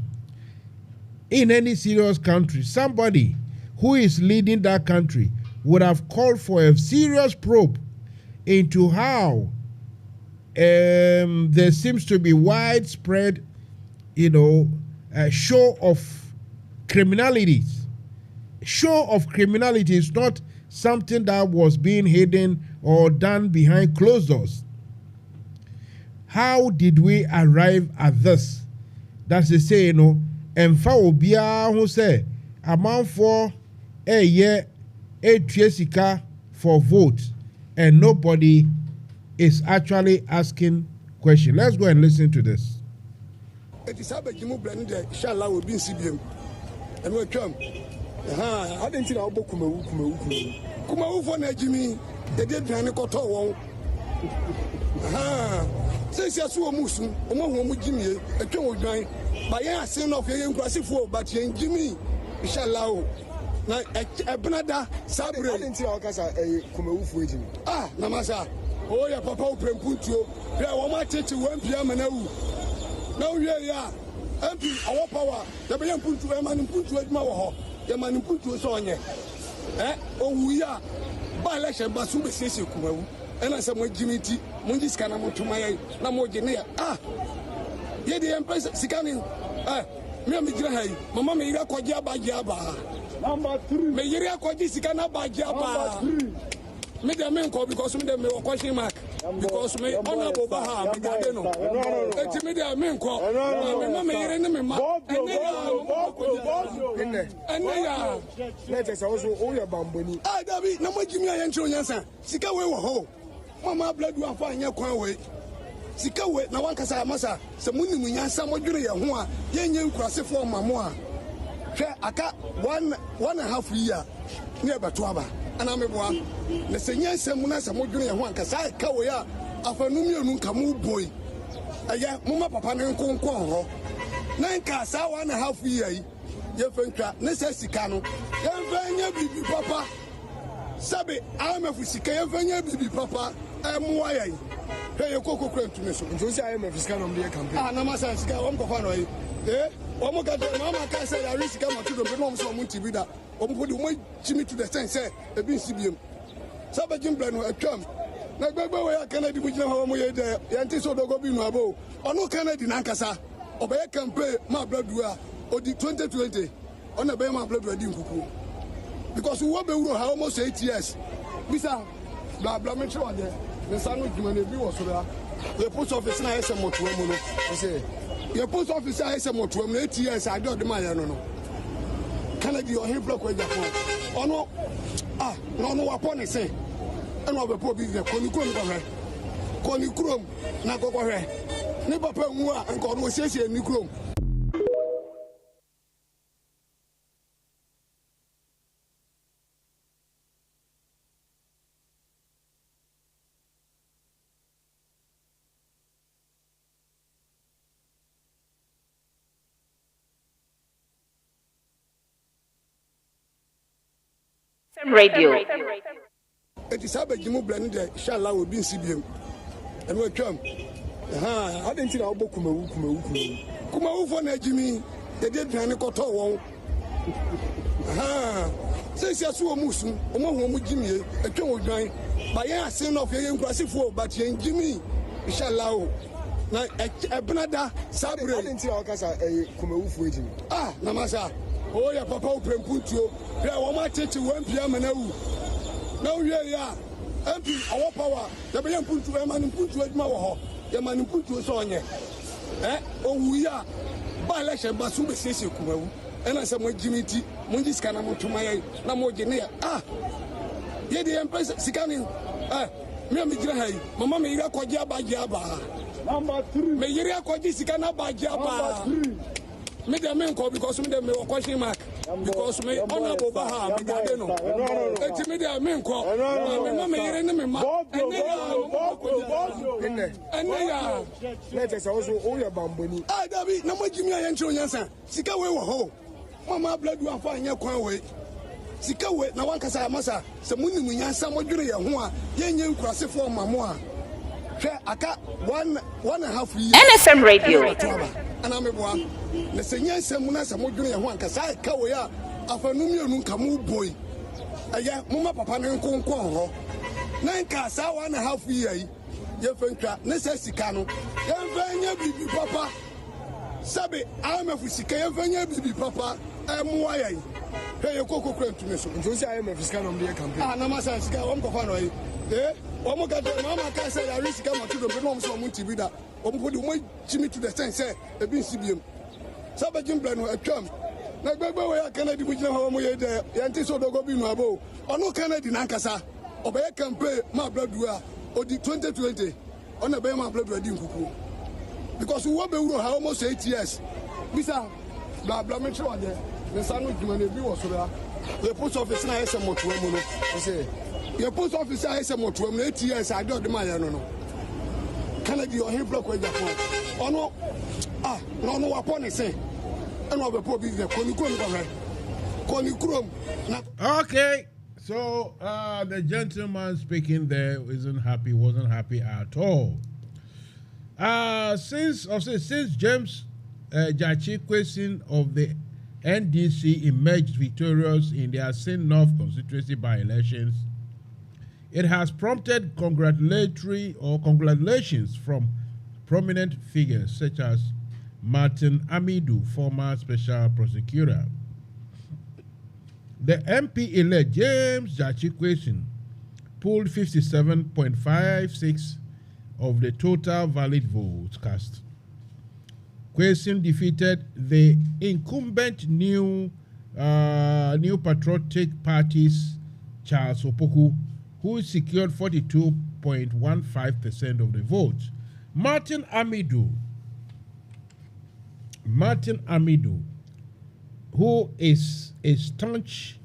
somebody who is leading that country would have called for a serious probe into how there seems to be widespread, show of criminalities. Show of criminality is not something that was being hidden or done behind closed doors. How did we arrive at this? That's to say, emfa obia who say amount for a year, sika for vote, and nobody is actually asking questions. Let's go and listen to this. It is about you blend the inshallah will be in CBM. And we come. I didn't see our book Kumawu for Najimi, the dead man got all. Since you saw Muslim, Omo Jimmy, a king of nine, by a sin of your young classic four, but Jimmy, inshallah. Now, a Benada, Sabre, I didn't see our casa a Kumawu for Jimmy. Ah, Namasa. Oh, yeah, Papa, Prempuntio, there are my teacher 1 p.m. and now we are MP, our power, the Bayan Puntu, a man put to Maho, the man put to Sonia. Oh, we are by election, but soon says you come and I said, Jimmy T, Mundis Canamo to my Namogenia. Ah, yeah, the Empress Sicani. Mamma Mira Kojaba Jaba. Number 3. Mayria Kojisicana by Jaba. Make the men call because me them question mark because me honorable Baha me no. Let me the men call. Me here me ma. And let us also all your bamboni. Ah, David, no more Jimmy and Yansa. Sika we wo ho. Mama blood you afa nya kwan we. Sika we na wan kasa masa. Se muni mu Yansa mo dwere ye ho a ye nya nkurase fo mamo a. Hwe aka 1.5 year. Ne beto aba. Ana meboa na senya semuna samodwene ho ankasa ka wo ya afanum yenu nkamu boy Aya mama papa ne nko ho. Na nka sa 1.5 year yi. Ye fentwa ne se sika no. Ye fanya bibi papa. Sabe IMF sika ye fanya bibi papa. Mo ayi. Hey ye koko krentu me so. Njo si IMF sika no me campaign. Ah na masa sika won ko fa no yi. Omo ga de mama ka say ya risk am to do be no so mo TV da. Omo podi mo jimi to the sense say e bi nsibiem. Sabe jimbla no atwam. Na gbegbe we ya Kennedy mu gina ho mo ye de yanti so dogo bi no abo. Ono Kennedy na nkasa. Obeye campaign ma bladu a odi 2020. Ona be ma bladu adi nkuku. Because we be wuro ha almost 8 years. Bisa bla bla me twa de. The sanu juma ne bi wo so da. The post office na ese moto amu no. Say the post office na ese moto amu 8 years I do de ma ya no. Kennedy o hin block we Japan. Ono no wa pon say. And we be business koni krom na kokore ni papa nwu a nko no siesie ni krom. Radio. It is a bit more blended, shall I will be CBM. And we come. I didn't see our book Kuma for Jimmy, they did Nanakoto. Says Yasuo Musu, Omo Jimmy, a king grind. By a sin of young grassy for, but young Jimmy, shall allow. Like a Benada, Sabre, I didn't see our casa a Kumau waiting. Ah, Namasa. Oh, yeah, Papa Prempuntio. There are 1 p.m. and now yeah, MP our power. The be put to a man put to a mawa. The man put to a song. Oh we are by election but soon be sesi kumawu. And as some Jimmy T, Mundis Canamo to my Namo Genea. Ye the Empress Sikani. Me Graham, Mamma Mira Kojaba Jaba. Number 3. May Yeria Kojisicana by Jaba. Me the men call because me the question mark. Because me honorable Baha, me no. It's me the men call. Me enemy ma. And let us also all your bamboni. David, no more Jimmy and Yansa. Sika we were home. Mama blood you are fine your coin way. Sika we na one casa massa. Some money we yansa mo jure ya ho a yen cross for mama. Aka 1.5 years. NFM Radio. And I'm a boy. The senior Samuna Samudri and one Kasai Kawaya, Afanumi Kamu boy. Aya, Mama Papa and Conco. 9 Casa 1.5 years. Your friend Necessicano. Yavanya Bibi Papa. Sabe, I'm a Fusika, Yavanya Bibi Papa. I'm why. Hey, your cocoa cream to me. So I am a Fiscan on the campaign. Namasa Sika, one Papa. Mama can say I risk come to the norms of Montivida. Put Jimmy to the sense, a bin CBM. Sabajim plan a chum. Like Baba Kennedy, which now we there, Yantiso Dogobino abo. Or no Kennedy Nankasa, or by a campaign, my blood or the 2020 on a Bama blood wedding cuckoo. Because we will be almost 8 years. Bisa, blah blah, make sure there. The son of human was the post office now has some more to say. Your post officer has some more to 8 years. I don't demand no. Kennedy or him block with Japan. Oh no, no, upon it say. And over poor business. Okay, so the gentleman speaking there wasn't happy at all. Since James Jachi question of the NDC emerged victorious in the Asin North constituency by-elections, it has prompted congratulations from prominent figures such as Martin Amidou, former special prosecutor. The MP-elect James Jachi pulled 57.56% of the total valid votes cast. Kwesi defeated the incumbent New Patriotic Party's Charles Opoku, who secured 42.15% of the votes. Martin Amidou, who is a staunch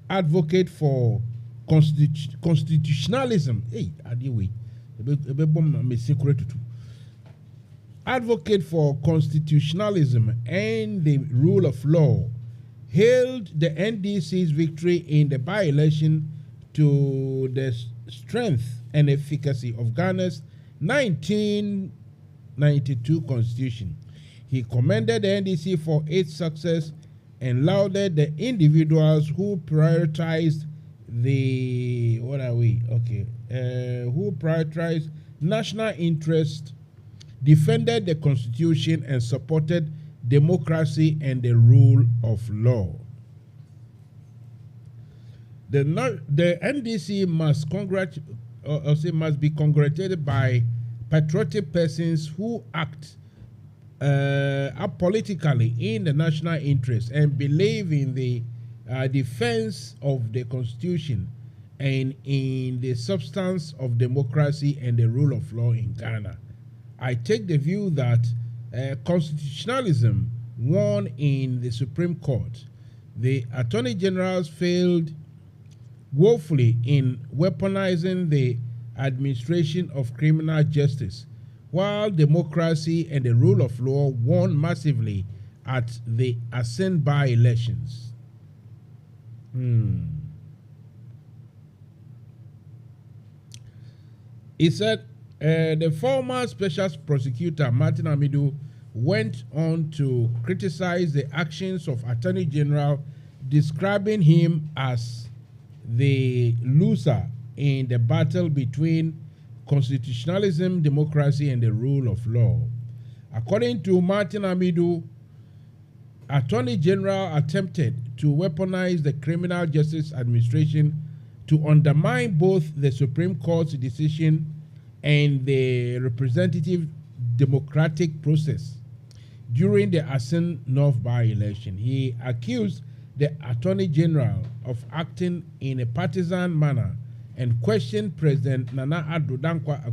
advocate for constitutionalism. advocate for constitutionalism and the rule of law, hailed the NDC's victory in the by-election to the strength and efficacy of Ghana's 1992 constitution. He commended the NDC for its success and lauded the individuals who prioritized who prioritized national interest, defended the constitution, and supported democracy and the rule of law. The NDC must be congratulated by patriotic persons who act apolitically in the national interest and believe in the defense of the constitution and in the substance of democracy and the rule of law in Ghana. I take the view that constitutionalism won in the Supreme Court. The Attorney Generals failed woefully in weaponizing the administration of criminal justice, while democracy and the rule of law won massively at the Assent by-elections. He said the former special prosecutor, Martin Amidu, went on to criticize the actions of Attorney General, describing him as the loser in the battle between constitutionalism, democracy, and the rule of law. According to Martin Amidu, Attorney General attempted to weaponize the criminal justice administration to undermine both the Supreme Court's decision and the representative democratic process during the Assent North by-election. He accused the Attorney General of acting in a partisan manner and questioned President Nana Addo Dankwa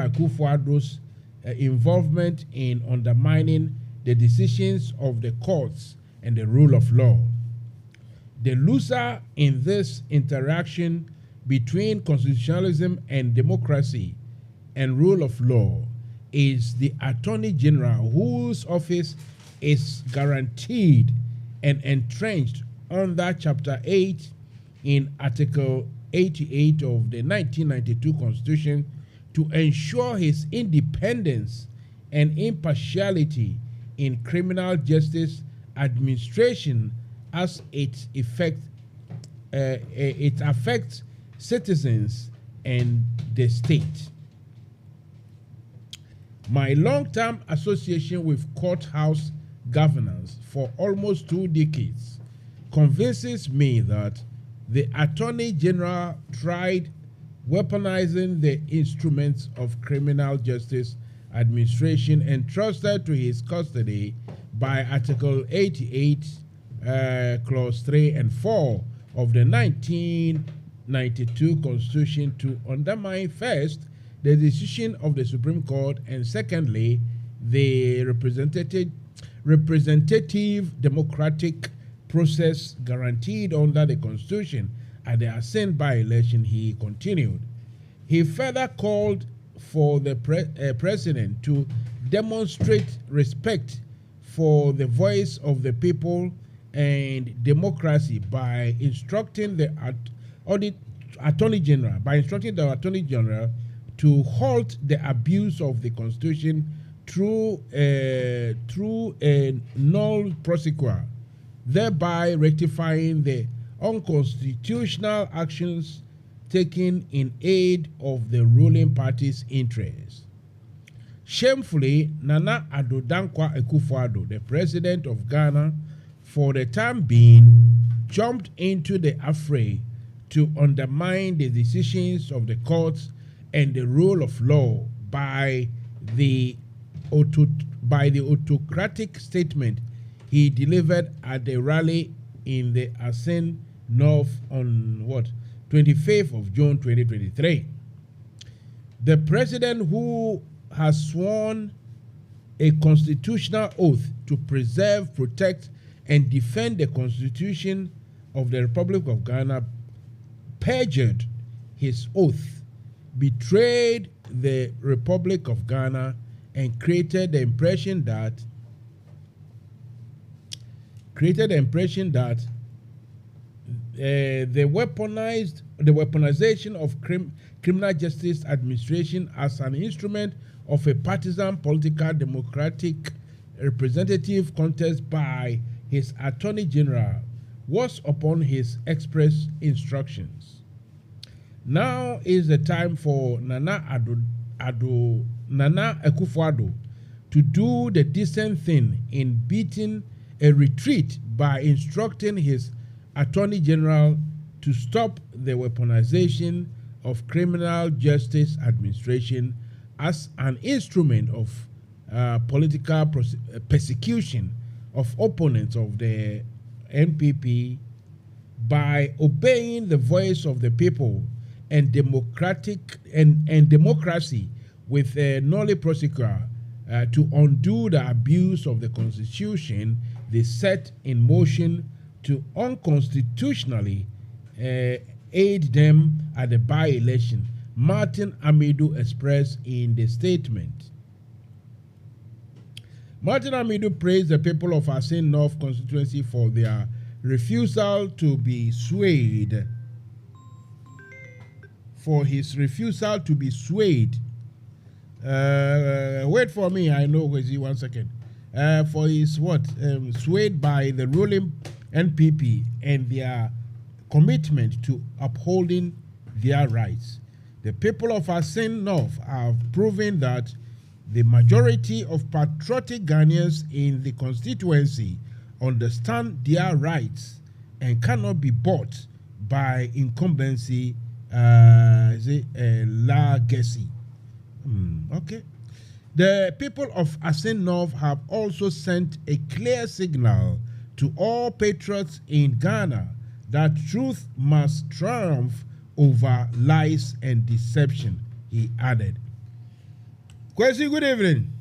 Akufo-Addo's involvement in undermining the decisions of the courts and the rule of law. The loser in this interaction between constitutionalism and democracy and rule of law is the Attorney General, whose office is guaranteed and entrenched under Chapter 8 in Article 88 of the 1992 Constitution to ensure his independence and impartiality in criminal justice administration as it affects citizens and the state. My long-term association with courthouse governance for almost 2 decades convinces me that the Attorney General tried weaponizing the instruments of criminal justice administration entrusted to his custody by Article 88, Clause 3 and 4 of the 1992 Constitution to undermine first the decision of the Supreme Court and secondly the representative democratic process guaranteed under the Constitution. At the Assent by-election, he continued. He further called for the president to demonstrate respect for the voice of the people and democracy by instructing the Attorney General to halt the abuse of the Constitution through a null prosequa, thereby rectifying the unconstitutional actions taken in aid of the ruling party's interests. Shamefully, Nana Addo Dankwa Akufo-Addo, the president of Ghana, for the time being, jumped into the affray to undermine the decisions of the courts and the rule of law by the autocratic statement he delivered at the rally in the Assent North on 25th of June 2023. The president, who has sworn a constitutional oath to preserve, protect, and defend the Constitution of the Republic of Ghana, perjured his oath, betrayed the Republic of Ghana, and created the impression that the weaponization of criminal justice administration as an instrument of a partisan political democratic representative contest by his attorney general was upon his express instructions. Now is the time for Nana Akufo-Addo to do the decent thing in beating a retreat by instructing his attorney general to stop the weaponization of criminal justice administration as an instrument of political persecution of opponents of the NPP by obeying the voice of the people and democracy with a nolle prosequa to undo the abuse of the constitution they set in motion to unconstitutionally aid them at the by-election, Martin Amidu expressed in the statement. Martin Amidu praised the people of Asin North constituency for their refusal to be swayed. Wait for me, I know, Kwesi, 1 second. For his swayed by the ruling NPP and their commitment to upholding their rights. The people of Asin North have proven that the majority of patriotic Ghanaians in the constituency understand their rights and cannot be bought by incumbency legacy. Okay. The people of Asin North have also sent a clear signal to all patriots in Ghana that truth must triumph over lies and deception, he added. Kwesi, good evening.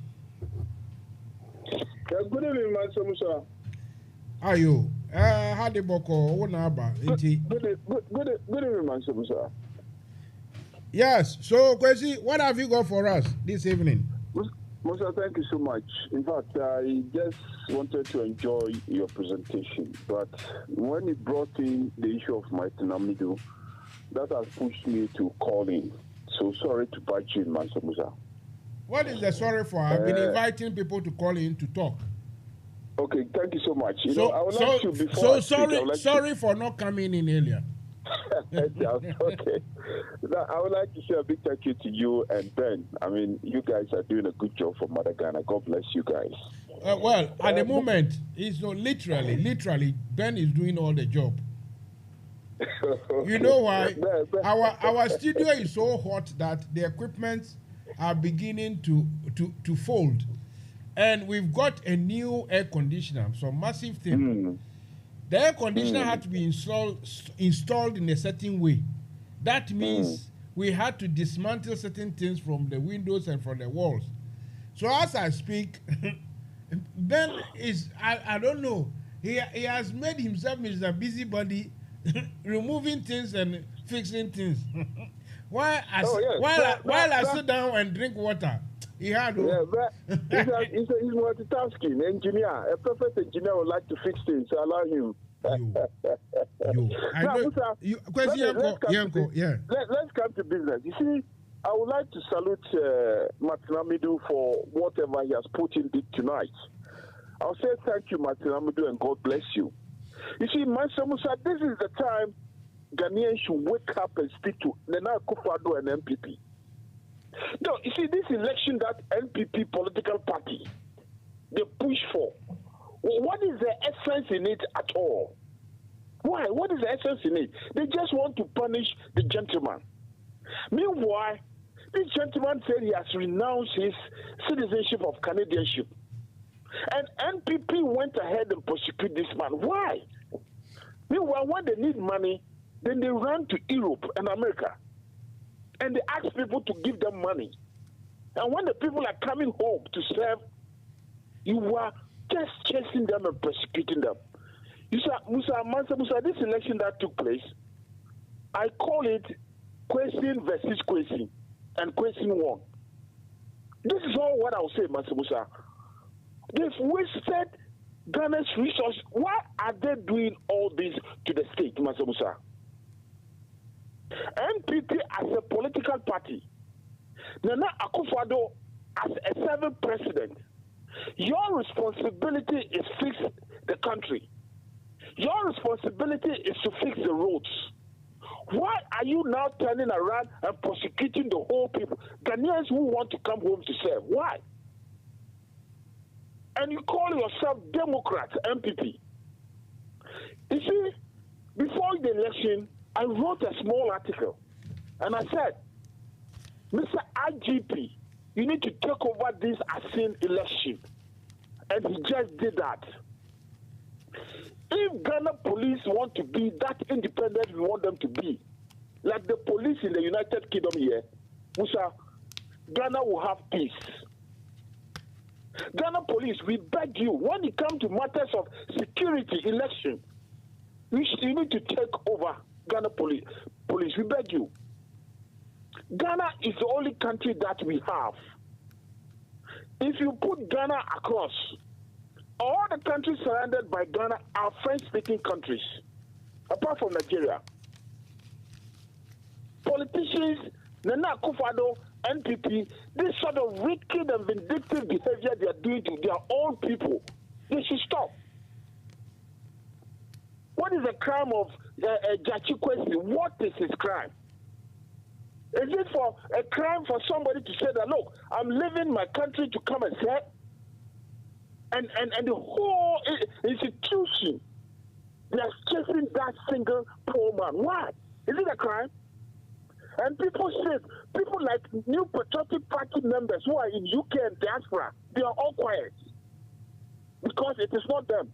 Good evening, Mansa Musa. How are you? Hadi Boko, Good evening, Mansa Musa. Yes, so Kwesi, what have you got for us this evening? Musa, thank you so much. In fact, I just wanted to enjoy your presentation, but when you brought in the issue of Martin Amidu, that has pushed me to call in. So sorry to bite you, Mansa Musa. What is the sorry for? I've been inviting people to call in to talk. Okay, thank you so much. Sorry for not coming in earlier. Okay. Now, I would like to say a big thank you to you and Ben. I mean, you guys are doing a good job for Mother Ghana. God bless you guys. Well, at the moment, it's not literally, Ben is doing all the job. You know why? Our studio is so hot that the equipment are beginning to fold. And we've got a new air conditioner, so massive thing. The air conditioner had to be installed in a certain way. That means we had to dismantle certain things from the windows and from the walls. So as I speak, Ben is, I don't know, he has made himself Mr. Busybody, removing things and fixing things. While I sit down and drink water, he had he's multitasking engineer. A perfect engineer would like to fix things, so allow him. Let's come to business. You see, I would like to salute Martin Amidu for whatever he has put in tonight. I'll say thank you, Martin Amidu, and God bless you. You see, Mansa Musa, this is the time Ghanaians should wake up and speak to Nana Akufo-Addo and NPP. No, you see, this election that NPP political party, they push for, what is the essence in it at all? Why? What is the essence in it? They just want to punish the gentleman. Meanwhile, this gentleman said he has renounced his citizenship of Canadianship. And NPP went ahead and prosecuted this man. Why? Meanwhile, when they need money, then they run to Europe and America. And they ask people to give them money. And when the people are coming home to serve, you are just chasing them and persecuting them. You said, Mansa Musa, this election that took place, I call it question versus question, and question won. This is all what I'll say, Mansa Musa. They've wasted Ghana's resources. Why are they doing all this to the state, Mansa Musa? NPP as a political party, Nana Akufo-Addo as a serving president, your responsibility is fix the country. Your responsibility is to fix the roads. Why are you now turning around and prosecuting the whole people, Ghanaians who want to come home to serve? Why? And you call yourself Democrats, MPP. You see, before the election, I wrote a small article, and I said, Mr. IGP, you need to take over this Asin election. And he just did that. If Ghana police want to be that independent we want them to be, like the police in the United Kingdom here, Musa, Ghana will have peace. Ghana police, we beg you, when it comes to matters of security, election, you need to take over Ghana police. We beg you. Ghana is the only country that we have. If you put Ghana across, all the countries surrounded by Ghana are French-speaking countries, apart from Nigeria. Politicians, Nana Akufo-Addo, NPP, this sort of wicked and vindictive behavior they are doing to their own people, they should stop. What is the crime of Jachi Kwesi? What is his crime? Is it for a crime for somebody to say that, look, I'm leaving my country to come and serve? And the whole institution, they are chasing that single poor man. Why? Is it a crime? And people like New Patriotic Party members who are in UK and diaspora, they are all quiet. Because it is not them.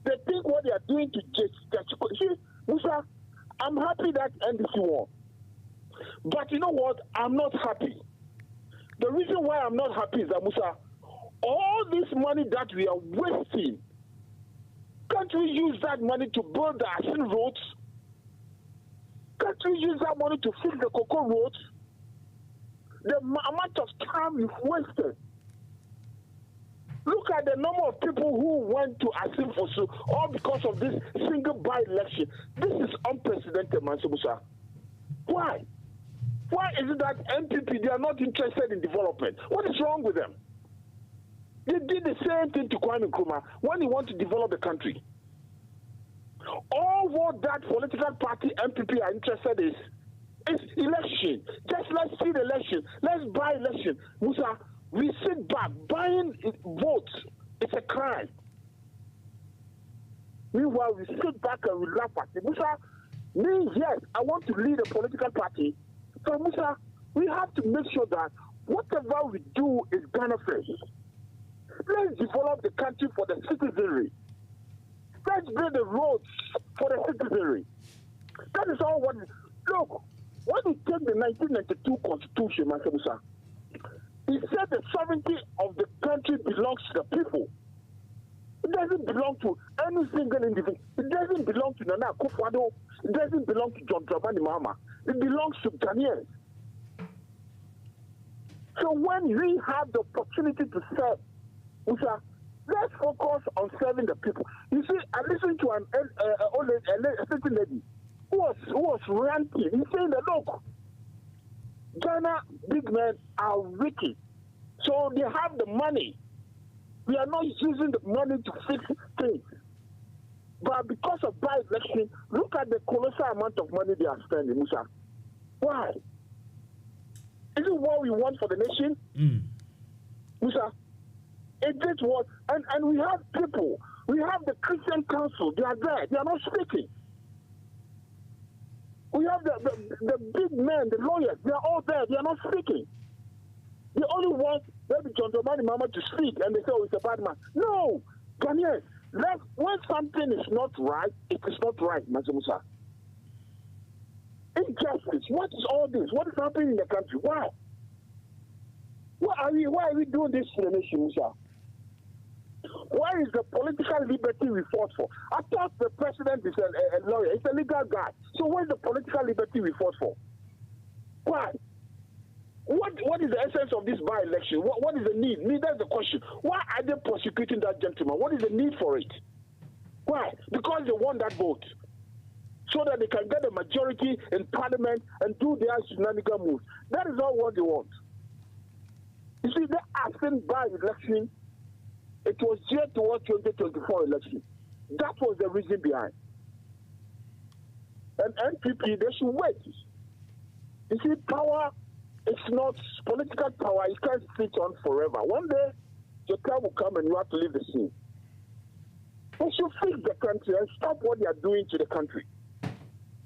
They think what they are doing to see, Musa, I'm happy that NDC won. But you know what? I'm not happy. The reason why I'm not happy is that, Musa, all this money that we are wasting, can't we use that money to build the Asin roads? Can't we use that money to fix the Cocoa roads? The amount of time we've wasted. Look at the number of people who went to Asin Fosu, all because of this single by-election. This is unprecedented, Mansa Musa. Why? Why is it that NPP, they are not interested in development? What is wrong with them? They did the same thing to Kwame Nkrumah when he wanted to develop the country. All what that political party MPP are interested in is election. Just let's see the election. Let's buy election. Musa, we sit back. Buying votes is a crime. Meanwhile, we sit back and we laugh at it. Musa, me, yes, I want to lead a political party. So, Musa, we have to make sure that whatever we do is Ghana first. Let's develop the country for the citizenry. Let's build the roads for the citizenry. That is all what. Look, when you take the 1992 Constitution, Mansa Musa, it said the sovereignty of the country belongs to the people. It doesn't belong to any single individual. It doesn't belong to Nana Akufo-Addo. It doesn't belong to John Dramani Mahama. It belongs to Ghanaians. So when we have the opportunity to serve, Musa, let's focus on serving the people. You see, I listened to a certain lady who was ranting. He's saying that, look, Ghana big men are wicked. So they have the money. We are not using the money to fix things. But because of by-election, look at the colossal amount of money they are spending, Musa. Why? Is it what we want for the nation? Musa, it is what, and we have people, we have the Christian Council, they are there, they are not speaking. We have the big men, the lawyers, they are all there, they are not speaking. They only want maybe John Dramani Mahama to speak and they say, oh, it's a bad man. No, Ghanaians, when something is not right, it is not right, Mansa Musa. Injustice, what is all this? What is happening in the country? Why? Why are we doing this to the nation, Musa? Where is the political liberty we fought for? I thought the president is a lawyer. He's a legal guy. So where's the political liberty we fought for? Why? What is the essence of this by-election? What is the need? That's the question. Why are they prosecuting that gentleman? What is the need for it? Why? Because they want that vote. So that they can get a majority in parliament and do their shenanigan moves. That is all what they want. You see, they asking by-election, it was geared towards 2024 election. That was the reason behind. And NPP, they should wait. You see, power is not political power. You can't sit on forever. One day, the time will come and you have to leave the scene. They should fix the country and stop what they are doing to the country.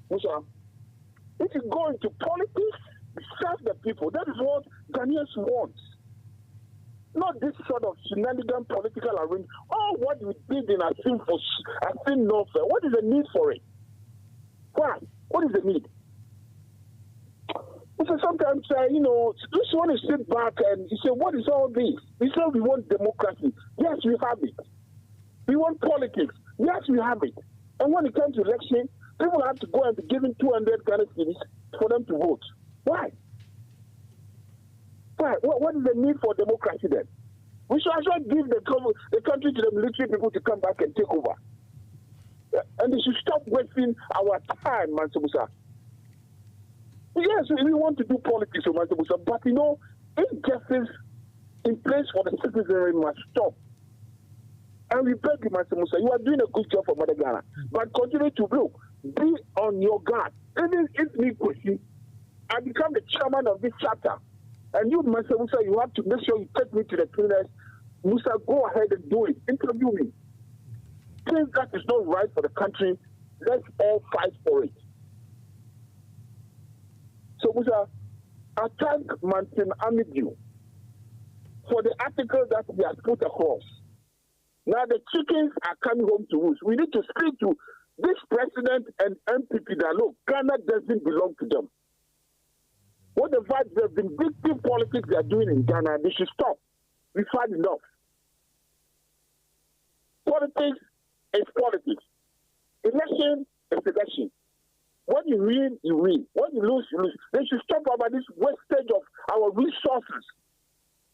Musa, if you go into politics, serve the people. That is what Ghanaians want. Not this sort of shenanigan political arrangement. Oh, what we did in Asin North. What is the need for it? Why? What is the need? Because sometimes, just want to sit back and you say, what is all this? We say we want democracy. Yes, we have it. We want politics. Yes, we have it. And when it comes to election, people have to go and be given 200 Ghana cedis for them to vote. Why? Why? What is the need for democracy then? We should actually give the country to the military people to come back and take over. And they should stop wasting our time, Mansa Musa. Yes, we want to do politics, Mansa Musa, but injustice in place for the citizenry must stop. And we beg you, Mansa Musa, you are doing a good job for Mother Ghana, but continue to be on your guard. Even if me question, I become the chairman of this chapter. And you, Mansa Musa, you have to make sure you take me to the cleaners. Musa, go ahead and do it. Interview me. Things that is not right for the country, let's all fight for it. So, Musa, I thank Martin Amidu for the article that he has put across. Now the chickens are coming home to roost. We need to speak to this president and MPP that, look, Ghana doesn't belong to them. What the fact there have been victim politics they are doing in Ghana, they should stop. We've had enough. Politics is politics. Election is election. When you win, you win. When you lose, you lose. They should stop about this wastage of our resources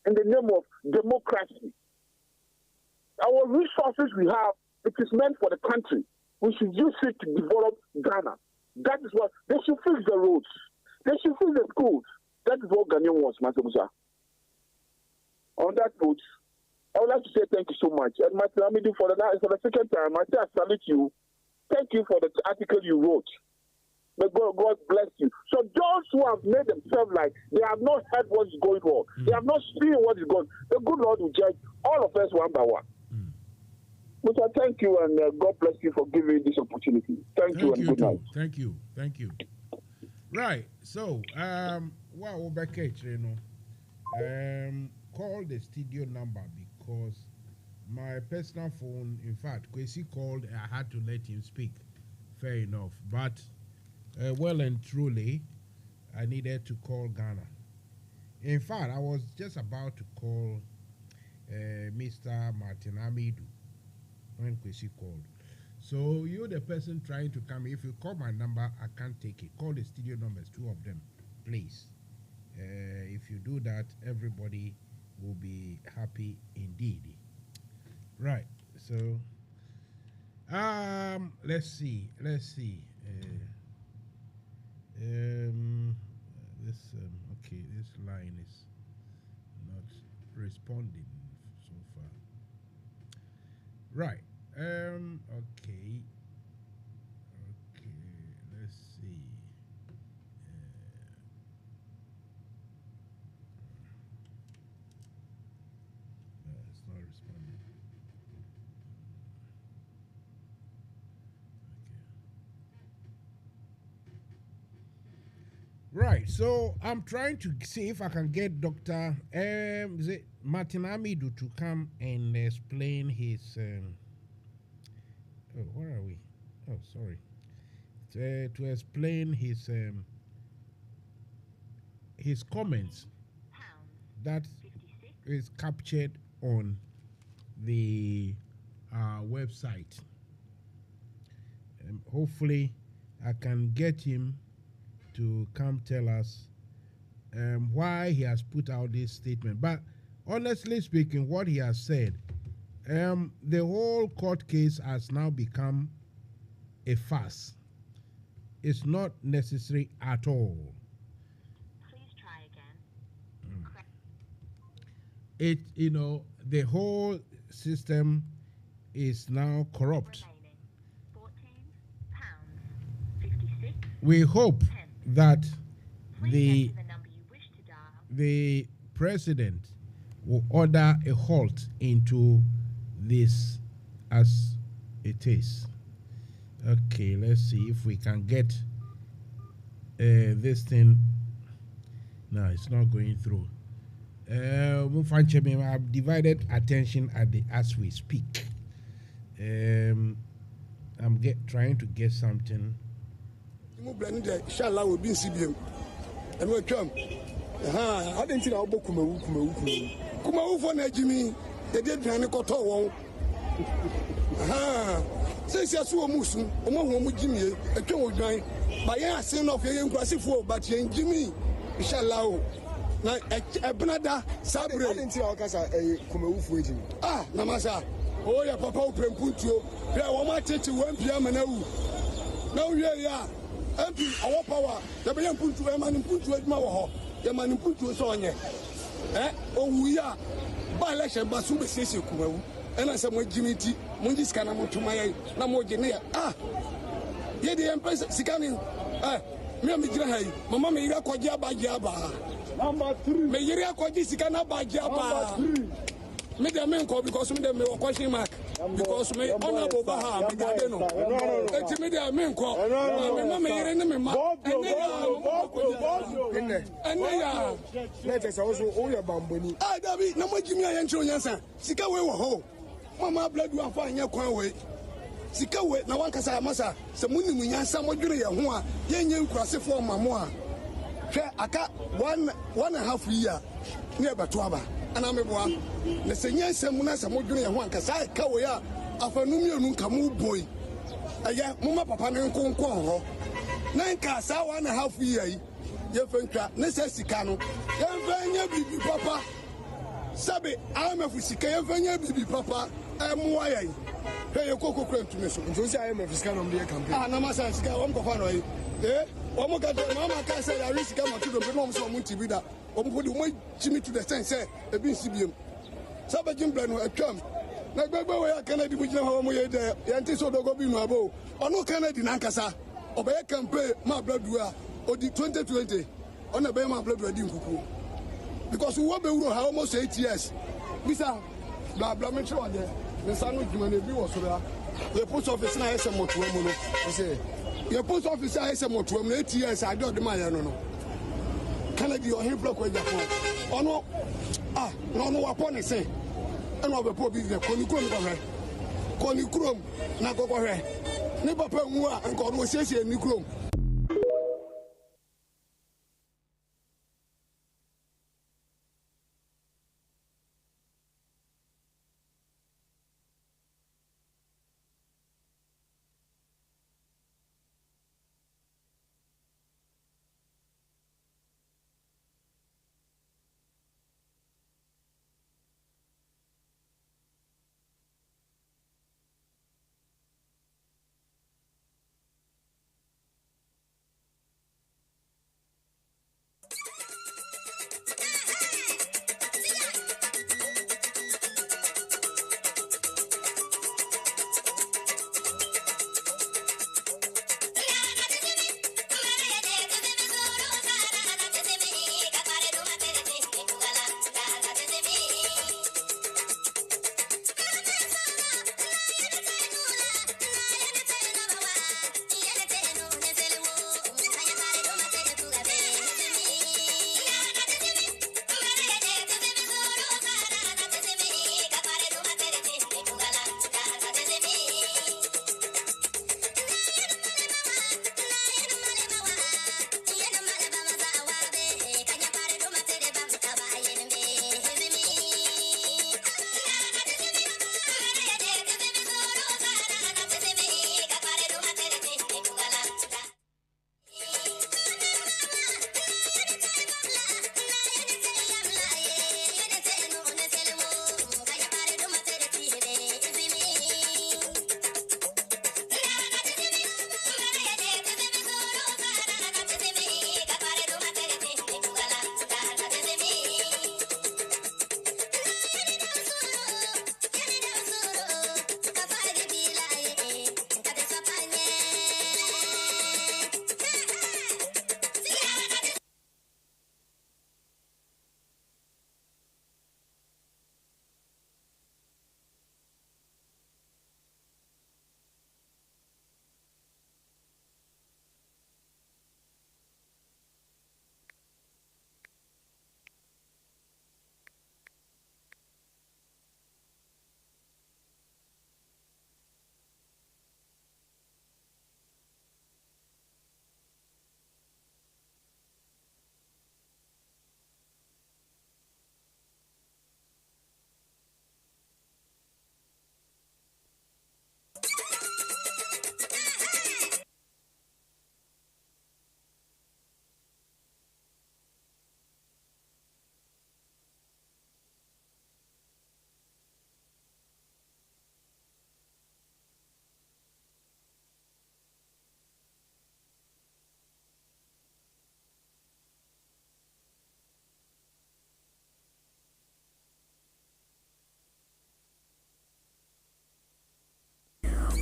in the name of democracy. Our resources we have, it is meant for the country. We should use it to develop Ghana. That is what they should fix the roads. They should fix the schools. That is what Ghanaian wants, Mansa Musa. On that note, I would like to say thank you so much. And Martin Amidu, for the second time, I say I salute you. Thank you for the article you wrote. May God bless you. So those who have made themselves like they have not heard what is going on, they have not seen what is going on, the good Lord will judge all of us one by one. But I thank you and God bless you for giving this opportunity. Thank you and good night. Thank you. Right. So, call the studio number because my personal phone, in fact, Kwesi called, I had to let him speak. Fair enough. But well and truly, I needed to call Ghana. In fact, I was just about to call Mr. Martin Amidu when Kwesi called. So you're the person trying to come. If you call my number, I can't take it. Call the studio numbers, 2 of them, please. If you do that, everybody will be happy indeed. Right. So, let's see. This this line is not responding so far. Right. Okay, let's see. It's not responding. Okay. Right, so I'm trying to see if I can get Dr. Martin Amidu to come and explain his where are we? Oh, sorry. To explain his comments that is captured on the website. Hopefully, I can get him to come tell us why he has put out this statement. But honestly speaking, what he has said, the whole court case has now become a farce. It's not necessary at all. Please try again. The whole system is now corrupt. We hope that the president will order a halt into this as it is. Okay, let's see if we can get this thing. No, it's not going through. I've divided attention as we speak. I'm trying to get something. Inshallah will be in CBM. And we come. I didn't think about Kumawu for Najimi. They did plan to go to one. Since you saw Musu, Omo Jimmy, a king of nine. By a sin of your impressive, but Jimmy, inshallah. Now, Benada, Sabre, I didn't see our casa a Kumawu for Jimmy. Namasa. Oh, yeah, Papa, open put you. There are one to 1 p.m. and now we are. MP, our power, the man put to a man put to a mawa, the man put to a sonya. We are by election, but super says Kumawu. And I said, Jimmy T, Mundis Canamo to my Namogenia. Yet the Empress Sikanin. Mamma Mira Kojaba Jaba. Number 3. Mayria Kojisikana Bajaba. Made a man call because of the question mark. Because my honorable Baha, it's made a man call. Mamma and they are. Let us also own a bamboo. David, no more Jimmy and Chonyansa. Sikawe were home. Mama blood will find your way. Sikawe, no one can say Massa. Some women, some more junior, who are young crossing for Mamma. I got 1.5 year near Batuaba. And I'm a one. The senior Samuna, some more junior one, because I Kawaya, after Numio Kamu boy. Aya, Mama Papa and Conco. 9 cars, 1.5 year. Your friend, Necessicano. Young baby papa. Sabe, I'm a Fusika, baby papa. I'm why. Pay your cocoa cream to me. So I am a Fiscan on the campaign. Namasa, I'm Cofano. Eh? Mama can say I risk come to the Benom so Muntibida. Put the Jimmy to the sense, a big CBM. Sabajim Blano, a chum. Now, Baba, Kennedy, which now we there, Yantiso Dogobino abo, or no Kennedy Nankasa, or by a campaign, my blood or the 2020 on a Bama blood reading cuckoo. Because we will be almost 8 years. Mr. Blah, blah, make sure the son of human was there. The post office now has a motor. Say, your post office has a motor. 8 years, I don't demand. No. Kennedy or him block with your phone. Oh no, no, upon it say. And over poor business, Conicrum, Nakore, Neighbor Pemua, and conversation in Nicrum.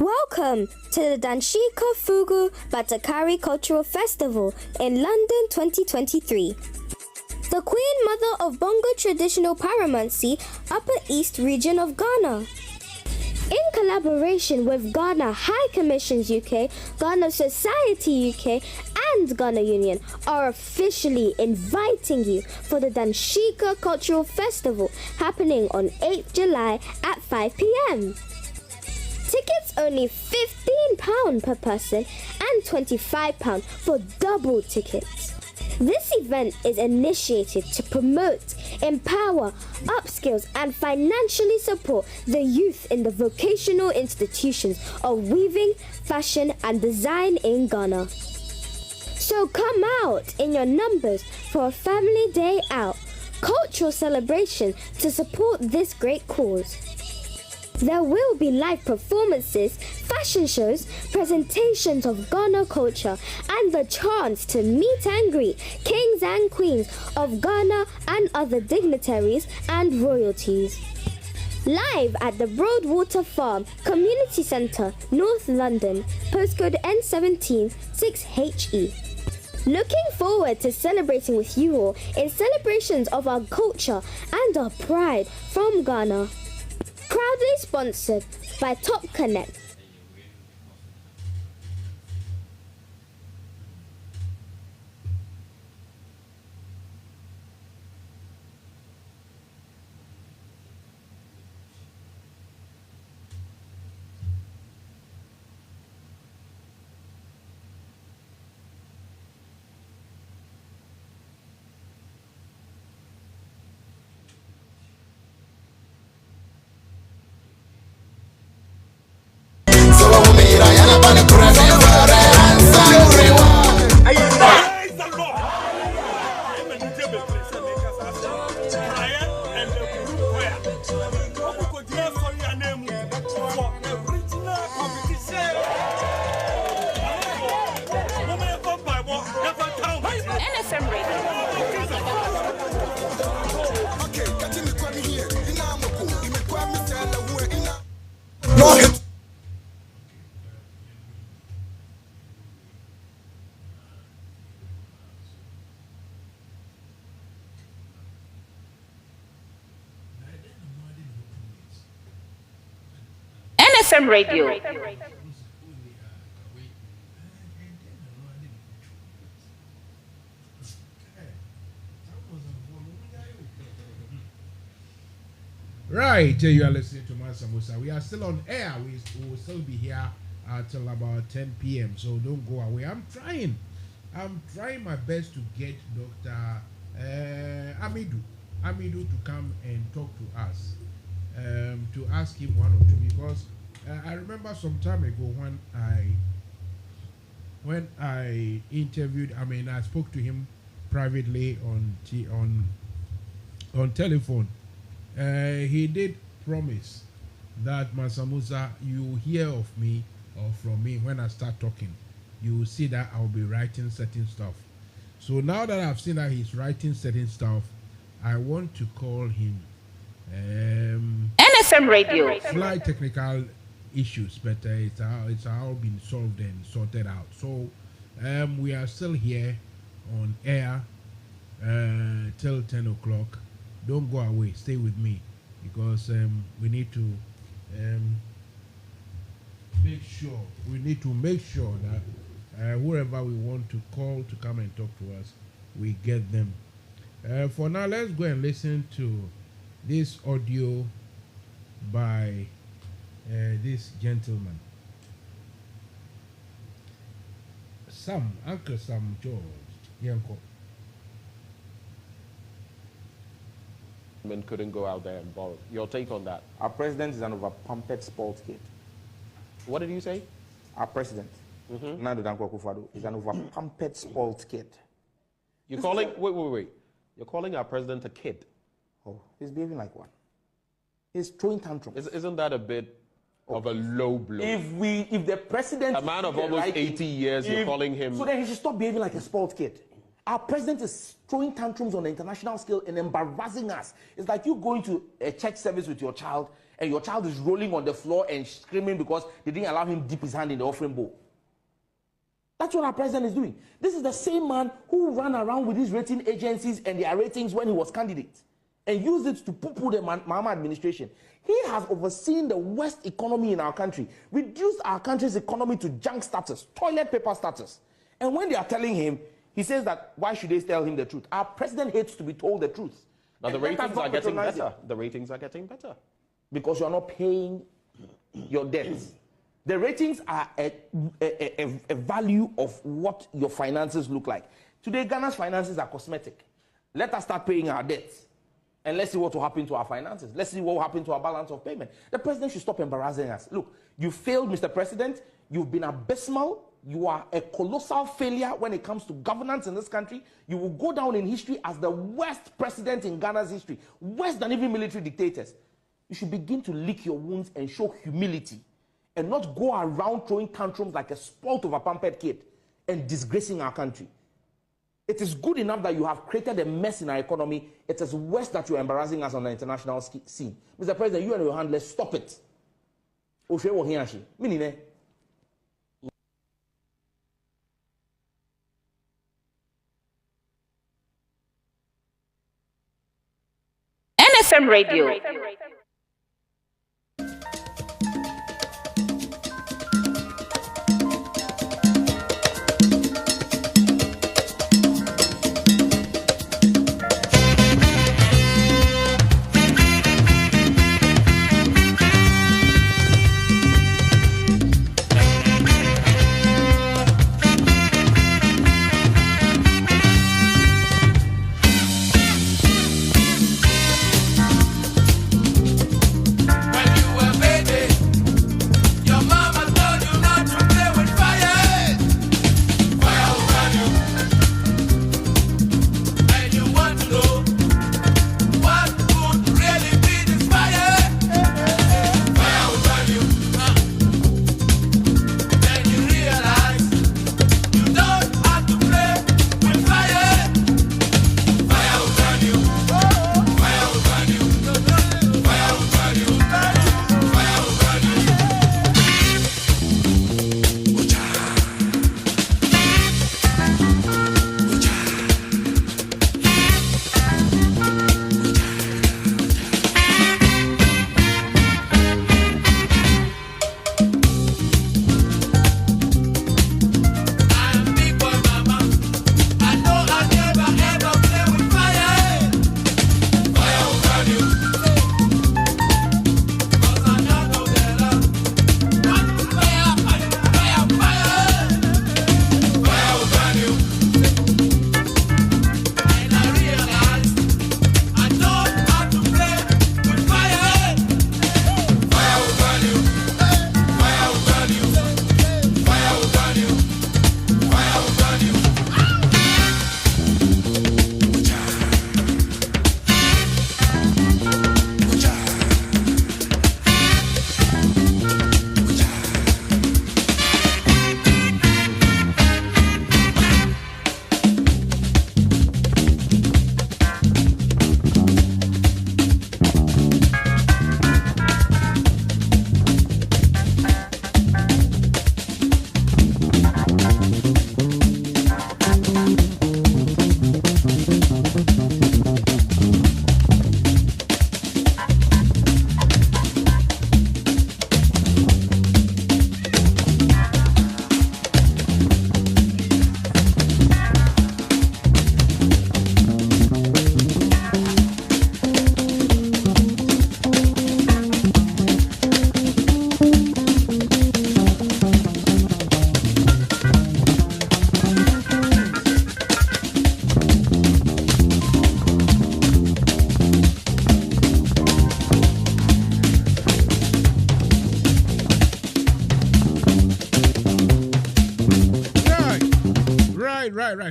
Welcome to the Danshika Fugu Batakari Cultural Festival in London 2023. The Queen Mother of Bongo Traditional Paramountcy, Upper East Region of Ghana. In collaboration with Ghana High Commissions UK, Ghana Society UK, and Ghana Union are officially inviting you for the Danshika Cultural Festival happening on 8th July at 5 p.m. Tickets only £15 per person and £25 for double tickets. This event is initiated to promote, empower, upskills and financially support the youth in the vocational institutions of weaving, fashion and design in Ghana. So come out in your numbers for a family day out, cultural celebration to support this great cause. There will be live performances, fashion shows, presentations of Ghana culture, and the chance to meet and greet kings and queens of Ghana and other dignitaries and royalties. Live at the Broadwater Farm Community Centre, North London, postcode N17 6HE. Looking forward to celebrating with you all in celebrations of our culture and our pride from Ghana. Proudly sponsored by Top Connect. NFM Radio. NFM Radio. Right, you are listening to Mansa Musa. We are still on air. We will still be here till about 10 p.m. So don't go away. I'm trying my best to get Dr. Amidu to come and talk to us, to ask him one or two, because I remember some time ago when I interviewed. I spoke to him privately on telephone. He did promise that Mansa Musa, you hear of me or from me when I start talking, you will see that I'll be writing certain stuff. So now that I've seen that he's writing certain stuff, I want to call him. NFM Radio. Slight technical issues, but it's all been solved and sorted out. So we are still here on air till 10 o'clock. Don't go away. Stay with me, because we need to make sure that whoever we want to call to come and talk to us, we get them. For now, let's go and listen to this audio by this gentleman, Uncle Sam George Yanko. Couldn't go out there and borrow. Your take on that? Our president is an over-pumped spoiled kid. What did you say? Our president, Nando Dankwa Akufo-Addo, is an over-pumped spoiled kid. You're calling? Wait. You're calling our president a kid? Oh, he's behaving like one. He's throwing tantrums. Isn't that a bit of a low blow? If the president, a man of almost 80 years, you're calling him. So then he should stop behaving like a spoiled kid. Our president is throwing tantrums on the international scale and embarrassing us. It's like you going to a church service with your child and your child is rolling on the floor and screaming because they didn't allow him dip his hand in the offering bowl. That's what our president is doing. This is the same man who ran around with these rating agencies and their ratings when he was candidate and used it to poo-poo the Mahama administration. He has overseen the worst economy in our country, reduced our country's economy to junk status, toilet paper status. And when they are telling him, he says that why should they tell him the truth? Our president hates to be told the truth. Now the ratings are getting better. The ratings are getting better. Because you are not paying your debts. The ratings are a value of what your finances look like. Today, Ghana's finances are cosmetic. Let us start paying our debts. And let's see what will happen to our finances. Let's see what will happen to our balance of payment. The president should stop embarrassing us. Look, you failed, Mr. President. You've been abysmal. You are a colossal failure when it comes to governance in this country. You will go down in history as the worst president in Ghana's history, worse than even military dictators. You should begin to lick your wounds and show humility and not go around throwing tantrums like a spoiled of a pampered kid and disgracing our country. It is good enough that you have created a mess in our economy. It is worse that you're embarrassing us on the international scene. Mr. President, you and your handlers, stop it. NFM Radio. Right.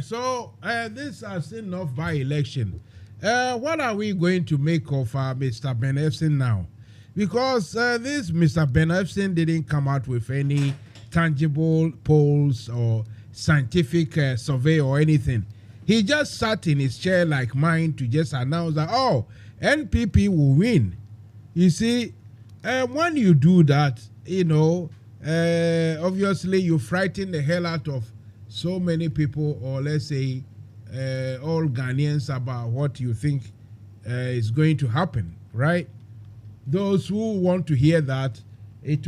So this is enough by election. What are we going to make of Mr. Ben Efson now? Because this Mr. Ben Efson didn't come out with any tangible polls or scientific survey or anything. He just sat in his chair like mine to just announce that, oh, NPP will win. You see, when you do that, obviously you frighten the hell out of so many people, or let's say all Ghanaians, about what you think is going to happen, right? Those who want to hear that, it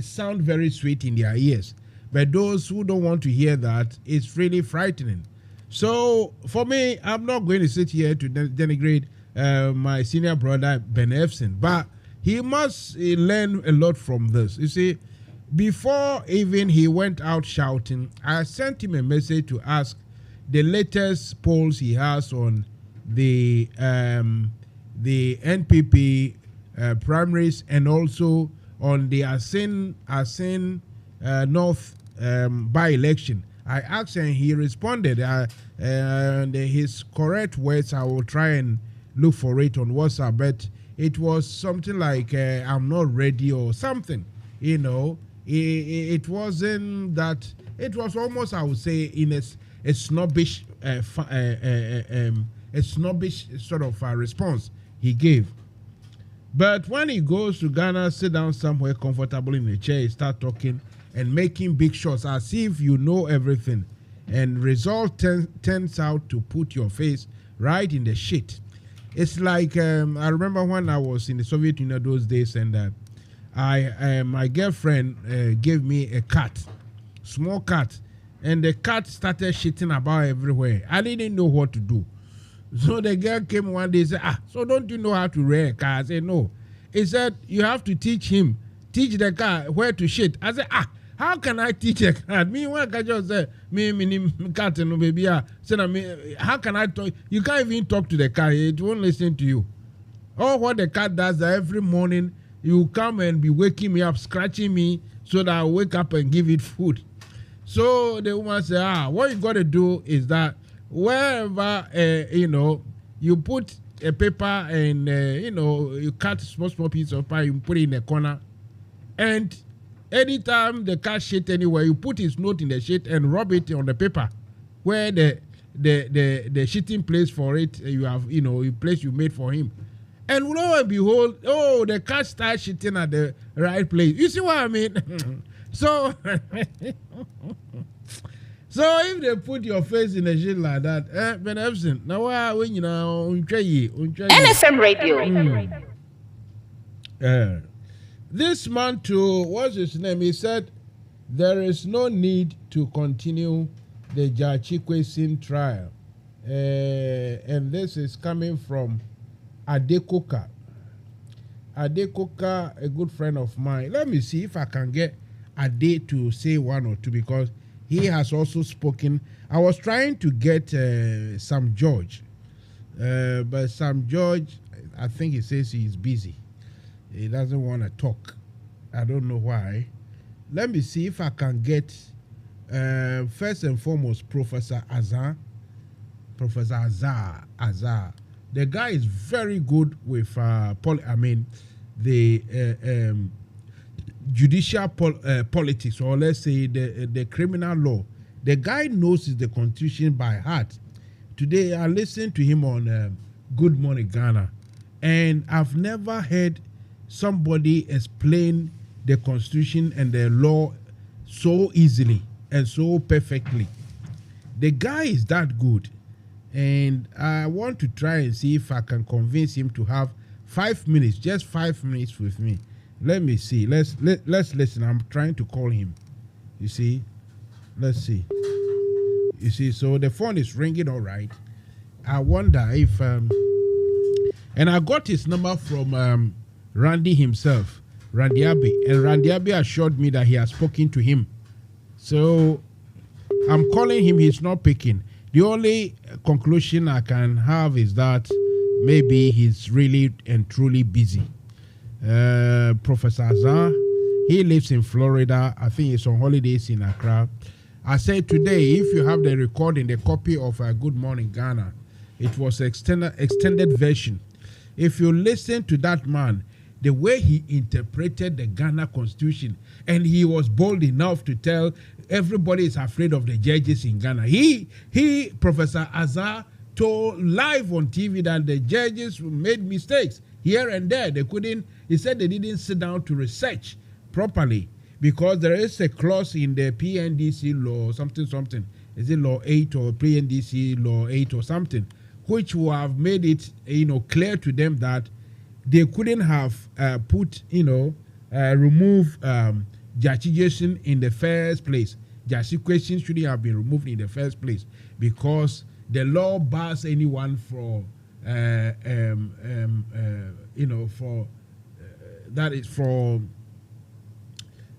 sound very sweet in their ears. But those who don't want to hear that, it's really frightening. So for me, I'm not going to sit here to denigrate my senior brother, Ben Efson, but he must learn a lot from this. You see, before even he went out shouting, I sent him a message to ask the latest polls he has on the NPP primaries, and also on the Asin North by-election. I asked and he responded, and his correct words, I will try and look for it on WhatsApp, but it was something like, I'm not ready or something, it wasn't that, it was almost, I would say, in a snobbish sort of response he gave. But when he goes to Ghana, sit down somewhere comfortable in a chair, start talking and making big shots as if you know everything, and result turns out to put your face right in the shit. It's like, I remember when I was in the Soviet Union those days, and my girlfriend gave me a cat, small cat, and the cat started shitting about everywhere. I didn't know what to do. So the girl came one day and said, so don't you know how to rear a cat? I said, no. He said, you have to teach the cat where to shit. I said, how can I teach a cat? Me, one can just say, me, cat, no baby. Said, how can I talk? You can't even talk to the cat. It won't listen to you. All what the cat does every morning, you come and be waking me up, scratching me, so that I wake up and give it food. So the woman said, what you got to do is that wherever, you put a paper and, you cut small piece of pie, you put it in a corner. And anytime the cat shit anywhere, you put his note in the shit and rub it on the paper where the shitting place for it, you have, a place you made for him. And lo and behold, the cat starts shitting at the right place. You see what I mean? So, so if they put your face in a shit like that, Ben Epson, now when NFM Radio. This man too, what's his name? He said there is no need to continue the Jachikwe Sin trial, and this is coming from Adekoka. Adekoka, a good friend of mine. Let me see if I can get Ade to say one or two, because he has also spoken. I was trying to get Sam George, but Sam George, I think he says he's busy. He doesn't want to talk. I don't know why. Let me see if I can get, first and foremost, Professor Azar. Professor Azar. The guy is very good with, the judicial politics, or let's say the criminal law. The guy knows the Constitution by heart. Today, I listened to him on Good Morning Ghana, and I've never heard somebody explain the Constitution and the law so easily and so perfectly. The guy is that good, and I want to try and see if I can convince him to have 5 minutes, just 5 minutes with me. Let me see. Let's listen. I'm trying to call him. You see? Let's see. You see, so the phone is ringing all right. I wonder if and I got his number from Randy himself, Randy Abbey, and Randy Abbey assured me that he has spoken to him. So I'm calling him, he's not picking. The only conclusion I can have is that maybe he's really and truly busy. Professor Azar, he lives in Florida. I think he's on holidays in Accra. I said today, if you have the recording, the copy of Good Morning Ghana, it was extended version. If you listen to that man, the way he interpreted the Ghana Constitution, and he was bold enough to tell everybody is afraid of the judges in Ghana. He, Professor Azar, told live on TV that the judges made mistakes here and there. They couldn't, He said they didn't sit down to research properly because there is a clause in the PNDC law, something. Is it law 8 or PNDC law 8 or something, which will have made it, clear to them that they couldn't have remove Jachi Jason in the first place. Jachi question shouldn't have been removed in the first place because the law bars anyone for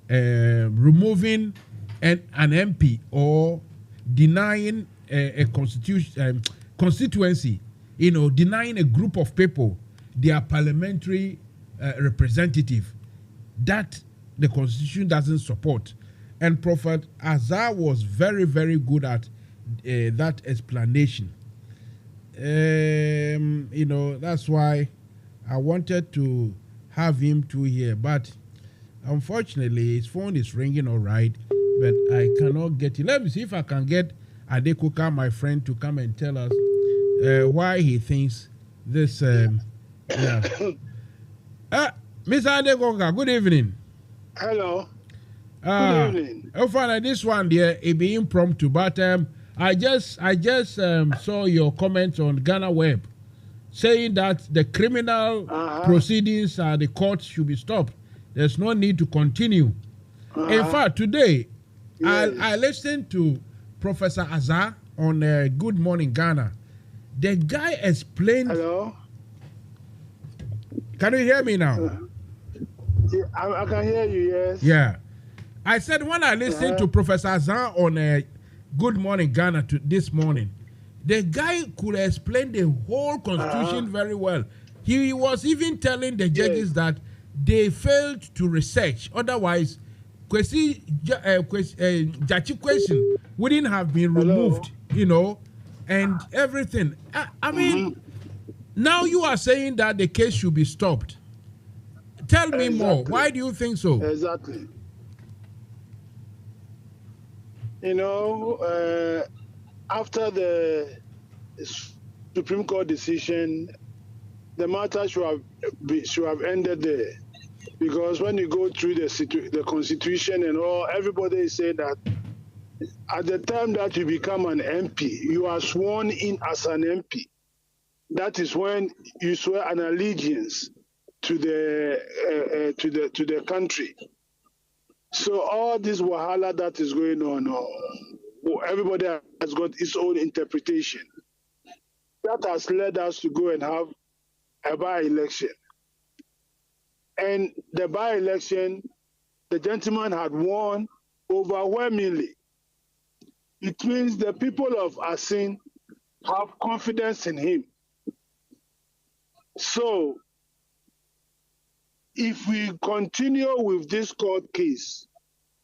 removing an MP or denying a constituency, denying a group of people their parliamentary representative that the constitution doesn't support. And Prophet Azar was very, very good at that explanation. That's why I wanted to have him too here, but unfortunately his phone is ringing all right, but I cannot get it. Let me see if I can get Adekoka, my friend, to come and tell us why he thinks this. Mr. Adekoka, good evening. Hello. Good evening. This one there, it be impromptu, but I just saw your comment on Ghana Web saying that the criminal proceedings at the court should be stopped. There's no need to continue. In fact, today, yes, I listened to Professor Azar on Good Morning Ghana. The guy explained. Hello? Can you hear me now? Yeah, I can hear you, yes. Yeah. I said when I listened to Professor Azar on Good Morning Ghana this morning, the guy could explain the whole constitution very well. He was even telling the judges that they failed to research. Otherwise, Jachi question wouldn't have been removed, and everything. I mean, now you are saying that the case should be stopped. Tell me more. Why do you think so? Exactly. After the Supreme Court decision, the matter should have ended there. Because when you go through the Constitution and all, everybody is saying that at the time that you become an MP, you are sworn in as an MP. That is when you swear an allegiance to the country. So all this wahala that is going on, everybody has got its own interpretation. That has led us to go and have a by-election. And the by-election, the gentleman had won overwhelmingly. It means the people of Asin have confidence in him. So, if we continue with this court case,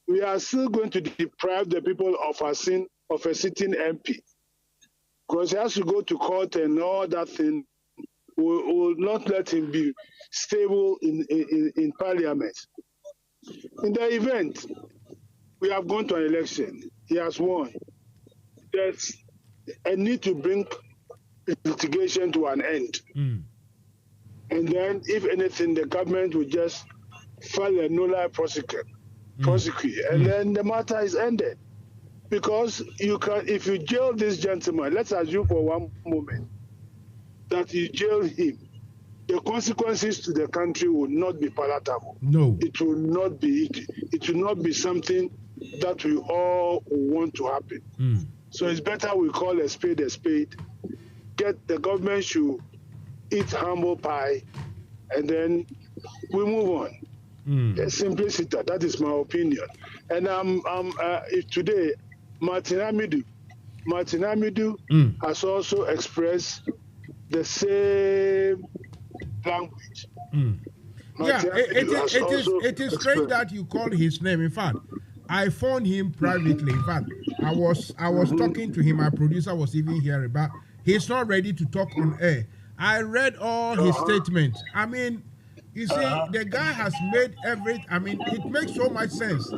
we are still going to deprive the people of Asin of a sitting MP. Because he has to go to court and all that thing. Will not let him be stable in parliament. In the event, we have gone to an election. He has won. There's a need to bring litigation to an end. And then, if anything, the government will just file a nulla prosecute. And then the matter is ended. Because if you jail this gentleman, let's assume for one moment that you jail him, the consequences to the country will not be palatable. No. It will not be something that we all want to happen. So it's better we call a spade. Get the government should eat humble pie, and then we move on. Simplicity, that is my opinion. And if today, Martin Amidu has also expressed the same language. It is strange that you call his name. In fact, I phoned him privately. In fact, I was talking to him. My producer was even here, but he's not ready to talk on air. I read all his statements. I mean, you see, the guy has made it makes so much sense.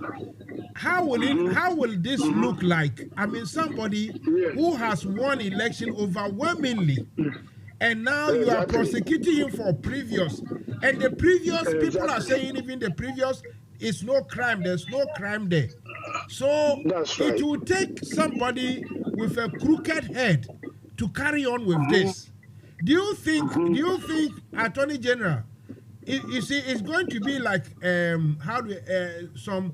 How will this look like? I mean, somebody who has won election overwhelmingly, and now you are prosecuting him for previous. And the previous people are saying even the previous is no crime. There's no crime there. So it will take somebody with a crooked head to carry on with this. Do you think, Attorney General, you see, it's going to be like some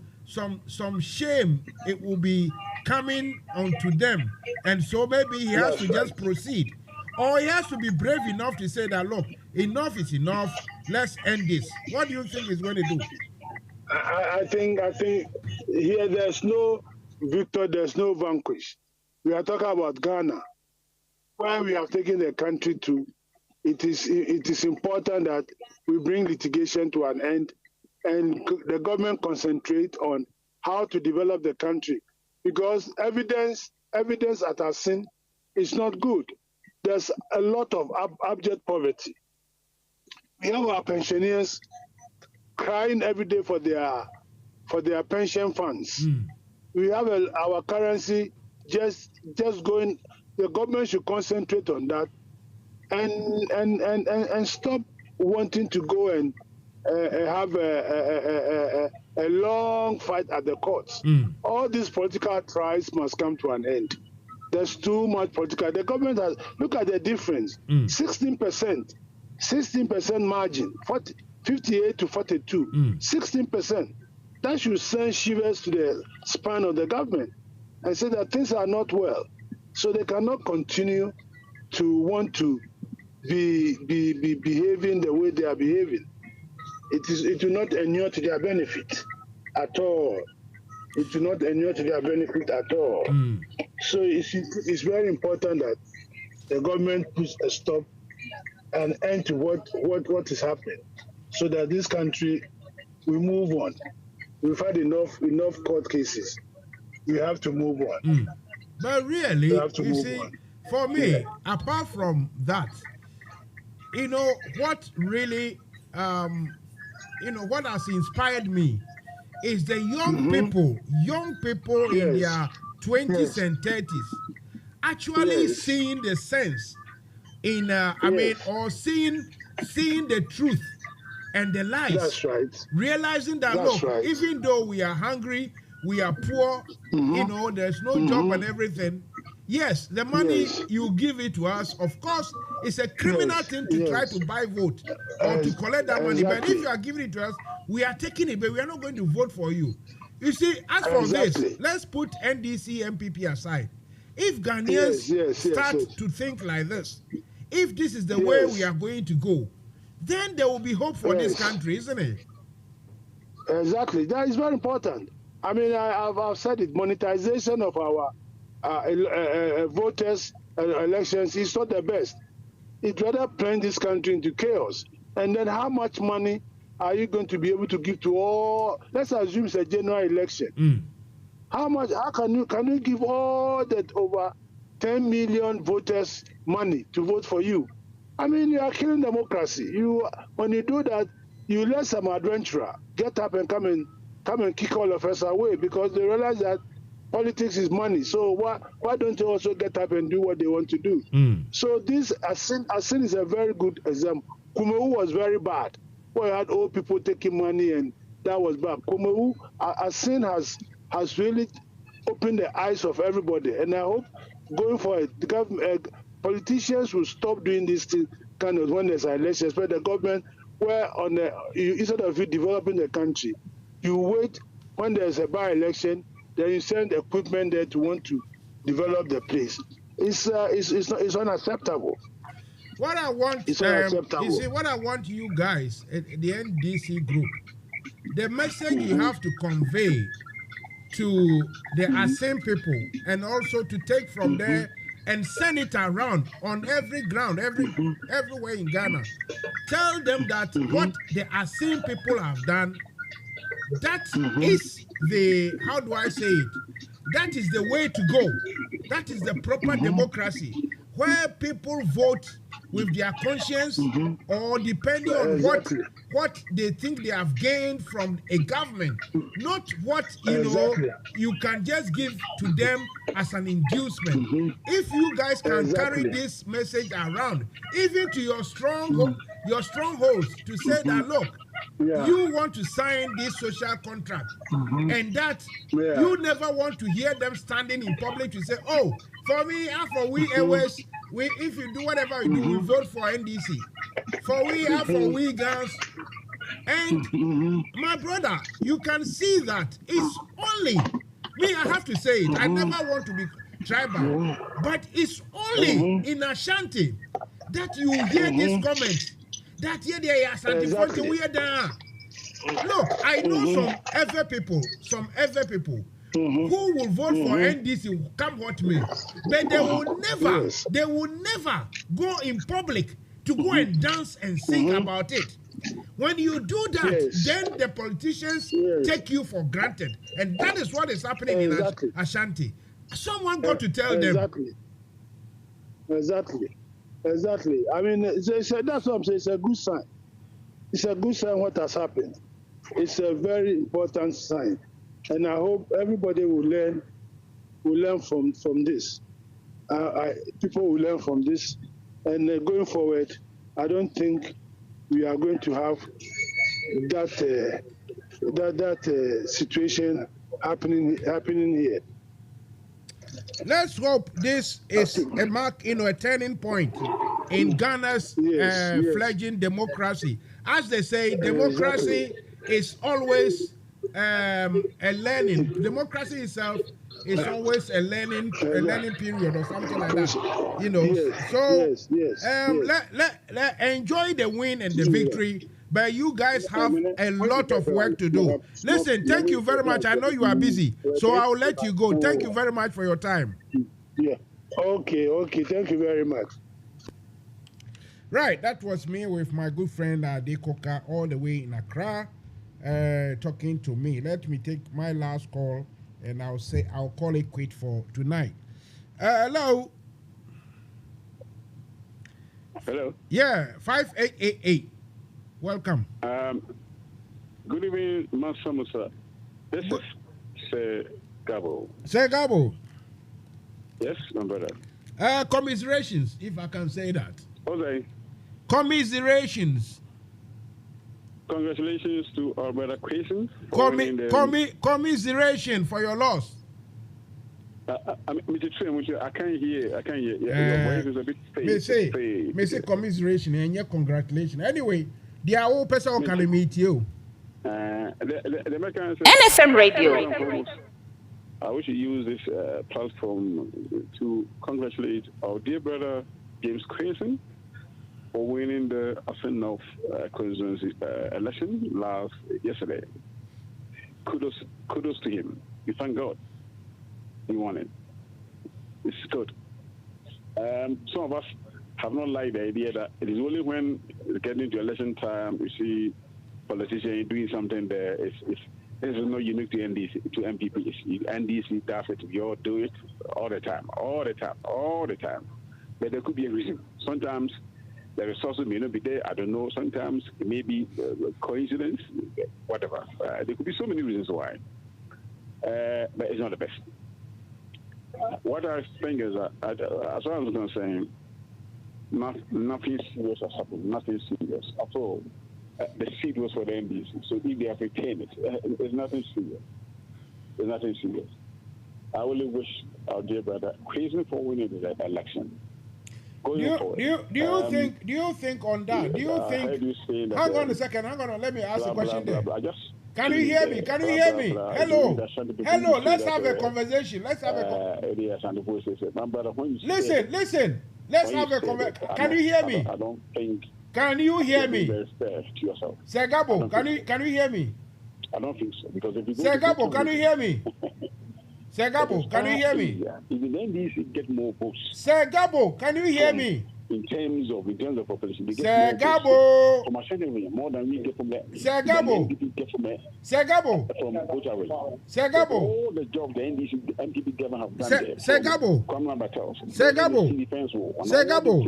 shame it will be coming onto them, and so maybe he has to just proceed, or he has to be brave enough to say that, look, enough is enough, let's end this. What do you think he's going to do? I think here there's no victor, there's no vanquish. We are talking about Ghana, where we have taken the country to. It is important that we bring litigation to an end, and the government concentrate on how to develop the country, because evidence at our sin is not good. There's a lot of abject poverty. We have our pensioners crying every day for their pension funds. We have our currency just going. The government should concentrate on that, and stop wanting to go and have a long fight at the courts. All these political trials must come to an end. There's too much political. The government has, look at the difference, 16% margin, 58 to 42, 16%. That should send shivers to the spine of the government and say that things are not well. So they cannot continue to want to be behaving the way they are behaving. It will not inure to their benefit at all. It will not inure to their benefit at all. So it's very important that the government puts a stop and end to what is happening, so that this country will move on. We've had enough court cases. We have to move on. But really, you see, for me, apart from that, what really, what has inspired me is the young people in their 20s and 30s actually seeing the sense in, or seeing the truth and the lies. That's right. Realizing that, even though we are hungry, we are poor, there's no job and everything. Yes, the money you give it to us, of course, it's a criminal thing to try to buy vote or to collect that money. But if you are giving it to us, we are taking it, but we are not going to vote for you. You see, as for this, let's put NDC MPP aside. If Ghanaians start to think like this, if this is the way we are going to go, then there will be hope for this country, isn't it? Exactly. That is very important. I mean, I've said it, monetization of our voters elections is not the best. It's rather plunge this country into chaos. And then how much money are you going to be able to give to all? Let's assume it's a general election. How can you give all that over 10 million voters money to vote for you? I mean, you are killing democracy. When you do that, you let some adventurer get up and come and kick all of us away, because they realize that politics is money. So why don't they also get up and do what they want to do? So this Asin is a very good example. Kumewu was very bad. We had old people taking money, and that was bad. Kumewu, Asin has really opened the eyes of everybody, and I hope going forward, the government, politicians will stop doing this thing kind of when there's an election, especially the government, where instead of you developing the country, you wait when there's a by-election, then you send equipment there to want to develop the place. It's unacceptable. What I want, you see, what I want you guys at the NDC group, the message you have to convey to the same people, and also to take from there and send it around on every ground, everywhere in Ghana. Tell them that what the Asin people have done, that is the, how do I say it? That is the way to go. That is the proper democracy, where people vote with their conscience, or depending on what they think they have gained from a government, not what you can just give to them as an inducement. If you guys can carry this message around, even to your your strongholds to say that, look, you want to sign this social contract, and that you never want to hear them standing in public to say, oh, for me, for we always, if you do whatever you do, we vote for NDC. For we girls. And my brother, you can see that it's only me. I have to say it. I never want to be tribal, but it's only in Ashanti that you hear this comment. That here they are Ashanti Look, I know some other people who will vote for NDC, come what may, but they will never go in public to go and dance and sing about it. When you do that, then the politicians take you for granted. And that is what is happening in Ashanti. Someone got to tell them. Exactly. I mean, that's what I'm saying. It's a good sign. It's a good sign what has happened. It's a very important sign. And I hope everybody will learn from this. People will learn from this. And going forward, I don't think we are going to have that situation happening here. Let's hope this is a mark, a turning point in Ghana's fledgling democracy. As they say, democracy is always a learning. Democracy itself is always a learning period or something like that. Let enjoy the win and the victory. But you guys have a lot of work to do. Listen, thank you very much. I know you are busy, so I will let you go. Thank you very much for your time. Yeah. Okay. Thank you very much. Right, that was me with my good friend Adekoka all the way in Accra, talking to me. Let me take my last call, and I'll call it quit for tonight. Hello. Hello. Yeah, 5888. Welcome. Good evening, Mansa Musa. This is Sir Gabo. Sir Gabo. Yes, my brother. Commiserations, if I can say that. Okay. Commiserations. Congratulations to our brother Quason. Commiseration for your loss. I can't hear. Your voice is a bit faint. May say commiseration and your congratulations. Anyway, the whole person can meet you. NFM Radio. I wish you use this platform to congratulate our dear brother James Quason for winning the Ascent constituency election yesterday. Kudos to him. We thank God he won it. It's good. Some of us have not liked the idea that it is only when getting into election time we see politicians doing something there. This is not unique to NDC, to MPP. NDC does it. We all do it all the time. But there could be a reason. Sometimes the resources may not be there. I don't know. Sometimes it may be coincidence, whatever. There could be so many reasons why. But it's not the best. What I think is that, as I was going to say, nothing serious has happened. Nothing serious at all. The seat was for the NDC. So if they have retained it, there's nothing serious. I really wish our dear brother Quason for winning the election. Do you think on that? Do you think? Hang on a second. Let me ask a question there. Can you hear me? Hello. Let's have a conversation. Listen. Let's have a conversation. Can you hear me? I don't think. Can you hear me? Sir Gabo, can you hear me? I don't think so. Because if you Sir Gabo, can you hear me? Sir Gabo, can you hear me? If the NDC get more votes. Sir Gabo, can you hear me? In terms of population, they get Sir Gabo. From Ashanti, more than we get from there. Sir Gabo. Sir Gabo. From Bojaway. Sir Gabo. All the job the NDC, MPP government have done there. Sir Gabo. Sir Gabo. Sir Gabo.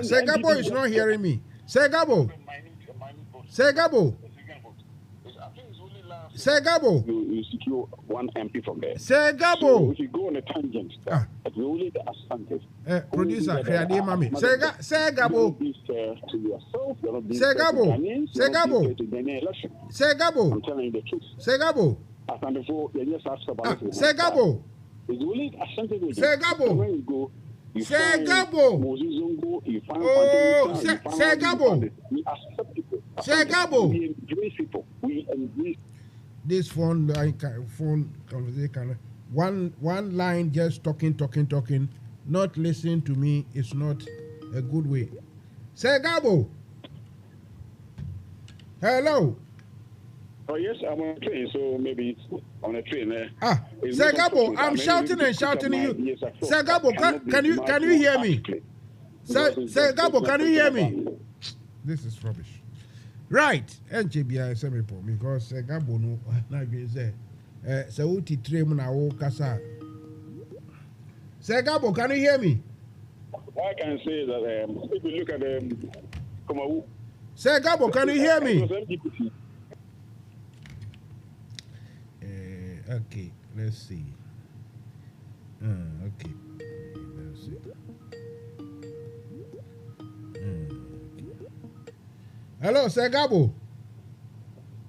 Sir Gabo is not hearing me. Sir Gabo. Segabo. You secure one MP from there. Segabo. So if you go on a tangent, that only the Ashantis. Producer, Mami. Segabo. To yourself, you're not Segabo. Segabo. Segabo. I'm telling you the truth. Segabo. Segabo. It's only Ashantis. Segabo. When you go, you Segabo. Segabo. We accept people. Segabo. We embrace people. We embrace. This phone conversation, one line just talking, not listening to me is not a good way. Segabo. Hello. Oh yes, I'm on a train, so maybe it's on a train. Segabo, I'm shouting and shouting to you. Yes, Segabo, can you hear me? Segabo, can you hear me? This is rubbish. Right, NJBI semipo because Segabo no na say so uti trem na wo kasa. Segabo, can you hear me? I can say that if you look at Segabo, can you hear me? Okay, let's see. Okay, let's see. Hello, Segabo.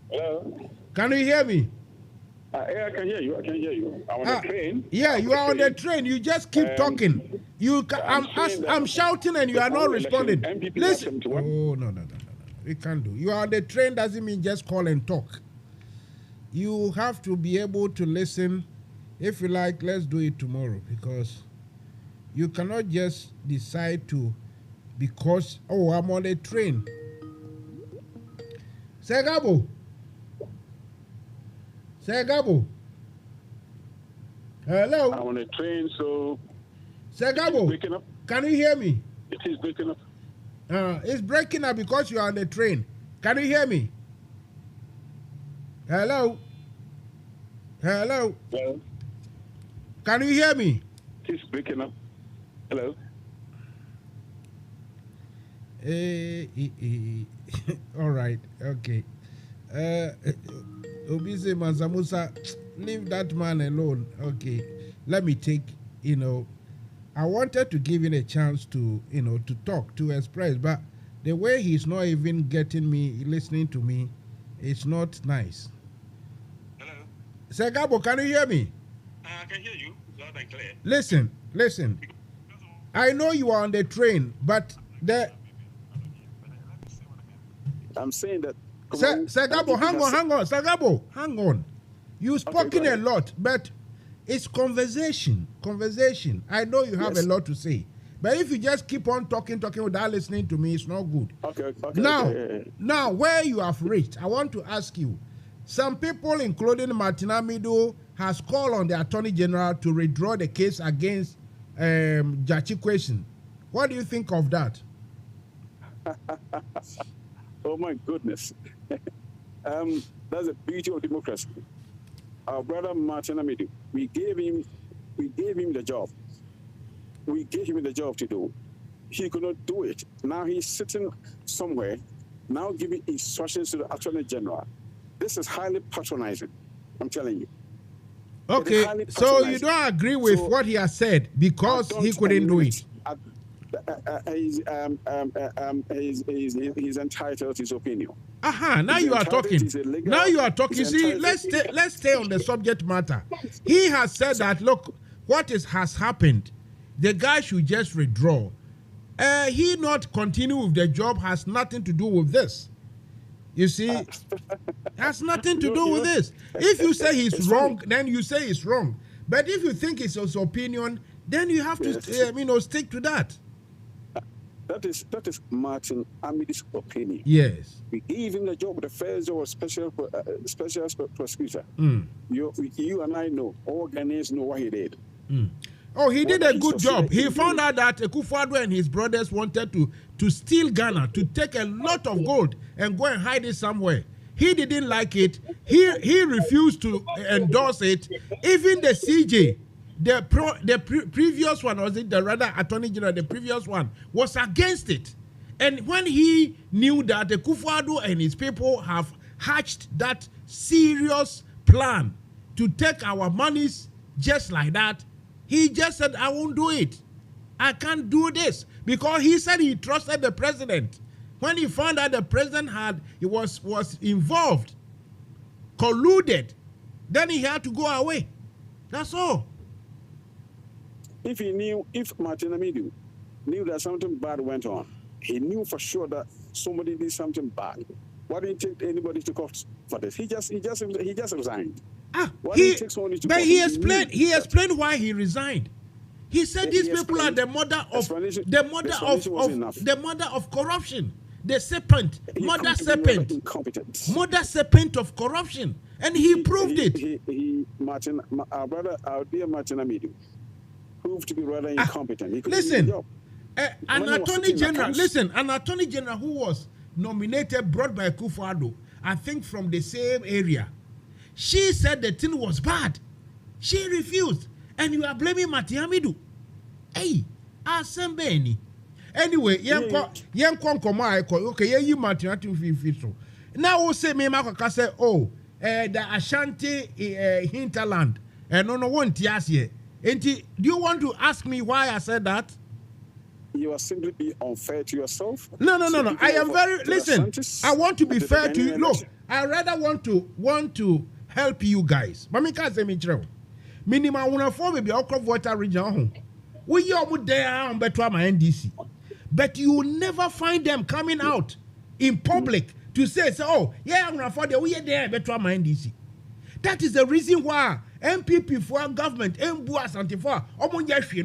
Hello. Can you hear me? Yeah, I can hear you. I'm on the train. Yeah, you are on the train. You just keep talking. I'm shouting and you are not responding. Listen. Oh, no. We can't do. You are on the train doesn't mean just call and talk. You have to be able to listen. If you like, let's do it tomorrow because you cannot just decide to because, I'm on the train. Segabo. Hello. I'm on a train, so. Segabo. Breaking up. Can you hear me? It is breaking up. It's breaking up because you are on the train. Can you hear me? Hello. Hello. Can you hear me? It is breaking up. Hello. All right. Okay. Obise Mansa Musa, leave that man alone. Okay. Let me take, I wanted to give him a chance to, to talk, to express, but the way he's not even getting me, listening to me, it's not nice. Hello. Segabo, can you hear me? I can hear you loud and clear. Listen. I know you are on the train, but I'm saying that. Segabo, hang on. Segabo, hang on. You've spoken a lot, but it's conversation. I know you have a lot to say, but if you just keep on talking without listening to me, it's not good. Okay. Now, where you have reached, I want to ask you. Some people, including Martin Amido, has called on the Attorney General to withdraw the case against Jachi Question. What do you think of that? Oh my goodness. That's the beauty of democracy. Our brother Martin Amido, we gave him the job. We gave him the job to do. He could not do it. Now he's sitting somewhere, now giving instructions to the Attorney General. This is highly patronizing. I'm telling you. Okay, so you don't agree with what he has said because he couldn't do it. He's entitled to his opinion. Now you are talking. You see, let's stay on the subject matter. He has said that, look, has happened, the guy should just withdraw. He not continue with the job has nothing to do with this. You see, has nothing to do with this. If you say he's wrong, then you say he's wrong. But if you think it's his opinion, then you have to, stick to that. That is Martin Amido's opinion. Yes. We gave him the job, the first job, special prosecutor. You and I know, all Ghanaians know what he did. Oh, he did a good job. He found out that Akufo-Addo and his brothers wanted to steal Ghana, to take a lot of gold and go and hide it somewhere. He didn't like it. He refused to endorse it. Even the CJ, the previous one, was it the rather Attorney General, the previous one, was against it. And when he knew that Akufo-Addo and his people have hatched that serious plan to take our monies just like that, he just said, I won't do it. I can't do this. Because he said he trusted the president. When he found out the president was involved, colluded, then he had to go away. That's all. If Martin Amidu knew that something bad went on, he knew for sure that somebody did something bad. Why didn't he take anybody to court for this? He just resigned. He explained why he resigned. He said these people are the mother of corruption. The serpent, mother serpent of corruption, and he proved it. Our dear Martin Amidu, proved to be rather incompetent. An attorney general who was nominated, brought by Kufuor, I think from the same area. She said the thing was bad. She refused, and you are blaming Martin Amidu. Hey, Asembeni. Anyway, okay, you Martin Amidu. Now we say me Makaka say, oh, the Ashanti hinterland, and no one tias here. Do you want to ask me why I said that? You are simply being unfair to yourself. No. I am listen. I want to be fair to you. Look, I rather want to help you guys. Mamika say me true. Minimum one for maybe Okra Water region. We are there on better my NDC, but you will never find them coming out in public to say, oh yeah, I'm gonna afford it. We are there better my NDC. That is the reason why MPP for government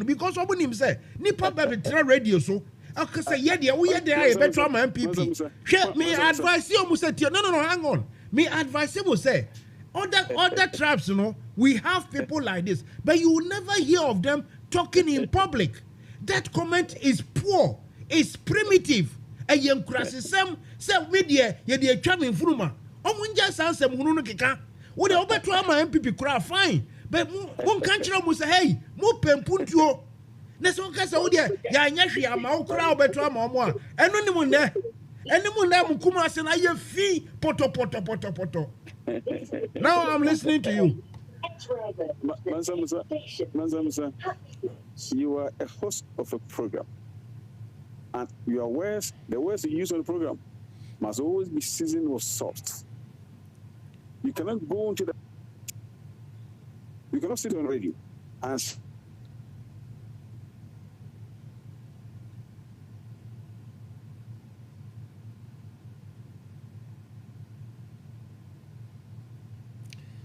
because someone him say nipa better radio so I can say yeah we are there better my MPP. Me advise you say no hang on. Me advise you say other tribes, we have people like this, but you will never hear of them talking in public. That comment is poor, it's primitive. A young crasism say media ye dey twa me furuma. Omunja sanse mhunu no keka. Wo dey obeto ama MPP kura fine. But one country mu say hey, mu pempuntuo. Na so ka say wo dey ya anya hwe ama wo kura obeto ama omo a. Eno ni mu ne. Eni mu na mu kuma ase na ye fi poto. Now I'm listening to you. Mansa Musa, you are a host of a program, and your words, the words you use on the program, must always be seasoned with salt. You cannot go into you cannot sit on radio and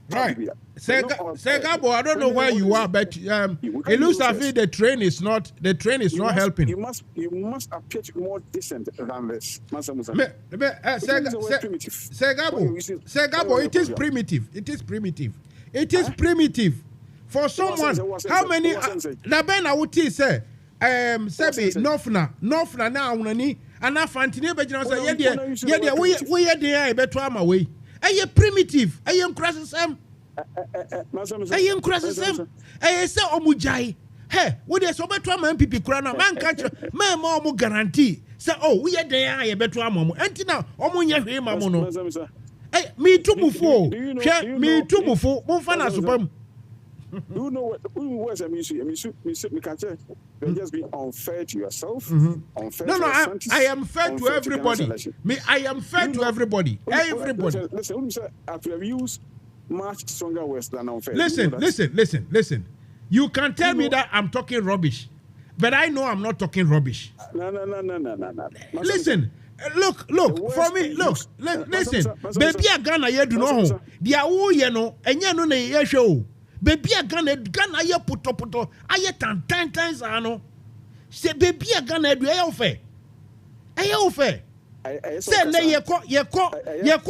right. Segabo, I don't know where you are, but it looks as if the train is not helping. You must appear to be more decent than this. Segabo, it is primitive. It is primitive. For someone, how many na ben awuti say sebi nofna na unani ana fantine be jina say ye we dey beto ama we. Eye primitive, eye nkrasesem. Eye nkrasesem. Eye say omujai. Hey, we dey so beto ama MPP kura na man catch man ma omu guarantee. Say oh, we dey eye beto ama mo. Enti na omu nya hwe ma mo no. Hey, me too mufo. Hwe me too mufo. Mo fa na supam. You know what words I mean, they're just being unfair to yourself. Unfair no, I am fair to everybody. I am fair to everybody. Everybody. Listen, after have used much stronger words than unfair. Listen. You can tell me that I'm talking rubbish, but I know I'm not talking rubbish. No. Listen. Look, for me, listen. Baby, I Ghana, you do know. They are all, and you know, they show. Baby, I Ghana, ye puto. I 10 times, I know. Say, baby, I Ghana, do you fair? Say, ye ko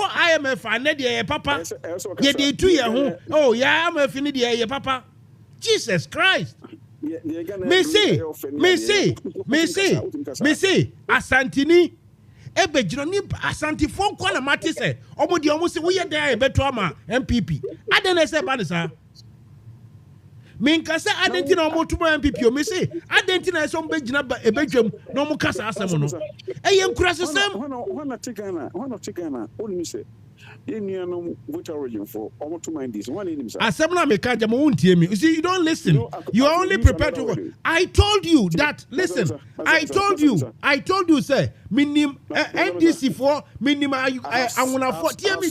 IMF, I need ye papa. Ye dey 2 year home. Oh, yeah, I'm a finity ye papa. Jesus Christ. Me see. Asantini. Ebe jironi asanti fon kwa na mati se. Omo di omo se we ye there beto ama MPP. Adene se ba nisa. Minka se adentina omo tumo MPP o me se adentina so mbe jina ebedwam na omo kasa asem no. Eye nkura sesem. When I take Ghana, what do you say? Which origin for almost to mind this one in himself. Asemna meka jamo won't hear me. You see, you don't listen. You are only prepared to go. I told you that. Listen, I told you, say, minim NDC for minim. I wanna for. Hear me.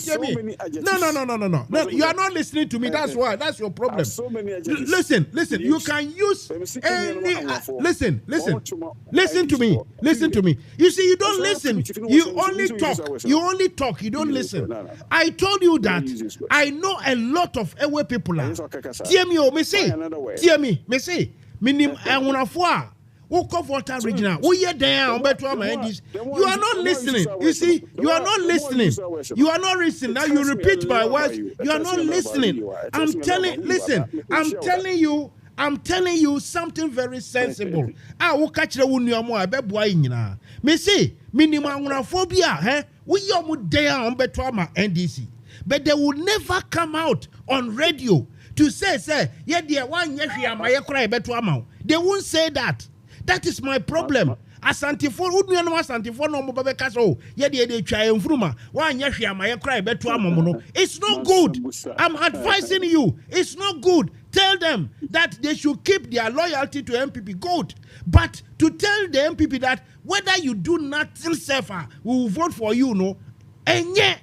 No. You are not listening to me. That's why. That's your problem. Listen. You can use any. Listen to me. You see, you don't listen. You only talk. You don't listen. I told you that I know a lot of Ewe people. Hear me, say, minim Amunafua, who come for that regional, who ye there, you are not listening. You see, you are not listening. You are not listening. Now you repeat my words. You are not listening. I'm telling you something very sensible. I will catch the one you are more a me say, minimum phobia, we are there on Betwama NDC. But they will never come out on radio to say, yeah, dear one, yes, we are my cry Betwama. They won't say that. That is my problem. Asantifo, who do you know Asantifo no Mobabekaso? Yeah, they try and fruma. One, yes, we are my cry Betwama. It's not good. I'm advising you. It's not good. Tell them that they should keep their loyalty to MPP. Good. But to tell the MPP that whether you do nothing safer, we will vote for you, no? And yeah,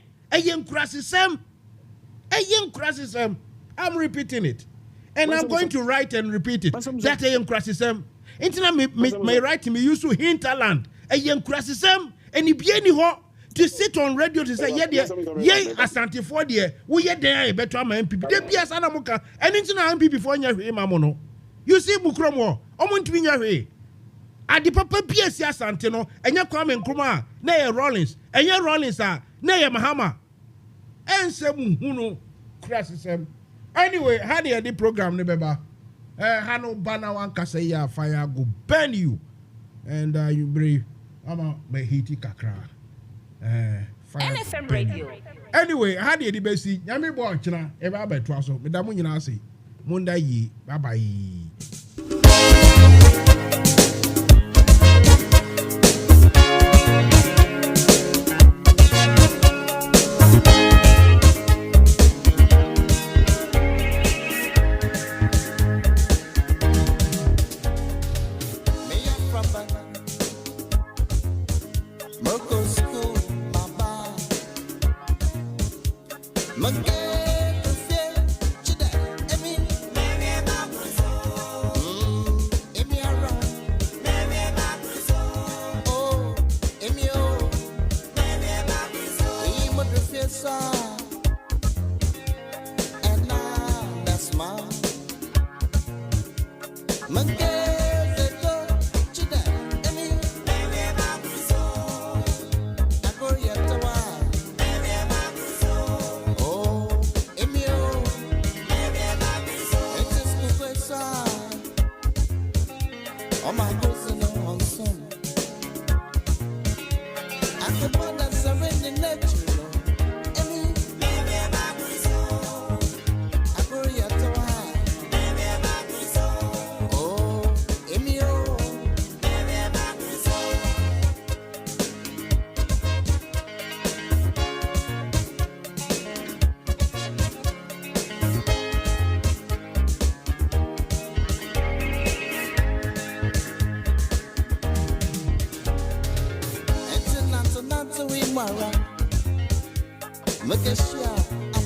I'm repeating it. And I'm going to write and repeat it. That a young crasism. Internet may write me used to hinterland. A young crasism. And if you to sit on radio to say, yeah, Asante for dear, we are there, better my MPP. They be as Anamuka, and into an MPP before you mamono. You see, Bukromo, Omon Twin Yahweh. At the Papa PS Santino, and your comment, Kuma, Nay Rollins, and your Rollins are Nay Mahama. And some who crasses. Anyway, how do the program, Nebeba? Hano Banawan Kasaya fire go burn you. And you brave. Ama Mahiti Kakra. NFM Radio. Anyway, how do you best see? Yami Bochina, ever by Twasso, Madame Yinasi, Munda Yi, bye bye.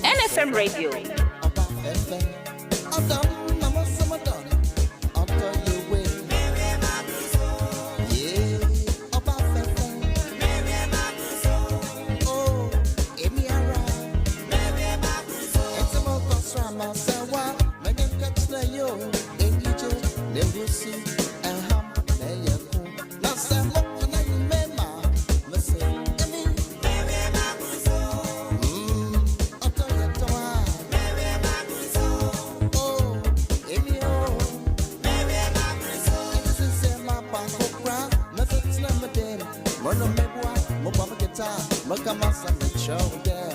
NFM Radio. Mano me boa, mo papa guitar, mo kama sa me show there.